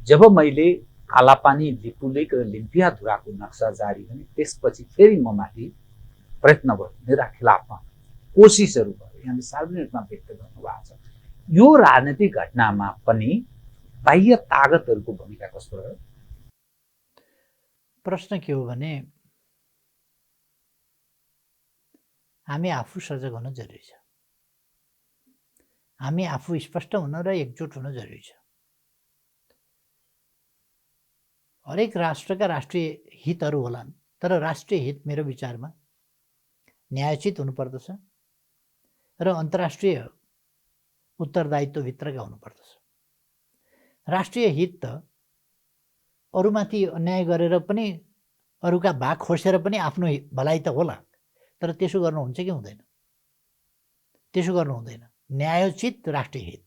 A: जब मैले कालापानी, लिपुलेक र लिम्पियाधुराको नक्सा जारी गरेँ त्यसपछि फेरि म माथि प्रयत्न भयो, मेरा खिलाफमा कोसिसहरू भयो, यहाँले सार्वजनिक रूपमा व्यक्त गर्नुभएको छ। यो राजनीतिक घटनामा पनि बाह्य तागतहरूको भूमिका कस्तो रह्यो?
B: प्रश्न के हो भने हामी आफू सजग हुन जरुरी छ। हामी आफू स्पष्ट हुन र एकजुट हुन जरुरी छ। हरेक राष्ट्रका राष्ट्रिय हितहरू होलान्, तर राष्ट्रिय हित मेरो विचारमा न्यायोचित हुनुपर्दछ र अन्तर्राष्ट्रिय उत्तरदायित्वभित्रका हुनुपर्दछ। राष्ट्रिय हित त अरूमाथि अन्याय गरेर पनि अरूका भाग खोसेर पनि आफ्नो भलाइ त होला, तर त्यसो गर्नु हुन्छ कि हुँदैन? त्यसो गर्नु हुँदैन। न्यायोचित राष्ट्रिय हित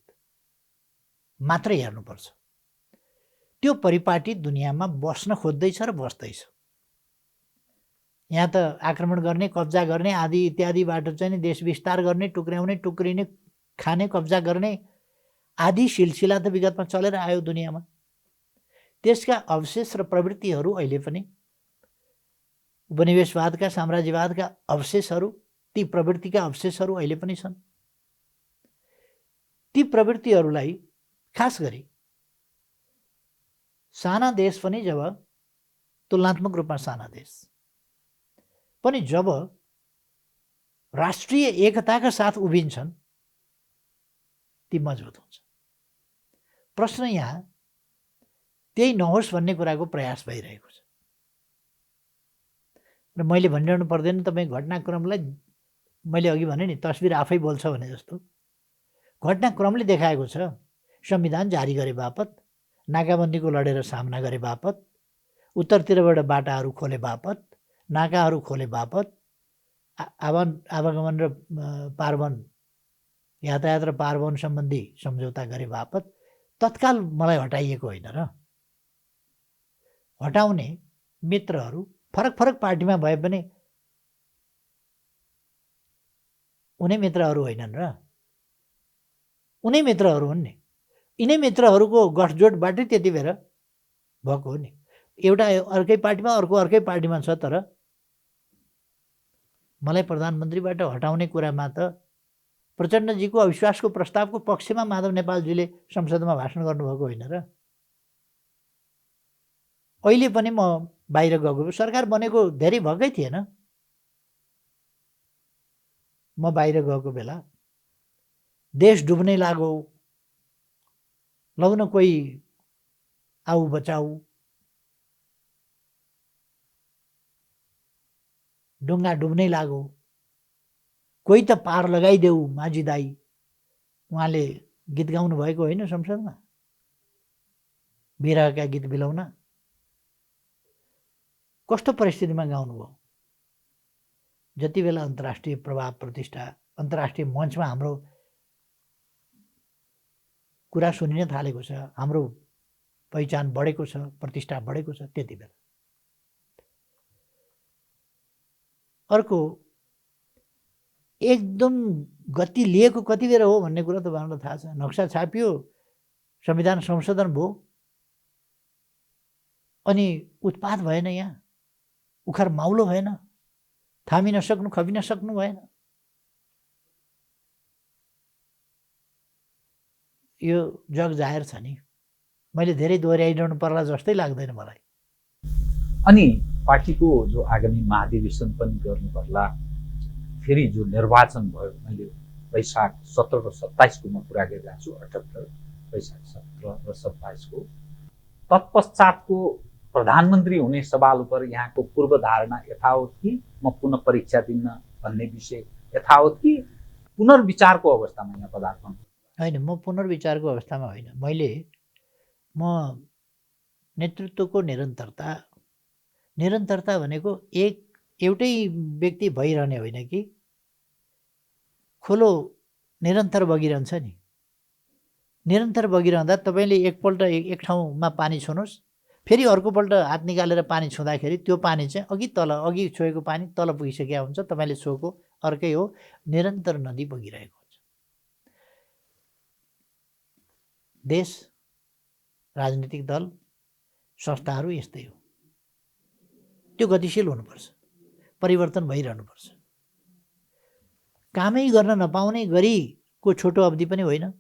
B: मात्र हेर्नुपर्छ। त्यो परिपाटी दुनियाँमा बस्न खोज्दैछ र बस्दैछ। यहाँ त आक्रमण गर्ने, कब्जा गर्ने आदि इत्यादिबाट चाहिँ नि देश विस्तार गर्ने, टुक्र्याउने, टुक्रिने, खाने, कब्जा गर्ने आदि सिलसिला त विगतमा चलेर आयो दुनियाँमा। त्यसका अवशेष र प्रवृत्तिहरू अहिले पनि उपनिवेशवादका, साम्राज्यवादका अवशेषहरू, ती प्रवृत्तिका अवशेषहरू अहिले पनि छन्। ती प्रवृत्तिहरूलाई खास गरी साना देश पनि जब तुलनात्मक रूपमा साना देश पनि जब राष्ट्रिय एकताका साथ उभिन्छन् ती मजबुत हुन्छ। प्रश्न यहाँ त्यही नहोस् भन्ने कुराको प्रयास भइरहेको छ। र मैले भनिरहनु पर्दैन, तपाईँ घटनाक्रमलाई मैले अघि भने नि तस्बिर आफै बोल्छ भने जस्तो घटनाक्रमले देखाएको छ। संविधान जारी गरे बापत, नाकाबन्दीको लडेर सामना गरे बापत, उत्तरतिरबाट बाटाहरू खोले बापत, नाकाहरू खोले बापत, आवागमन र पारवन, यातायात र पारवन सम्बन्धी सम्झौता गरे बापत तत्काल मलाई हटाइएको होइन र। हटाउने मित्रहरू फरक फरक पार्टीमा भए पनि उनै मित्रहरू होइनन् र, उनै मित्रहरू हुन् नि। यिनै मित्रहरूको गठजोडबाटै त्यति बेर भएको हो नि। एउटा अर्कै पार्टीमा, अर्को अर्कै पार्टीमा छ, तर मलाई प्रधानमन्त्रीबाट हटाउने कुरामा त प्रचण्डजीको अविश्वासको प्रस्तावको पक्षमा माधव नेपालजीले संसदमा भाषण गर्नुभएको होइन र। अहिले पनि म बाहिर गएको, सरकार बनेको धेरै भएकै थिएन, म बाहिर गएको बेला देश डुब्नै लाग्यो, लौ न कोही आऊ बचाऊ, डुङ्गा डुब्नै लाग्यो, कोही त पार लगाइदेऊ माझी दाई, उहाँले गीत गाउनु भएको होइन संसदमा, बिरहका गीत बिलाउन। कस्तो परिस्थितिमा गाउनुभयो? जति बेला अन्तर्राष्ट्रिय प्रभाव प्रतिष्ठा, अन्तर्राष्ट्रिय मञ्चमा हाम्रो कुरा सुनिन थालेको छ, हाम्रो पहिचान बढेको छ, प्रतिष्ठा बढेको छ, त्यति बेला। अर्को एकदम गति लिएको कति बेर हो भन्ने कुरा त उहाँलाई थाहा छ। नक्सा छापियो, संविधान संशोधन भयो, अनि उत्पात भएन, यहाँ उखार माउलो भएन, थामी नसक्नु, खपि नसक्नु भएन। यो जग जाहेर छ नि। मैले धेरै दोहोऱ्याइरहनु पर्ला जस्तै लाग्दैन मलाई।
A: अनि पार्टीको जो आगामी महाधिवेशन पनि गर्नु पर्ला, फेरि जो निर्वाचन भयो, मैले वैशाख 17 र 27 को म कुरा गरिरहेको छु, 78 वैशाख 17 र 27 को तत्पश्चातको प्रधानमन्त्री हुने सवाल उपर यहाँको पूर्वधारणा यथावत कि म पुनः परीक्षा दिन भन्ने विषय यथावत कि पुनर्विचारको अवस्थामा यहाँ पदार्पण?
B: होइन, म पुनर्विचारको अवस्थामा होइन। म नेतृत्वको निरन्तरता भनेको एउटै व्यक्ति भइरहने होइन कि खोलो निरन्तर बगिरहन्छ नि। निरन्तर बगिरहँदा तपाईँले एकपल्ट एक ठाउँमा पानी छुनुहोस्, फेरि अर्कोपल्ट हात निकालेर पानी छुँदाखेरि त्यो पानी चाहिँ अघि छोएको पानी तल पुगिसकेको हुन्छ, तपाईँले छोएको अर्कै हो, निरन्तर नदी बगिरहेको हुन्छ। देश, राजनीतिक दल, संस्थाहरू यस्तै हो। त्यो गतिशील हुनुपर्छ, परिवर्तन भइरहनुपर्छ। कामै गर्न नपाउने गरीको छोटो अवधि पनि होइन।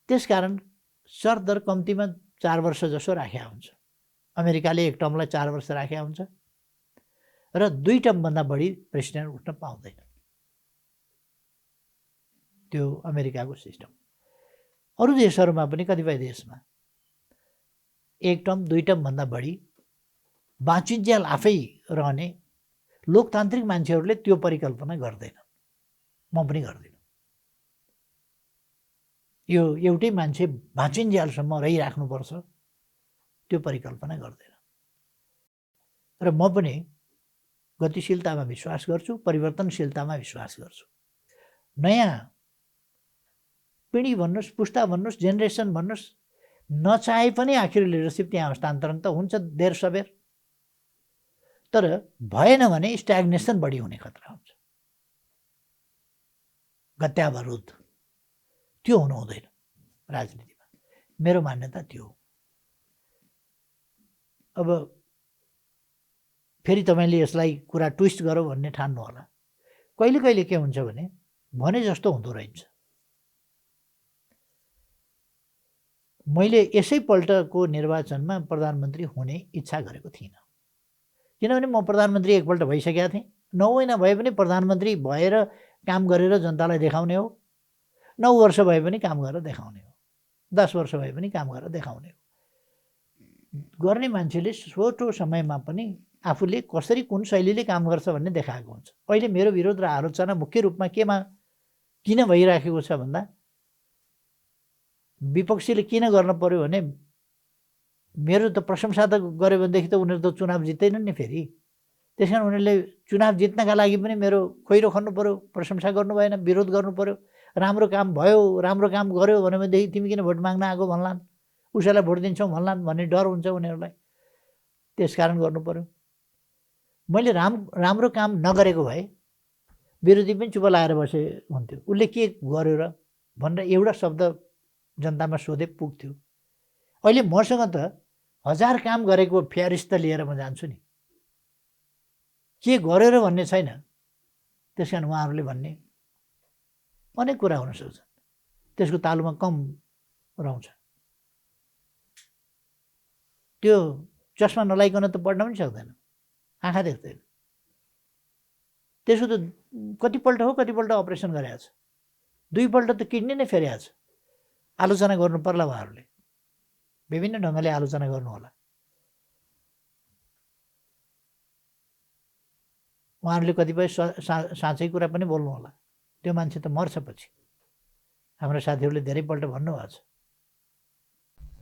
B: त्यसकारण सरदर कम्तीमा 4 वर्ष जसो राखेको हुन्छ। अमेरिकाले एक टर्मलाई 4 वर्ष राखेको हुन्छ र 2 टर्मभन्दा बढी प्रेसिडेन्ट उठ्न पाउँदैन। त्यो अमेरिकाको सिस्टम। अरू देशहरूमा पनि कतिपय देशमा 1 टर्म 2 टर्मभन्दा बढी बाँचिन्जेल आफै रहने लोकतान्त्रिक मान्छेहरूले त्यो परिकल्पना गर्दैनन्। म पनि गर्दिनँ। यो एउटै मान्छे भाँचिन्जेलसम्म रहिराख्नुपर्छ त्यो परिकल्पना गर्दैन। र म पनि गतिशीलतामा विश्वास गर्छु, परिवर्तनशीलतामा विश्वास गर्छु। नयाँ पिँढी भन्नुहोस्, पुस्ता भन्नुहोस्, जेनेरेसन भन्नुहोस्, नचाहे पनि आखिर लिडरसिप त्यहाँ हस्तान्तरण त हुन्छ देर सबेर। तर भएन भने स्ट्याग्नेसन बढी हुने खतरा हुन्छ, गत्यावरोध त्यो हुनु हुँदैन राजनीतिमा। मेरो मान्यता त्यो हो। अब फेरि तपाईँले यसलाई कुरा ट्विस्ट गरौँ भन्ने ठान्नु होला। कहिले कहिले के हुन्छ भने जस्तो हुँदो रहेछ। मैले यसैपल्टको निर्वाचनमा प्रधानमन्त्री हुने इच्छा गरेको थिइनँ, किनभने म प्रधानमन्त्री एकपल्ट भइसकेका थिएँ। 9 महिना भए पनि प्रधानमन्त्री भएर काम गरेर जनतालाई देखाउने हो, 9 वर्ष भए पनि काम गरेर देखाउने हो, 10 वर्ष भए पनि काम गरेर देखाउने हो। गर्ने मान्छेले छोटो समयमा पनि आफूले कसरी कुन शैलीले काम गर्छ भन्ने देखाएको हुन्छ। अहिले मेरो विरोध र आलोचना मुख्य रूपमा किन भइराखेको छ भन्दा, विपक्षीले किन गर्न पर्यो भने मेरो त प्रशंसा त गर्यो भनेदेखि त उनीहरू त चुनाव जित्दैनन् नि फेरि। त्यस कारण उनीहरूले चुनाव जित्नका लागि पनि मेरो खोइरो खन्नु पर्यो, प्रशंसा गर्नु भएन, विरोध गर्नु पर्यो। राम्रो काम भयो, राम्रो काम गर्यो भनेदेखि तिमी किन भोट माग्न आएको भन्लान्, उसैलाई भोट दिन्छौ भन्लान् भन्ने डर हुन्छ उनीहरूलाई। त्यसकारण गर्नु पर्यो। मैले राम्रो काम नगरेको भए विरोधी पनि चुप लाएर बसे हुन्थ्यो। उसले के गर्यो र भनेर एउटा शब्द जनतामा सोधे पुग्थ्यो। अहिले मसँग त 1000 काम गरेको फ्यारिस्ट त लिएर म जान्छु नि, के गर्यो र भन्ने छैन। त्यस कारण उहाँहरूले भन्ने अनेक कुरा हुन सक्छन्, त्यसको तालुमा कम रहन्छ। त्यो चस्मा नलाइकन त पढ्न पनि सक्दैन, आँखा देख्दैन। त्यसको त कतिपल्ट अपरेसन गरेको छ, 2 पल्ट त किडनी नै फेरेको छ। आलोचना गर्नु पर्ला, उहाँहरूले विभिन्न ढङ्गले आलोचना गर्नु होला। उहाँहरूले कतिपय साँचै कुरा पनि बोल्नु होला। त्यो मान्छे त मर्छ पछि। हाम्रो साथीहरूले धेरैपल्ट भन्नुभएको छ।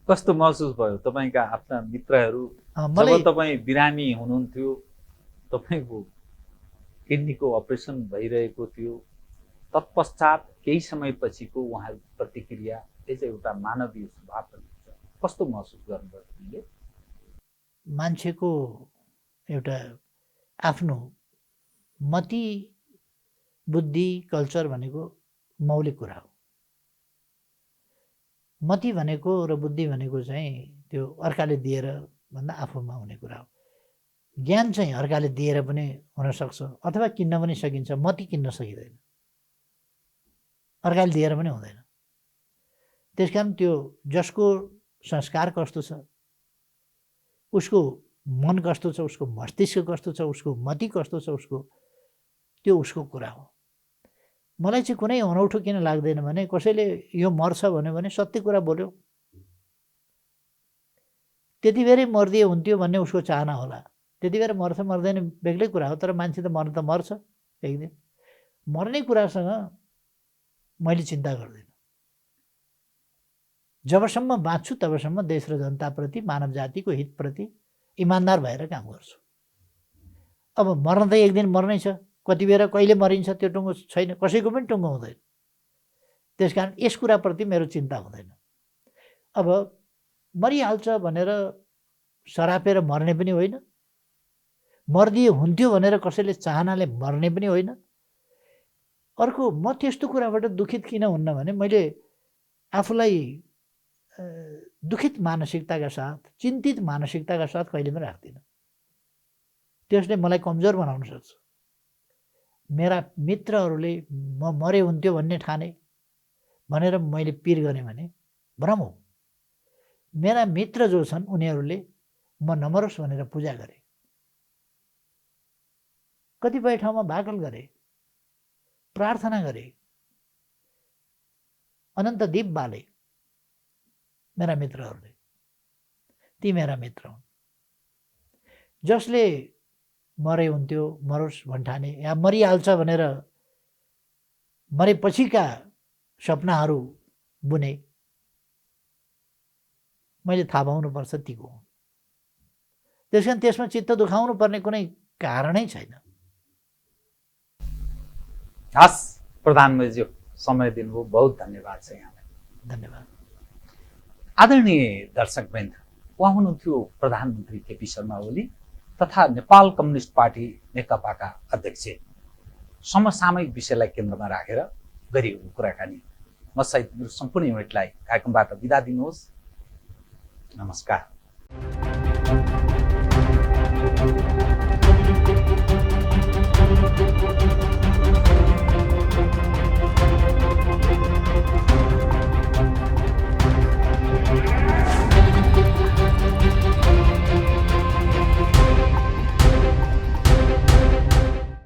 A: कस्तो महसुस भयो तपाईँका आफ्ना मित्रहरू जब तपाईँ बिरामी हुनुहुन्थ्यो, तपाईँको किडनीको अपरेसन भइरहेको थियो, तत्पश्चात केही समयपछिको उहाँहरूको प्रतिक्रिया, त्यो चाहिँ एउटा मानवीय स्वभाव पनि हुन्छ। कस्तो महसुस गर्नुभयो तपाईँले?
B: मान्छेको एउटा आफ्नो मति, बुद्धि, कल्चर भनेको मौलिक कुरा हो। मति भनेको र बुद्धि भनेको चाहिँ त्यो अर्काले दिएर भन्दा आफूमा हुने कुरा हो। ज्ञान चाहिँ अर्काले दिएर पनि हुनसक्छ अथवा किन्न पनि सकिन्छ। मति किन्न सकिँदैन, अर्काले दिएर पनि हुँदैन। त्यस कारण त्यो जसको संस्कार कस्तो छ, उसको मन कस्तो छ, उसको मस्तिष्क कस्तो छ, उसको मति कस्तो छ, त्यो उसको कुरा हो। मलाई चाहिँ कुनै अनौठो किन लाग्दैन भने कसैले यो मर्छ भन्यो भने सत्य कुरा बोल्यो, त्यति बेरै मर्दिए हुन्थ्यो भन्ने उसको चाहना होला। त्यति बेर मर्छ मर्दैन बेग्लै कुरा हो, तर मान्छे त मर्न त मर्छ एक दिन। मर्ने कुरासँग मैले चिन्ता गर्दिनँ। जबसम्म बाँच्छु तबसम्म देश र जनताप्रति, मानव जातिको हितप्रति इमान्दार भएर काम गर्छु। अब मर्न त एक दिन मर्नै छ, कति बेर कहिले मरिन्छ त्यो टुङ्गो छैन, कसैको पनि टुङ्गो हुँदैन। त्यस कारण यस कुराप्रति मेरो चिन्ता हुँदैन। अब मरिहाल्छ भनेर सरापेर मर्ने पनि होइन, मर्दिए हुन्थ्यो भनेर कसैले चाहनाले मर्ने पनि होइन। अर्को, म त्यस्तो कुराबाट दुखित किन हुन्न भने मैले आफूलाई दुखित मानसिकताका साथ, चिन्तित मानसिकताका साथ कहिले पनि राख्दिनँ। त्यसले मलाई कमजोर बनाउन सक्छ। मेरा मित्रहरूले म मरे हुन्थ्यो भन्ने ठाने भनेर मैले पिर गरेँ भने भ्रम हो। मेरा मित्र जो छन् उनीहरूले म नमरोस् भनेर पूजा गरे, कतिपय ठाउँमा भाकल गरे, प्रार्थना गरे, अनन्त दीप बाले मेरा मित्रहरूले। ती मेरा मित्र हुन्। जसले मरे हुन्थ्यो मरोस् भन्ठाने या मरिहाल्छ भनेर मरेपछिका सपनाहरू बुने, मैले थाहा पाउनुपर्छ ती को हुन्। त्यस कारण त्यसमा चित्त दुखाउनु पर्ने कुनै कारणै छैन।
A: हस् प्रधानमन्त्रीज्यू, समय दिनुभयो, बहुत धन्यवाद छ यहाँलाई।
B: धन्यवाद।
A: आदरणीय दर्शकवृन्द, उहाँ हुनुहुन्थ्यो प्रधानमन्त्री केपी शर्मा ओली तथा नेपाल कम्युनिस्ट पार्टी नेकपाका अध्यक्ष। समसामयिक विषयलाई केन्द्रमा राखेर गरिएको कुराकानी। म सहित मेरो सम्पूर्ण युनिटलाई कार्यक्रमबाट बिदा दिनुहोस्। नमस्कार।